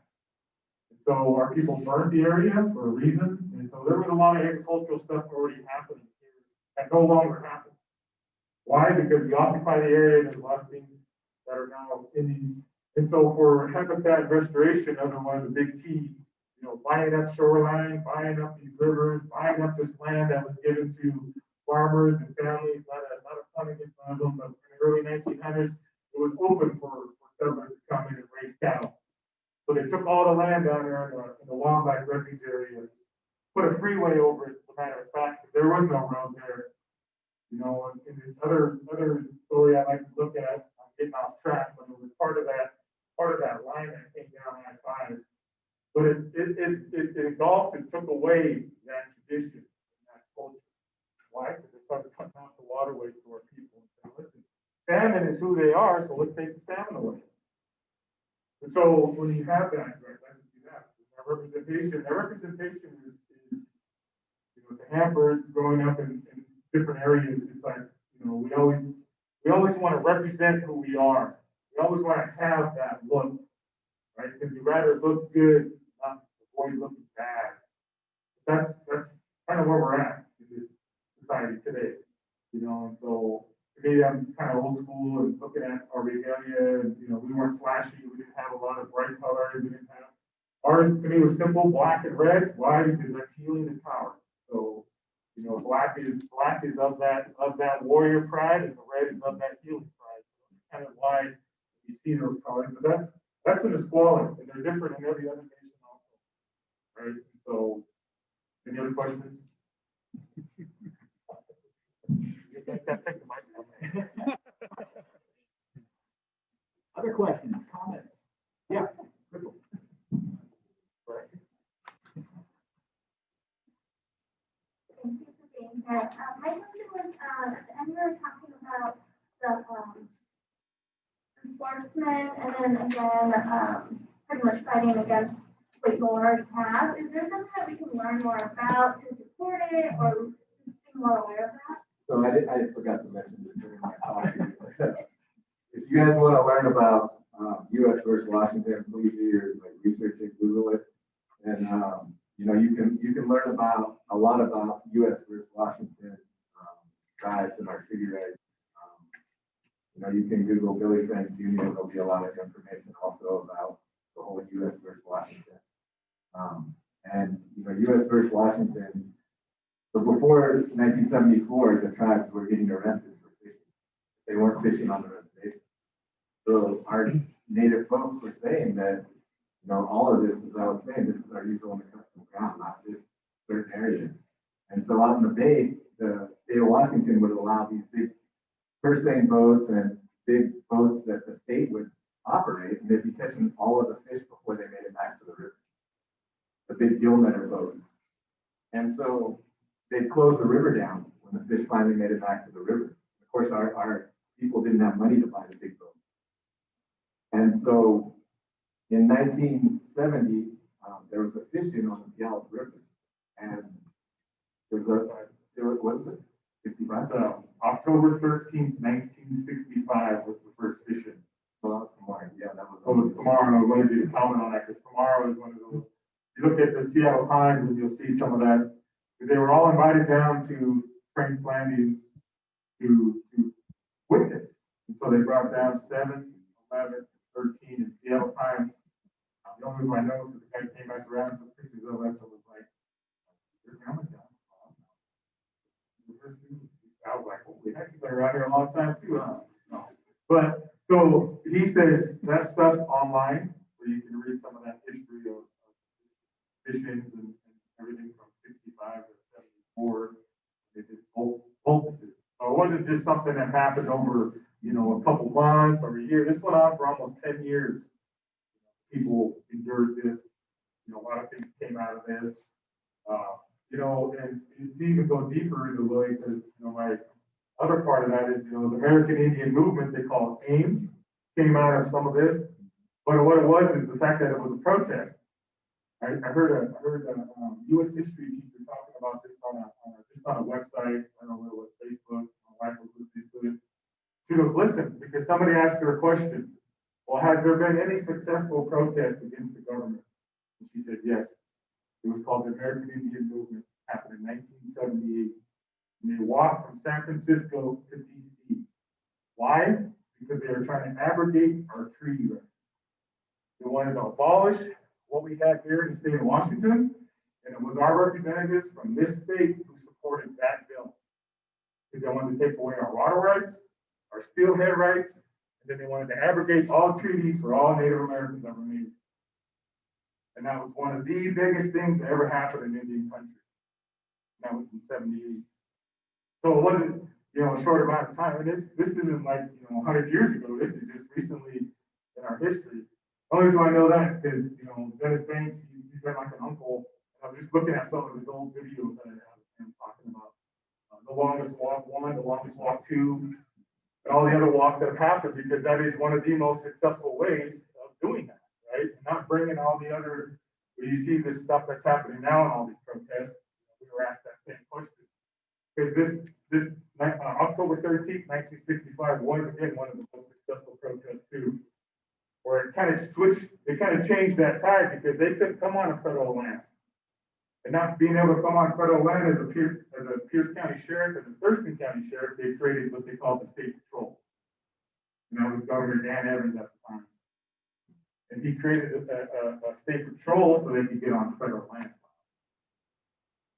And so our people burned the area for a reason. And so there was a lot of agricultural stuff already happening here that no longer happens. Why? Because we occupy the area, there's a lot of things that are now in these. And so for habitat restoration, those are one of the big key. You know, buying up shoreline, buying up these rivers, buying up this land that was given to farmers and families, not a ton against one of them, but in the early 1900s, it was open for settlers to come in and raise cattle. So they took all the land down there in the Wombat Refuge area, put a freeway over it, as a matter of fact, because there was no road there. You know, and in this other story I like to look at, I'm getting off track, but it was part of that line that came down I-5. But it engulfed and took away that tradition and that culture. Why? Because they started cutting off the waterways to our people and saying, listen, salmon is who they are, so let's take the salmon away. And so when you have that, right, let's do that. That representation is you know, to Hanford growing up in different areas, it's like, you know, we always want to represent who we are. We always want to have that look, right? Because we'd rather look good, not avoid looking bad. That's kind of where we're at in this society today, you know. And so to me, I'm kind of old school and looking at our regalia, and you know, we weren't flashy. We didn't have a lot of bright colors. We didn't have ours. To me, was simple, black and red. Why? Because that's healing and power. So you know, black is of that warrior pride, and the red is of that healing pride. So that's kind of why you see those colors. But that's in Nisqually, and they're different in every other nation also, right? So, any other questions? Take the microphone. Other questions, comments? Yeah. Crystal. Thank you for being here. My question was, at the end we were talking about the enforcement and then again, pretty much fighting against what you already have. Is there something that we can learn more about to support it or just be more aware of that? So I forgot to mention this during my talk. If you guys want to learn about U.S. versus Washington, please do your research and Google it. And you know, you can learn about a lot about U.S. versus Washington tribes and our treaty rights. You know, you can Google Billy Frank Jr. There'll be a lot of information also about the whole U.S. versus Washington. And you know, U.S. versus Washington. So before 1974, the tribes were getting arrested for fishing. They weren't fishing on the reservation. So our native folks were saying that, you know, all of this, as I was saying, this is our usual and custom ground, not just certain areas. And so out in the bay, the state of Washington would allow these big purse seine boats and big boats that the state would operate, and they'd be catching all of the fish before they made it back to the river. The big gill netter boats. And so they'd close the river down when the fish finally made it back to the river. Of course, our people didn't have money to buy the big boats. And so in 1970, there was a fishing on the Gallup River. And what was it? 65? October 13th, 1965 was the first fishing. Well, that was tomorrow. Yeah, that was. Oh, it's tomorrow. I'm going to just comment on that because tomorrow is one of those you look at the Seattle Times and you'll see some of that, because they were all invited down to Frank's Landing to witness. And so they brought down 7, 11, 13 in Seattle Times. The only reason I know is the guy came back around and took pictures of us and was like, "Your camera down." I was like, holy heck, you've been around here a long time too, huh? No. But so he says that stuff's online, where you can read some of that history of missions and everything from 65 to 74. They did both. So it wasn't just something that happened over, a couple months or a year. This went on for almost 10 years. People endured this. A lot of things came out of this. And to even go deeper into Willie, because, my other part of that is, the American Indian movement, they call it AIM, came out of some of this. But what it was is the fact that it was a protest. I heard a U.S. history teacher talking about this on a website. I don't know whether it was Facebook. My wife was listening to it. She goes, listen, because somebody asked her a question. Well, has there been any successful protest against the government? And she said, yes. It was called the American Indian Movement. Happened in 1978. And they walked from San Francisco to D.C. Why? Because they were trying to abrogate our treaty rights. They wanted to abolish what we had here in the state of Washington, and it was our representatives from this state who supported that bill. Because they wanted to take away our water rights, our steelhead rights, and then they wanted to abrogate all treaties for all Native Americans ever made. And that was one of the biggest things that ever happened in Indian country. And that was in 78. So it wasn't, a short amount of time. And this isn't like, 100 years ago. This is just recently in our history. The only reason I know that is because, Dennis Banks, he's been like an uncle. And I'm just looking at some of his old videos that I have him talking about the longest walk 1, the longest walk 2, and all the other walks that have happened, because that is one of the most successful ways of doing that, right? And not bringing all the other, where you see this stuff that's happening now in all these protests. We were asked that same question. Because this October 13th, 1965 was again one of the most successful protests too, where it kind of switched, they kind of changed that tide because they couldn't come on a federal land. And not being able to come on federal land as a Pierce County Sheriff and a Thurston County Sheriff, they created what they called the State Patrol. And that was Governor Dan Evans at the time. And he created a state patrol so they could get on federal land.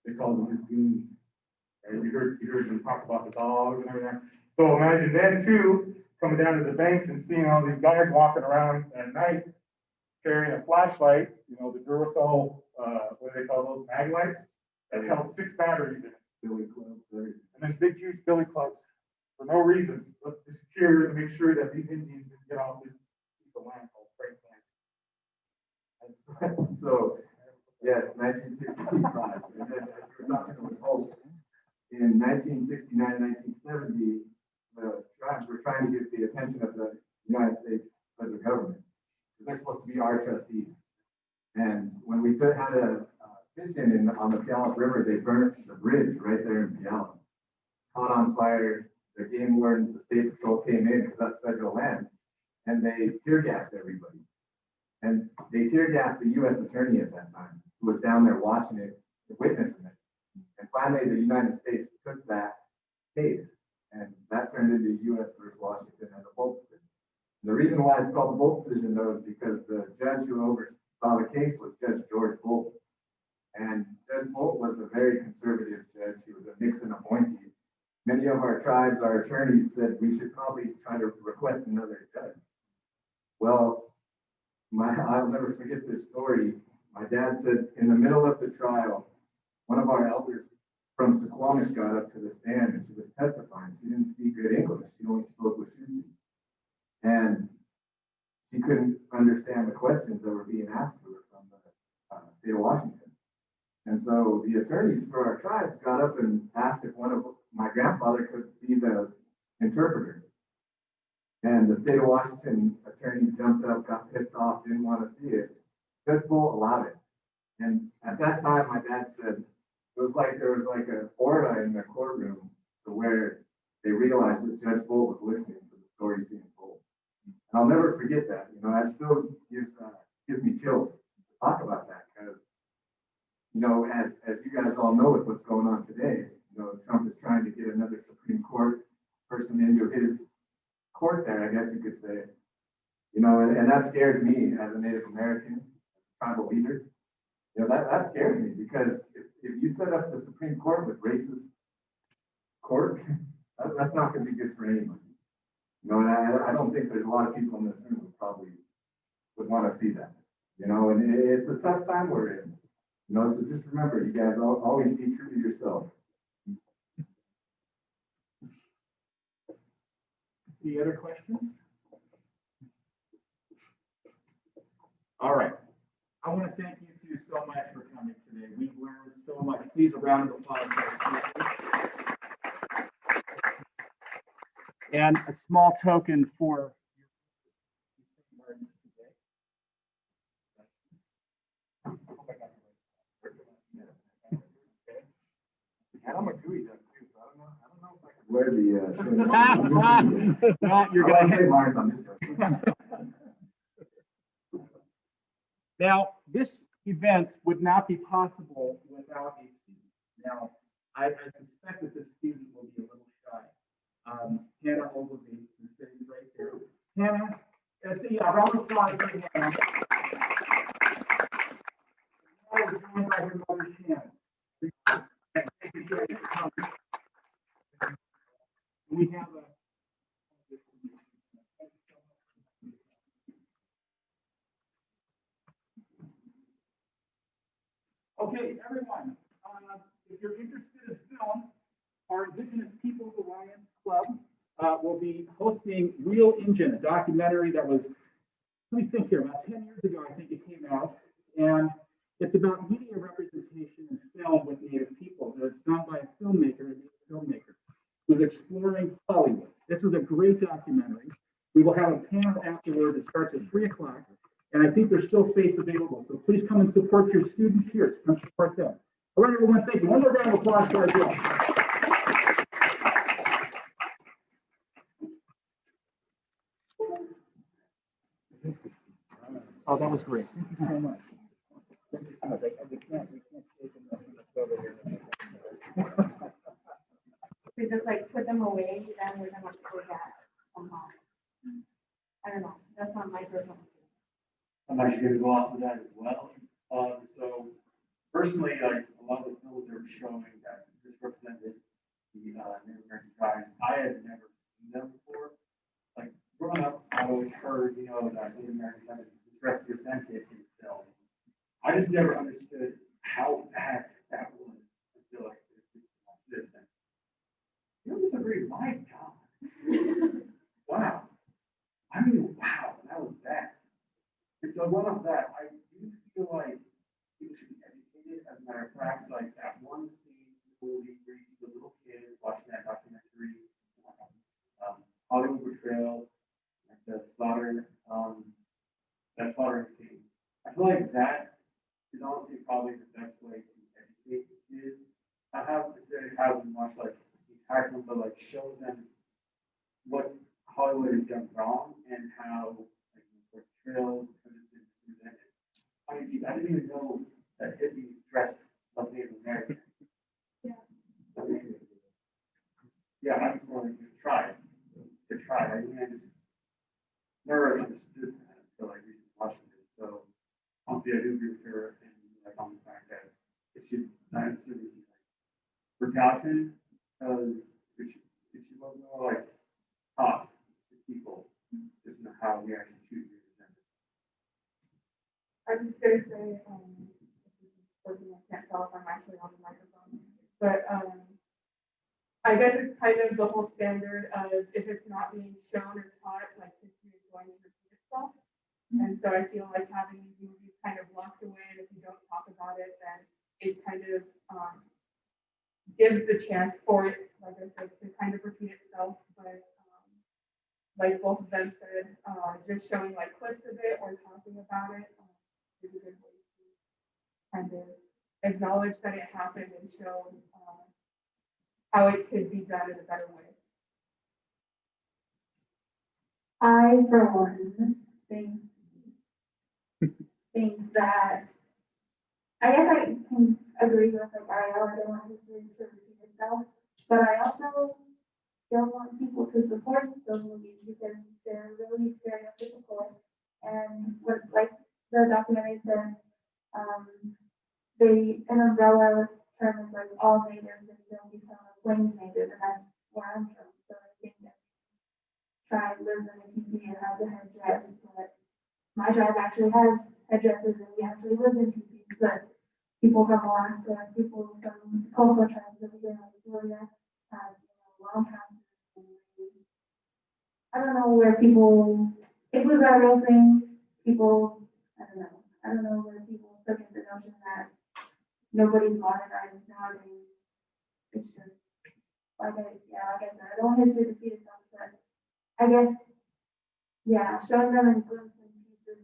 They called them his goons. And you heard them talk about the dogs and everything. So imagine then too, coming down to the banks and seeing all these guys walking around at night carrying a flashlight, the Duracell, what do they call those, mag lights, that held 6 batteries in it. Billy clubs, and then big huge billy clubs for no reason, but to secure and make sure that these Indians didn't get off this piece of land called Frank's Land. So, yes, 1965. And then as you were talking with Hope, in 1969, 1970, the tribes were trying to get the attention of the United States federal government. They're supposed to be our trustees. And when we had a fishing on the Puyallup River, they burnt the bridge right there in Puyallup. Caught on fire. The game wardens, the state patrol came in because that's federal land, and they tear gassed everybody. And they tear gassed the U.S. attorney at that time, who was down there watching it, witnessing it. And finally, the United States took that case, and that turned into U.S. versus Washington and the Bolt decision. The reason why it's called the Bolt decision, though, is because the judge who oversaw the case was Judge George Bolt. And Judge Bolt was a very conservative judge. He was a Nixon appointee. Many of our tribes, our attorneys said we should probably try to request another judge. Well, I'll never forget this story. My dad said in the middle of the trial, one of our elders from Suquamish got up to the stand and she was testifying. She didn't speak good English. She only spoke Washunsi. And she couldn't understand the questions that were being asked to her from the state of Washington. And so the attorneys for our tribes got up and asked if one of my grandfather could be the interpreter. And the state of Washington attorney jumped up, got pissed off, didn't want to see it. Judge Bolt allowed it. And at that time, my dad said, it was like there was like an aura in the courtroom to where they realized that Judge Bolt was listening to the stories being told. And I'll never forget that. That still gives me chills to talk about that, because you know, as you guys all know with what's going on today, you know, Trump is trying to get another Supreme Court person into his court there, I guess you could say. You know, and that scares me as a Native American, tribal leader. You know, that scares me because if you set up the Supreme Court with racist court, that's not going to be good for anyone. You know, and I don't think there's a lot of people in this room who probably would want to see that. You know, and it's a tough time we're in. You know, so just remember, you guys always be true to yourself. Any other questions? All right. I want to thank you two so much for coming today. We've learned so much. Please, a round of applause. And a small token for And I'm a gooey duck too, so I don't know if I can wear the. Well, you're gonna say Mars on this joke. Now, this event would not be possible without a student. Now, I suspect that this student will be a little shy. Hannah Ogilvy is sitting right there. Hannah, let's see, a round of applause for Hannah. Hannah is joined by her mother, Shannon. We have a okay, everyone, if you're interested in film, our Indigenous Peoples Alliance Club will be hosting Real Engine, a documentary that was, let me think here, about 10 years ago, I think it came out. And it's about media representation in film with Native people. It's done by a filmmaker, a Native filmmaker, who's exploring Hollywood. This is a great documentary. We will have a panel afterward that starts at 3 o'clock. And I think there's still space available. So please come and support your student peers. Come support them. All right, everyone, thank you. One more round of applause for our girls. Oh, that was great. Thank you so much. Thank you so much. We can't take them over here. We just like put them away, then we're gonna forget somehow. I don't know, that's not my personal. I'm actually going to go off of that as well. So personally, like a lot of the films that are showing that this represented the Native American tribes, I had never seen them before. Like growing up, I always heard, you know, that Native Americans had this represented in films. I just never understood how bad that was. I feel like this. And you know, disagree. My God. Wow. I mean, wow, that was bad. And so one of that, I do feel like people should be educated. As a matter of fact, like that one scene in the movie where you see the little kid watching that documentary, Hollywood portrayal, like the slaughter, that slaughtering scene. I feel like that is honestly probably the best way to educate kids. I haven't necessarily have them watch like the entire film, but like show them what Hollywood has done wrong and how like the portrayals have been presented. I mean, I didn't even know that hippies dressed like Native Americans. Yeah. Yeah, I'm going to try. I mean, I just never understood that until I recently watched it. So honestly, I do agree with her and like on the fact that it should not necessarily be like forgotten because it should more like taught to people just know how we actually choose to represent it. I'm just gonna say, I can't tell if I'm actually on the microphone, but I guess it's kind of the whole standard of if it's not being shown or taught, like history is going to repeat itself. And so I feel like having these movies kind of locked away, and if you don't talk about it, then it kind of gives the chance for it, like I said, to kind of repeat itself. But like both of them said, just showing like clips of it or talking about it is a good way to kind of acknowledge that it happened and show how it could be done in a better way. I, for one, think that I guess I can agree with like Ariel, I don't want history to repeat itself, but I also don't want people to support those movies because they're really stereotypical. And what, like the documentary said, an umbrella term is like all natives and don't become a plains native, and that's where I'm from. So I think that tribe lives in a teepee and has a headdress, but my tribe actually has headdresses and we actually live in teepees, but people from Alaska, people from coastal tribes over here in Florida have, long houses. I don't know where people, it was a real thing, people, I don't know where people took it, the notion that nobody's modernized nowadays. It's just, like I said, I don't want history to repeat itself, but I guess, yeah, showing them in glimpses and pieces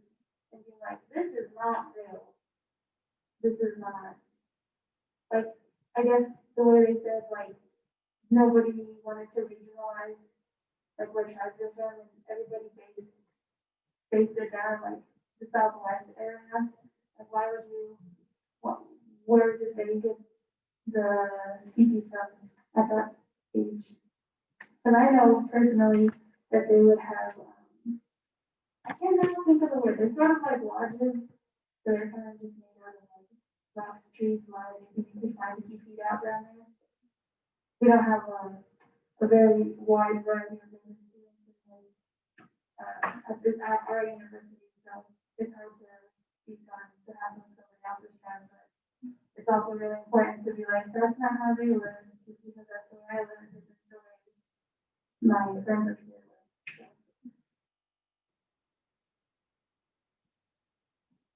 and being like, this is not real. This is not, like, I guess the way they said, like, nobody wanted to regionalize, like, where tribes are from, and everybody based it down, like, the Southwest area. Like, why would you, where did they get the teepees from at that age? And I know personally that they would have, I can't now think of the word, they're sort of like lodges, they're kind of just made out of like rocks, trees, mud, and you can find a teepee out down there. We don't have a very wide variety of things at our university, so it's hard to speak on behalf of somebody else's tribe, but it's also really important to be like, that's not how they live, just because that's the way I live, this is the way my friends are here live.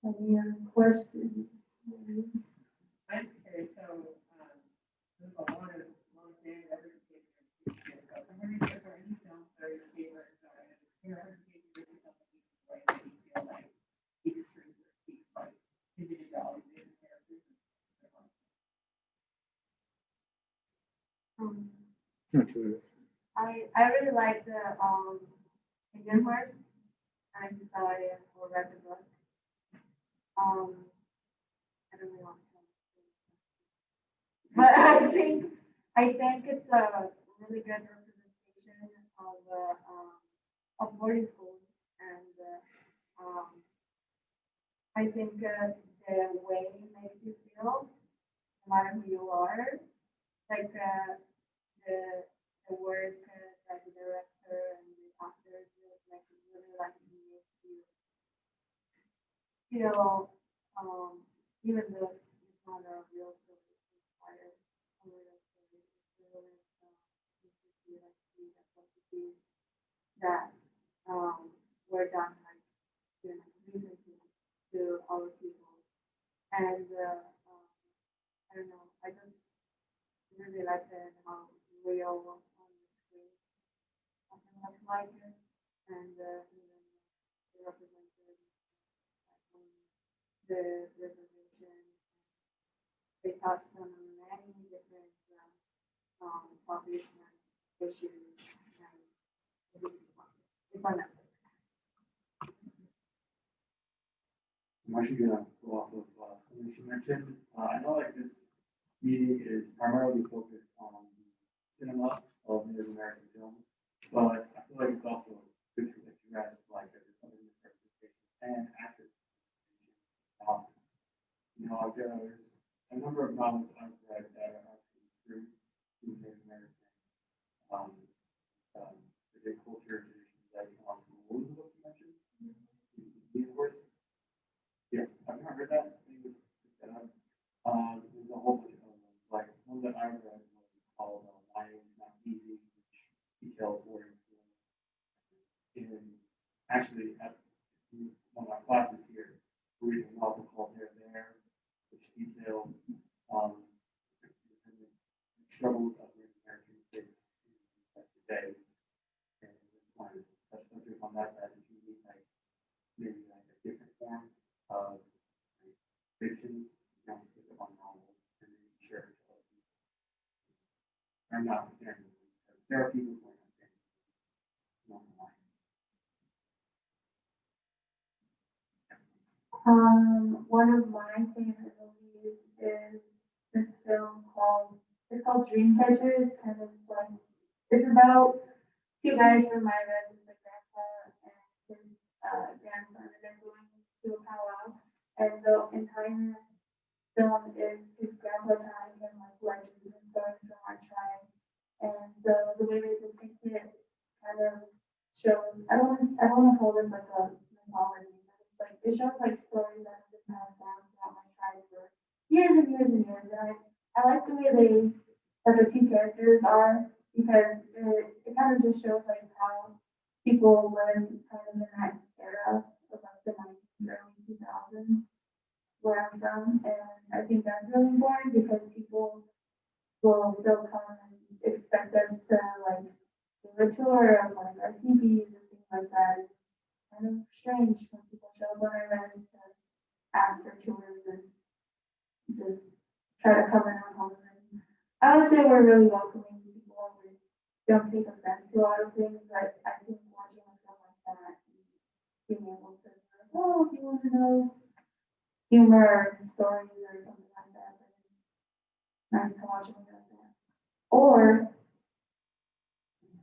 Any other questions? I'm just curious, so, there's a lot of big representation of stuff. I'm wondering if there are any films that are your favorite, representation of something like that you feel like speaks truth or speaks like individuality and characters. I really like the Indian horse. I just saw it or read the book. I don't really want to, but I think it's a really good representation of boarding school, and I think the way it makes you feel, no matter who you are, like the work that the director and the actors do, like really like makes you feel, even though it's not a real story, it's inspired a real story. It's really makes you feel like the atrocities that were done like recently to our people, and I don't know, I just really like it how real on the screen something looks like it, and even the representation, the reservation, they touched on many different topics and issues, and it's on Netflix. I'm actually gonna go off of something she mentioned. I know like this meeting is primarily focused on the cinema of Native American films, but I feel like it's also good to address like the other representation and active novels. Like there's a number of novels I've read that are actually true to Native American the culture traditions that come from what was the book you mentioned? Of course. Yeah, I've not heard that. I think there's a whole bunch of them. Like one that I read was called My Name's Not Easy, which details boarding school. And actually, at one of my classes here, we're reading a novel called They're There, which details the struggles of Native American kids today. And just wanted to touch subject on that, if you need like maybe like a different form of fictions, you don't pick up on novels and then share it to other people. I'm not saying because there are people who are not saying online. One of my favorite movies is this film it's called Dreamcatcher. It's kind of like, it's about two guys from my residence, my grandpa and his grandson, and they're going to a powwow. And the entire film is his grandpa telling him like legends and stories from our tribe. And so the way they depict it kind of shows, I don't want to call this like a mythology, but it's like, it shows like stories that have been passed down throughout my tribe for years and years and years. And I like the way that the two characters are, because it kind of just shows like how people lived kind of in that era of like the 90s, early 2000s, where I'm from. And I think that's really important because people will still come and expect us to like do a tour of like our teepees and things like that. It's kind of strange when people show up on our list to ask for tours and just try to come in our homes. And I would say we're really welcoming people. We don't take offense to a lot of things, but I think watching a film like that, being able to, like, oh, if you want to know humor and stories or something like that, then it's nice to watch a movie like that. Or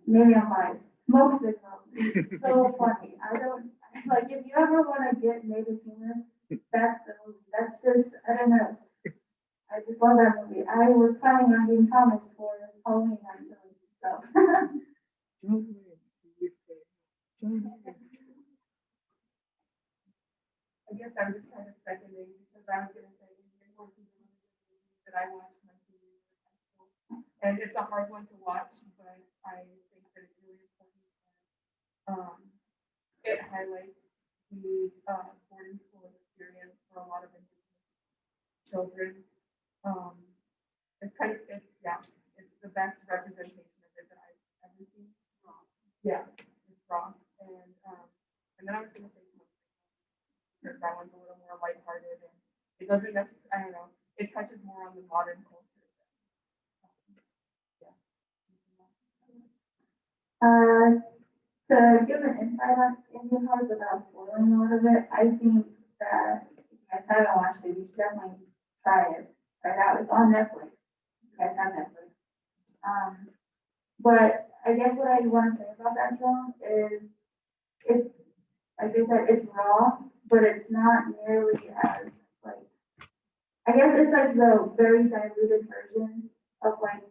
maybe I'm biased. Smoke Signal is so funny. I don't like, if you ever want to get native humor, that's the movie. That's just, I don't know. I just love that movie. I was planning on being Thomas for Halloween actually. So I guess I'm just kind of seconding because I was gonna say Indian Horses is one of the movies that I watched my senior year of high school. And it's a hard one to watch, but I think that it's really important. It highlights the boarding school experience for a lot of Indigenous children. Um, it's kind of, yeah, it's the best representation of it that I've ever seen. Yeah, it's raw. And then I was gonna say something because that one's a little more lighthearted and it doesn't necessarily, I don't know, it touches more on the modern culture. to give an insight on Indian House without spoiling a little bit, I think that if you guys haven't watched it, you should definitely try it. Try it out. It's on Netflix. You guys have Netflix. But I guess what I want to say about that film is it's, like I said, it's raw, but it's not nearly as like, I guess it's like the very diluted version of like,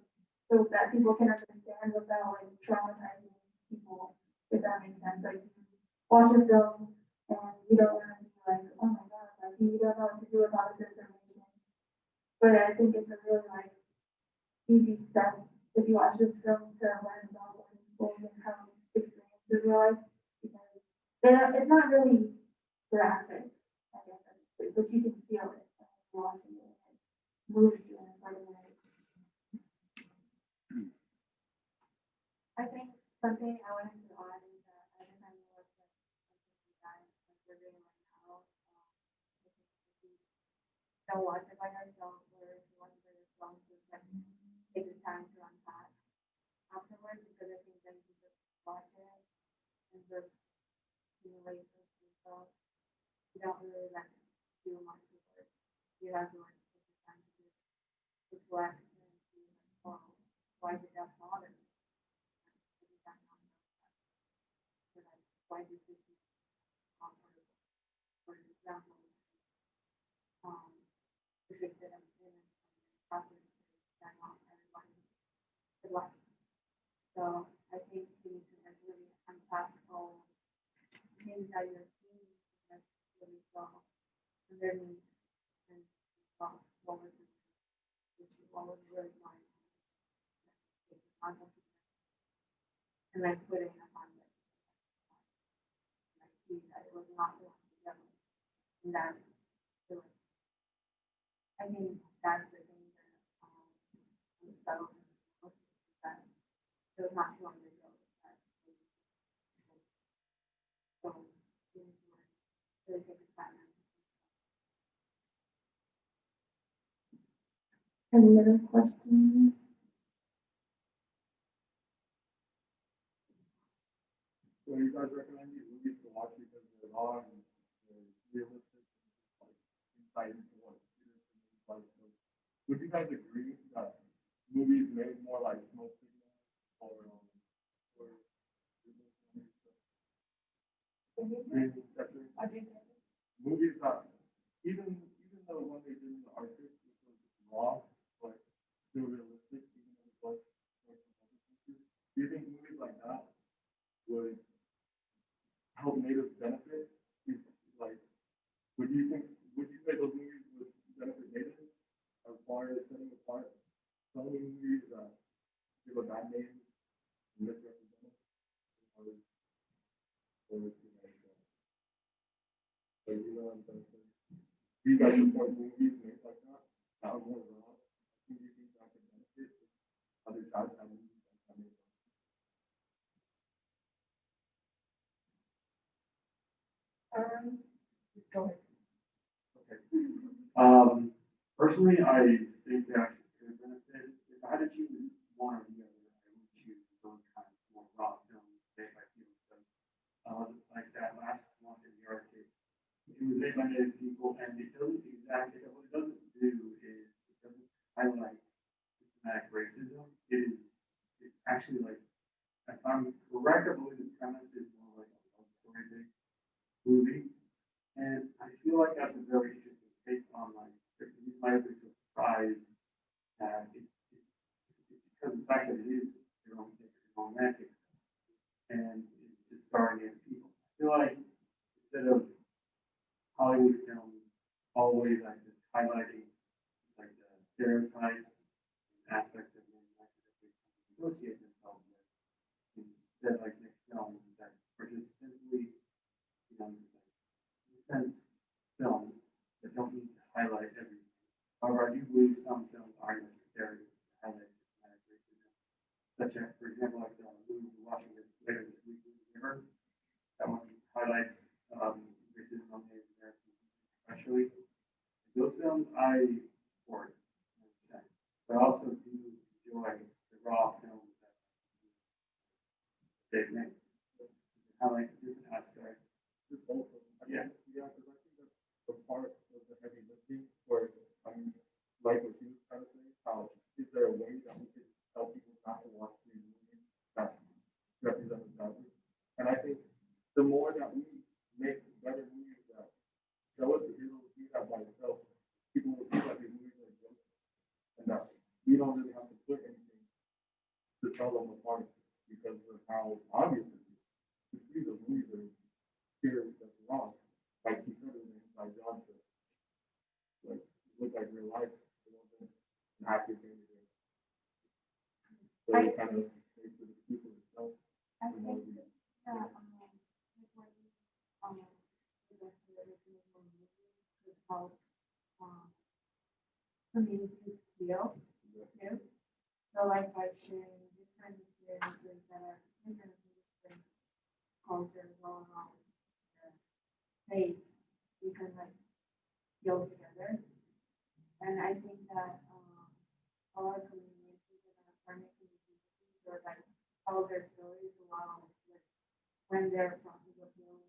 so that people can understand without like traumatizing people, if that makes sense. Like you watch a film and you don't want to be like, oh my God, like you don't know what to do with all this information. But I think it's a really like easy step if you watch this film to learn about what schools and how experiences are like, because it's not really graphic, I guess, but you can feel it when you're watching it. It moves you and it's like, I think something I wanted to add is that I think I know what's like we're doing right now. Don't watch it by yourself or if you watch it by yourself, just like take the time to unpack afterwards because I think then you just watch it and just simulate with yourself. You don't really like do much work. You have to like take the time to reflect and see like, oh, why did that bother me? Why did this comfortable? For example, depicted in property that not everybody could like. So I think you need to like really unpack all things that you're seeing like really well underneath and what was it, what was really going on. And like putting it on see that it was not belong together. And that I think that's the thing that so that it was not too long ago that so you need to really take a time. any other questions? So you guys recommend these movies to watch because they're raw and they're realistic and like insight into what students and like so made more like smoke signals or movies that even though when they did in the Arctic, which was raw, but still realistic, even though it was like from other countries, do you think movies like that would help natives benefit? Like, would you say those movies would benefit natives as far as setting apart some movies that give a bad name and misrepresent it? Or like, you know what I'm saying? Do you guys support movies made like that? That are more raw? Do you think that could benefit other tribes have movies like that made? Go ahead. Okay. Personally, I think they actually could benefit. If I had to choose one or the other, I would choose those kind of more raw films made by people. Like that last one in the Arctic. It was made by Native people, and it doesn't exactly, what it doesn't do is it doesn't highlight systematic racism. It's actually like, if I'm correct, I believe the premise is more like a love story based movie. And I feel like that's a very interesting take on like, you might be surprised that it's because of the fact that it is romantic and it's just starring in people. I feel like instead of Hollywood films always like just highlighting like the stereotypes and aspects of men like that they associate themselves with, instead like make films that are just simply, just like in a sense films that don't need to highlight everything. However, I do believe some films are necessary to highlight systematic racism, such as, for example, like the movie we're watching later this week, River. That one highlights racism on Native Americans, especially. Those films I support 100%, but I also do enjoy the raw films that they've made. Highlight different aspects. Also, Yeah. Yeah, because I think that's the part of the heavy lifting where, like what she was trying to say, how is there a way that we could tell people not to watch these movies that represent the culture? And I think the more that we make better movies that show us the hero do that by itself, people will see that these movies are good and that we don't really have to put anything to tell them apart because of how obvious it is. To see those movies are here that's wrong. Like he said in by Johnson. Like look like real life, you know, and active anything. So it kind of makes it people itself. I think that, like when could help, communities feel too. So like by sharing different experiences that are different cultures going on in their space, we can like feel together. And I think that all our communities and our farming communities or like tell their stories along like when they're from the field,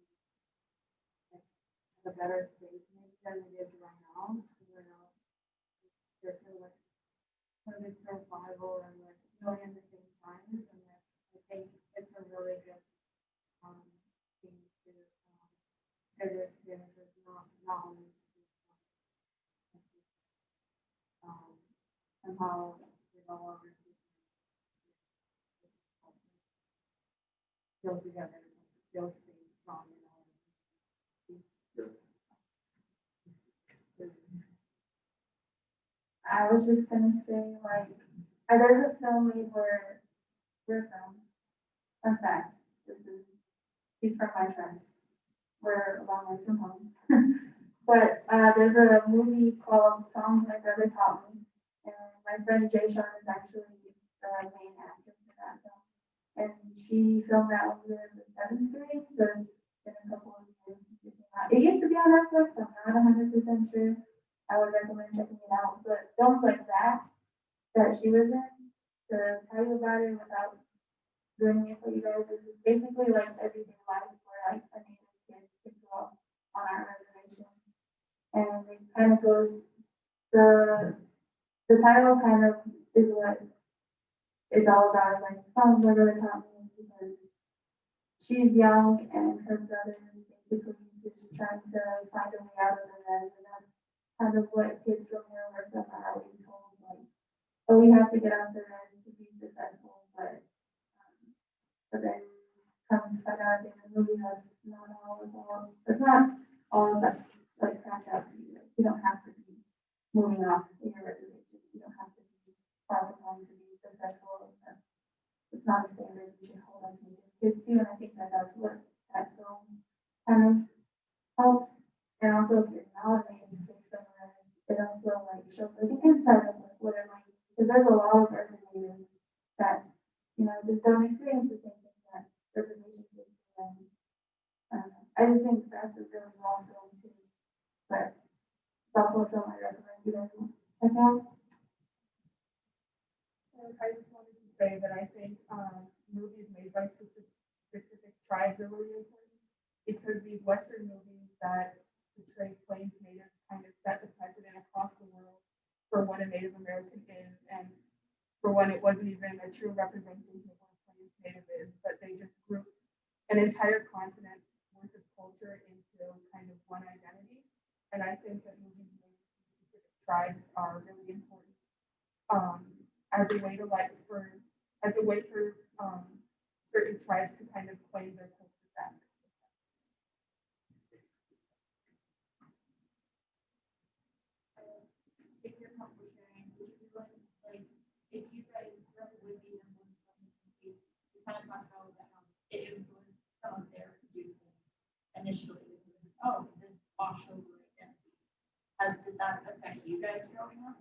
like have a better space maybe than it is right now. You know, they're still like for this survival and like healing at the same time. And like I think it's a really good thing to share their experiences, not only and how you know all this feel together, feel stay strong and all. I was just gonna say like there's a film made where we're from. Fun fact, he's from my tribe. We're a long way from home. But there's a movie called Songs My Brother Taught Me. And my friend Jay Sean is actually the main actress in that film. And she filmed that when we were in the 7th grade, so it's been a couple of years since it came out. It used to be on Netflix, I'm not 100% sure. I would recommend checking it out. But films like that she was in, to tell you about it without doing it for you guys, is basically like everyday life where like a native kid can grow up on our reservation. And it kind of goes, the title kind of is what is all about is like songs my brother taught me because she's young and her brother is basically just trying to find a way out of the res, and that's kind of what kids from here were from are always told, like, oh, we have to get out the res to be successful, but then comes find out in the movie that's not all is all, it's not all like cracked out to be, like, you don't have to be moving off in your reservation, you don't have to be far from home to be successful, it's not a standard you should hold on to kids too, and I think that that's what that film kind of helps. And also if you're not making things somewhere, it also like shows like the inside of like what it might, because there's a lot of urban areas that, you know, just don't experience the same thing that reservation kids do. And I just think that's a really long film too. But it's also a film I recommend you guys check out. I just wanted to say that I think movies made by specific tribes are really important because these Western movies that portray Plains natives kind of set the precedent across the world for what a Native American is, and for when it wasn't even a true representation of what a Plains native is, but they just grouped an entire continent worth of culture into kind of one identity. And I think that movies made by specific tribes are really important. As a way to certain tribes to kind of claim their culture back. If you're comfortable sharing, would you be willing, like, if you guys grew up with these movies, you kind of talked about how it influenced some of their producing initially. Oh, this washover identity. Did that affect you guys growing up?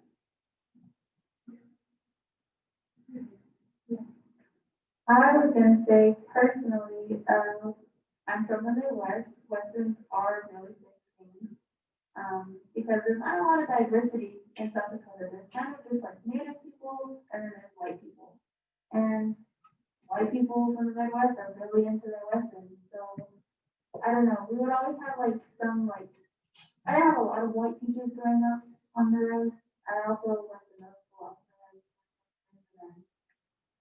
I was gonna say personally, I'm from the Midwest. Westerns are a really big thing. Because there's not a lot of diversity in South Dakota. There's kind of just like Native people and then there's white people. And white people from the Midwest are really into their Westerns. So I don't know. We would always have like some like, I didn't have a lot of white teachers growing up on the road. I also went to middle school off the road.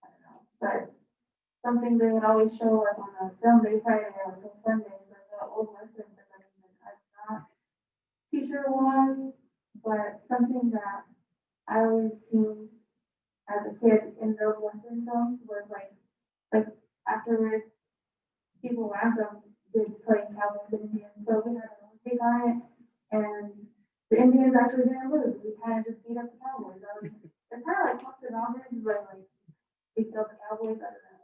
I don't know. But something they would always show us on a film day Friday or like Sundays or the old Westerns that I'm not too sure was, but something that I always seen as a kid in those Western films was like afterwards people around them did play cowboys and Indians, so we had a take on it, and the Indians actually didn't lose. We kind of just beat up the Cowboys. It's kind of like Punks and Robbers, but like we killed the Cowboys. I don't know.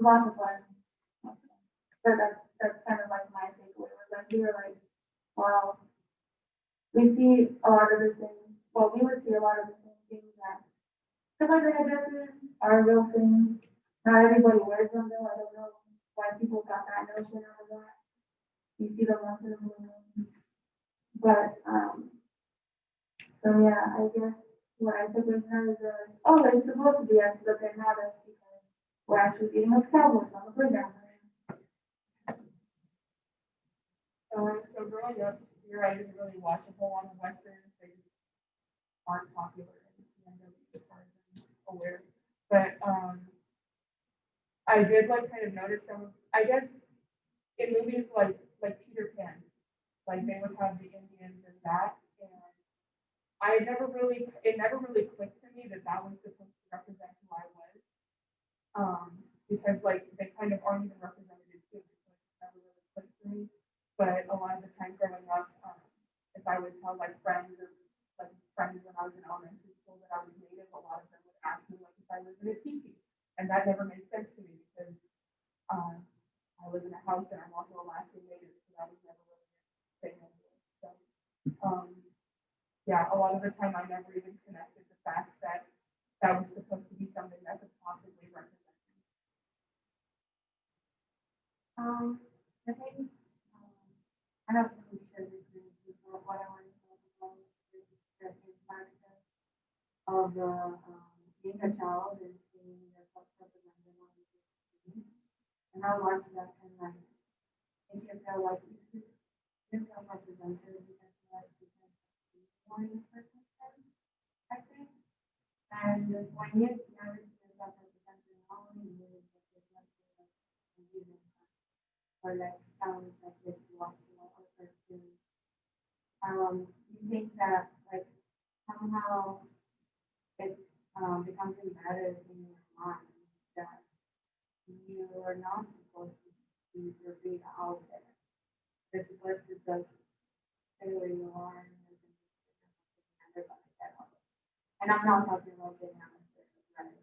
Lots of fun. But that's kind of like my takeaway was like we were like, wow, we see a lot of the same. Well, we would see a lot of the same things that, because like the headdresses are a real thing. Not everybody wears them though. I don't know why people got that notion out of that. You see them once in a blue moon. But so yeah, I guess what I took with her is oh, it's supposed to be us, but they're not us because we're actually beating up Cowboys on the playground. So growing up here, I didn't really watch a whole lot of Westerns. They just aren't popular in PNW as far as I'm aware. But I did like kind of notice some of, I guess, in movies like Peter Pan, like they would have the Indians and that, and it never really clicked to me that was supposed to represent who I was, because like they kind of aren't even represented as humans, so it never really clicked for me. But a lot of the time growing up, if I would tell like friends when I was in elementary school that I was Native, a lot of them would ask me like if I lived in a teepee, and that never made sense to me because I live in a house and I'm also Alaskan Native, so that was never really a thing anyway. So yeah, a lot of the time I never even connected the fact that that was supposed to be something that could possibly represent me. I think I know some shared experiences, but what I wanted to talk about is the impact of being a child and seeing yourself represented on the screen, and how much that can like make you feel like you yourself represented because like you can be more in a certain sense, I think. And the poignant narratives that represent the only movies that reflect the human or like sounds like this watching or cartoons. You think that like somehow it becomes embedded in your mind that you are not supposed to be revealed out there. You're supposed to just stay where you are and never let that out. And I'm not talking about getting out of there, right?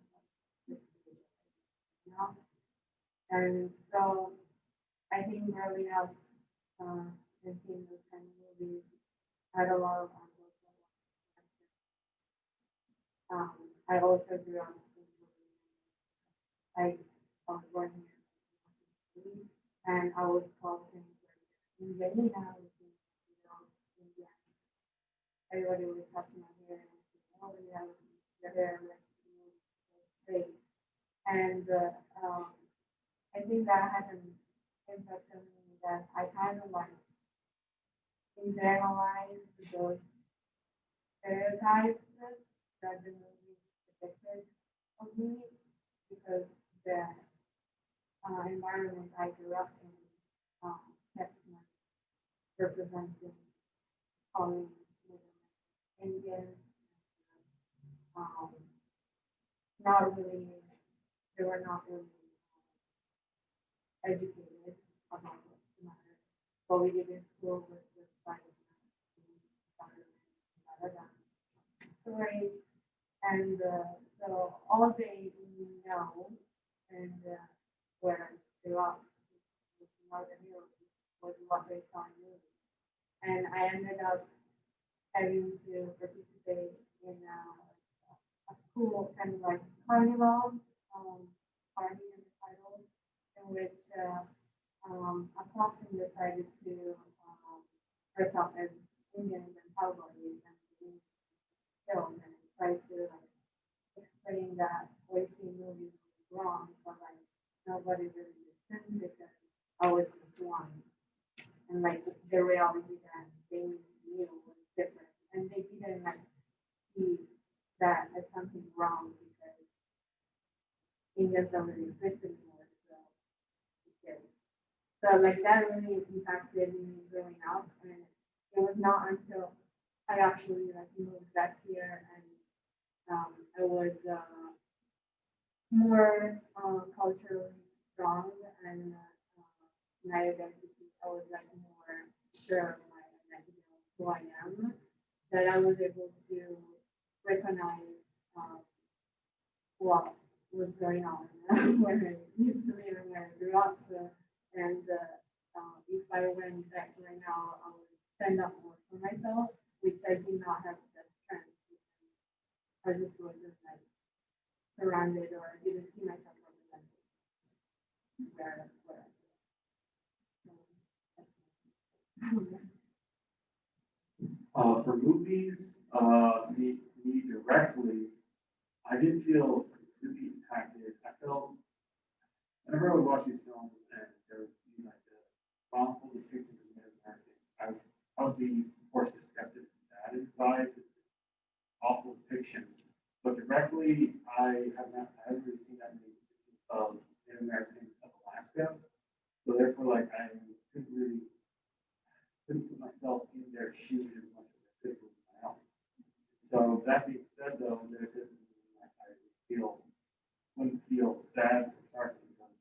You know? And so I think growing up and seeing those kind of movies had a lot of I also grew up I was born here and I was called Indiana, which is India. Everybody was touching my hair and saying, oh yeah, your hair like straight. And I think that had an impact on me that I kind of like internalized those stereotypes that the movie depicted of me because the environment I grew up in kept me representing calling Indian, not really, they were not really educated about the matter. What we did in school was just like story, and so all they know and where I grew up, Northern Europe, was what they saw in movies. And I ended up having to participate in a school kind of like carnival, party in the title, in which a classroom decided to dress up as Indians and cowboys and film and try to like explain that racing movies was wrong, but like nobody really listened because I was just one. And like the reality that they knew was different. And they didn't like see that as something wrong because Indians don't really exist anymore. So yeah. So like that really impacted me growing up, and it was not until I actually like moved back here and I was more culturally strong and my identity. I was like more sure of my identity of who I am. That I was able to recognize what was going on where I used to live and where I grew up. And if I went back right now, I would stand up more for myself, which I did not have the strength. I just wasn't like surrounded or didn't see myself represented where For movies, me directly, I didn't feel completely impacted. I felt whenever I would watch these films and there would be like the wrongful depictions of Native Americans, I would be, of course, disgusted and saddened by this awful depiction. But directly, I haven't really seen that many depictions of Native Americans of Alaska. So therefore, like I couldn't put myself in their shoes as much as I could with my own. So that being said, though, there doesn't mean like I wouldn't feel sad or sorry for them.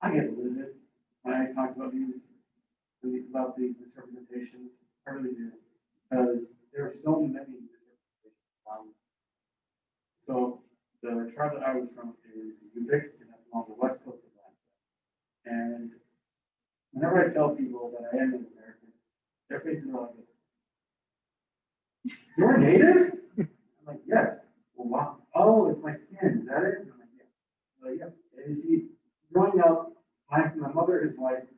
I get livid when I talk about these misrepresentations. I really do, because there are so many misrepresentations. So the tribe that I was from is Yupik, and that's along the west coast of Alaska. And whenever I tell people that I am Native American, their faces are like this. You're Native? I'm like, yes. Well, wow. Oh, it's my skin. Is that it? I'm like, yeah. Like, yeah. And you see, growing up, my mother is white,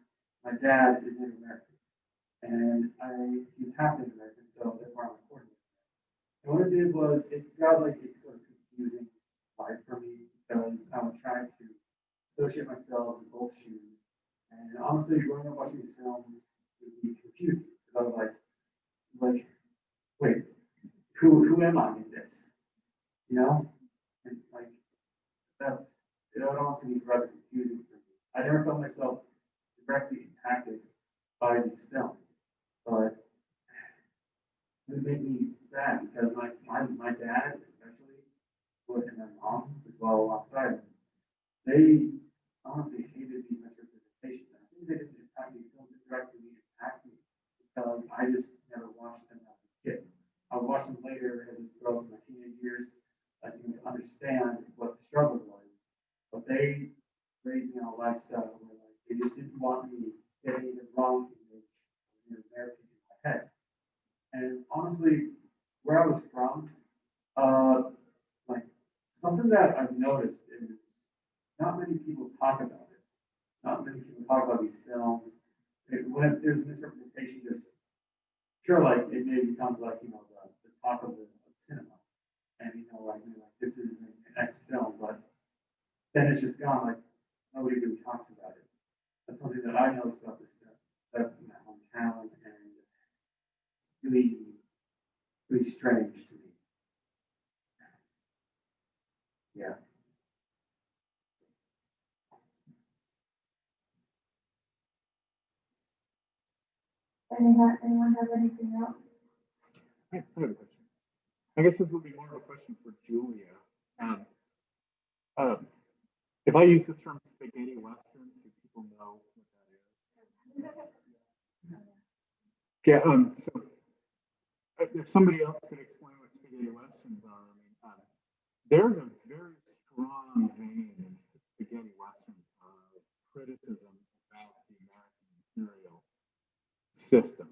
my dad is Native American, and he's half Native American, so therefore I'm a quarter Native American. And what it did was it got like a sort of confusing life for me because I would try to associate myself in both shoes. And honestly, growing up watching these films would be confusing because I was like, wait, who am I in this? You know? And like, it would also be rather confusing for me. I never felt myself directly impacted by these films, but it made me sad because my dad especially, and my mom as well alongside, they honestly hated these misrepresentations. And I think they didn't impact these films directly impact me because I just never watched them as a kid. I would watch them later as I grew up in my teenage years, I think to understand what the struggle was. But they raised me on a lifestyle where like they just didn't want me getting the wrong image of the American in my head. And honestly, where I was from, like something that I've noticed is not many people talk about it. Not many people talk about these films. When there's misrepresentation, there's sure like it maybe becomes like the talk of the cinema, and like this is an X film, but then it's just gone. Like nobody really talks about it. That's something that I noticed about this film. That's in my hometown, and really, really strange to me. Yeah. Anyone have anything else? I have a question. I guess this will be more of a question for Julia. If I use the term spaghetti western, do people know what that is? Yeah. So if somebody else could explain what spaghetti westerns are, I mean, there's a very strong vein in spaghetti western criticism about the American imperial system.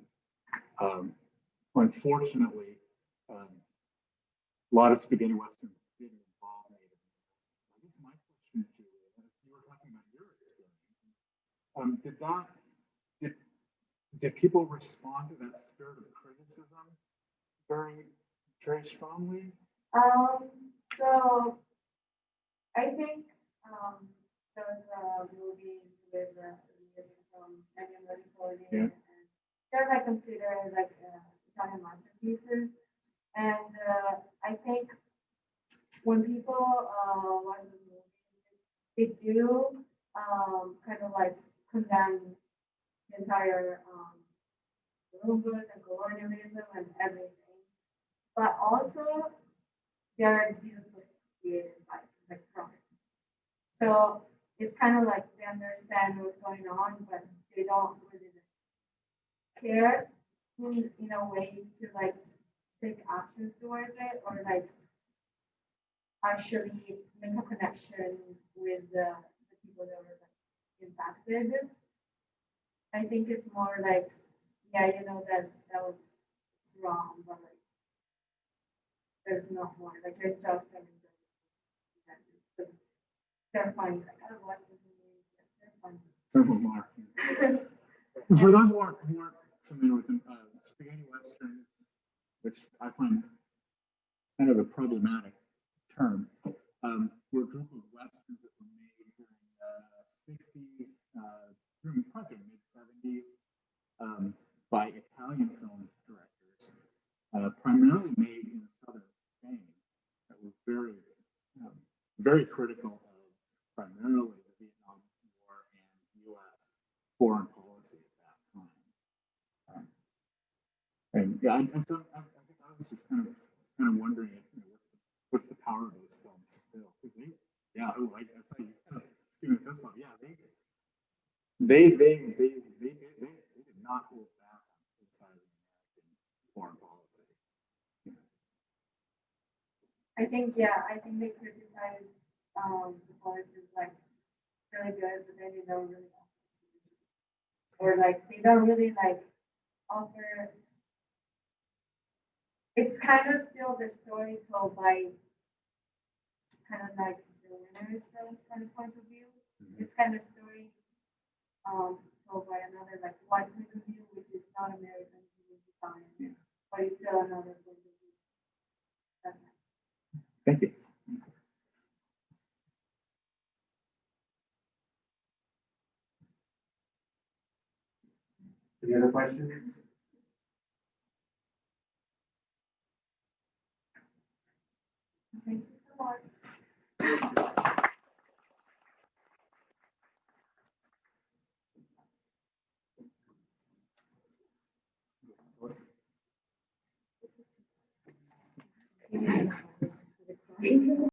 Unfortunately, a lot of spaghetti westerns didn't involve Native Americans. I guess my question, Julia, is you were talking about your experience. Did people respond to that spirit of criticism very, very strongly? So I think there was a movie with from 1940, Yeah. and they're like considered like Italian masterpieces. And I think when people watch the movie, they do kind of like condemn the entire Columbus and colonialism and everything, but also they're disassociated by from it. So it's kind of like they understand what's going on, but they don't really care in a way to like take actions towards it or like actually make a connection with the people that were like impacted. I think it's more like, yeah, that was it's wrong, but like there's not more. Like there's just they're fine. Like I watched the movie, they're fine. Some of them are. For those who aren't familiar with them, spaghetti westerns, which I find kind of a problematic term, were a group of westerns that were made during the 60s, probably mid-70s, by Italian film directors, primarily made in southern Spain, that were very, very critical of primarily the Vietnam War and U.S. foreign policy at that time. And yeah, and so I guess I was just kind of wondering if, what's the power of those films still? Because like I said, you kind of giving a fist bump. Yeah, they did not hold back on criticizing American foreign policy. I think they criticize the policies like really good, but then they don't really or like they don't really like offer. It's kind of still the story told by kind of like the winner's kind of point of view. It's kind of story told by another like white point of view, which is not American, which is Italian, but it's still another point of view. Thank you. Any other questions? Thank you so much.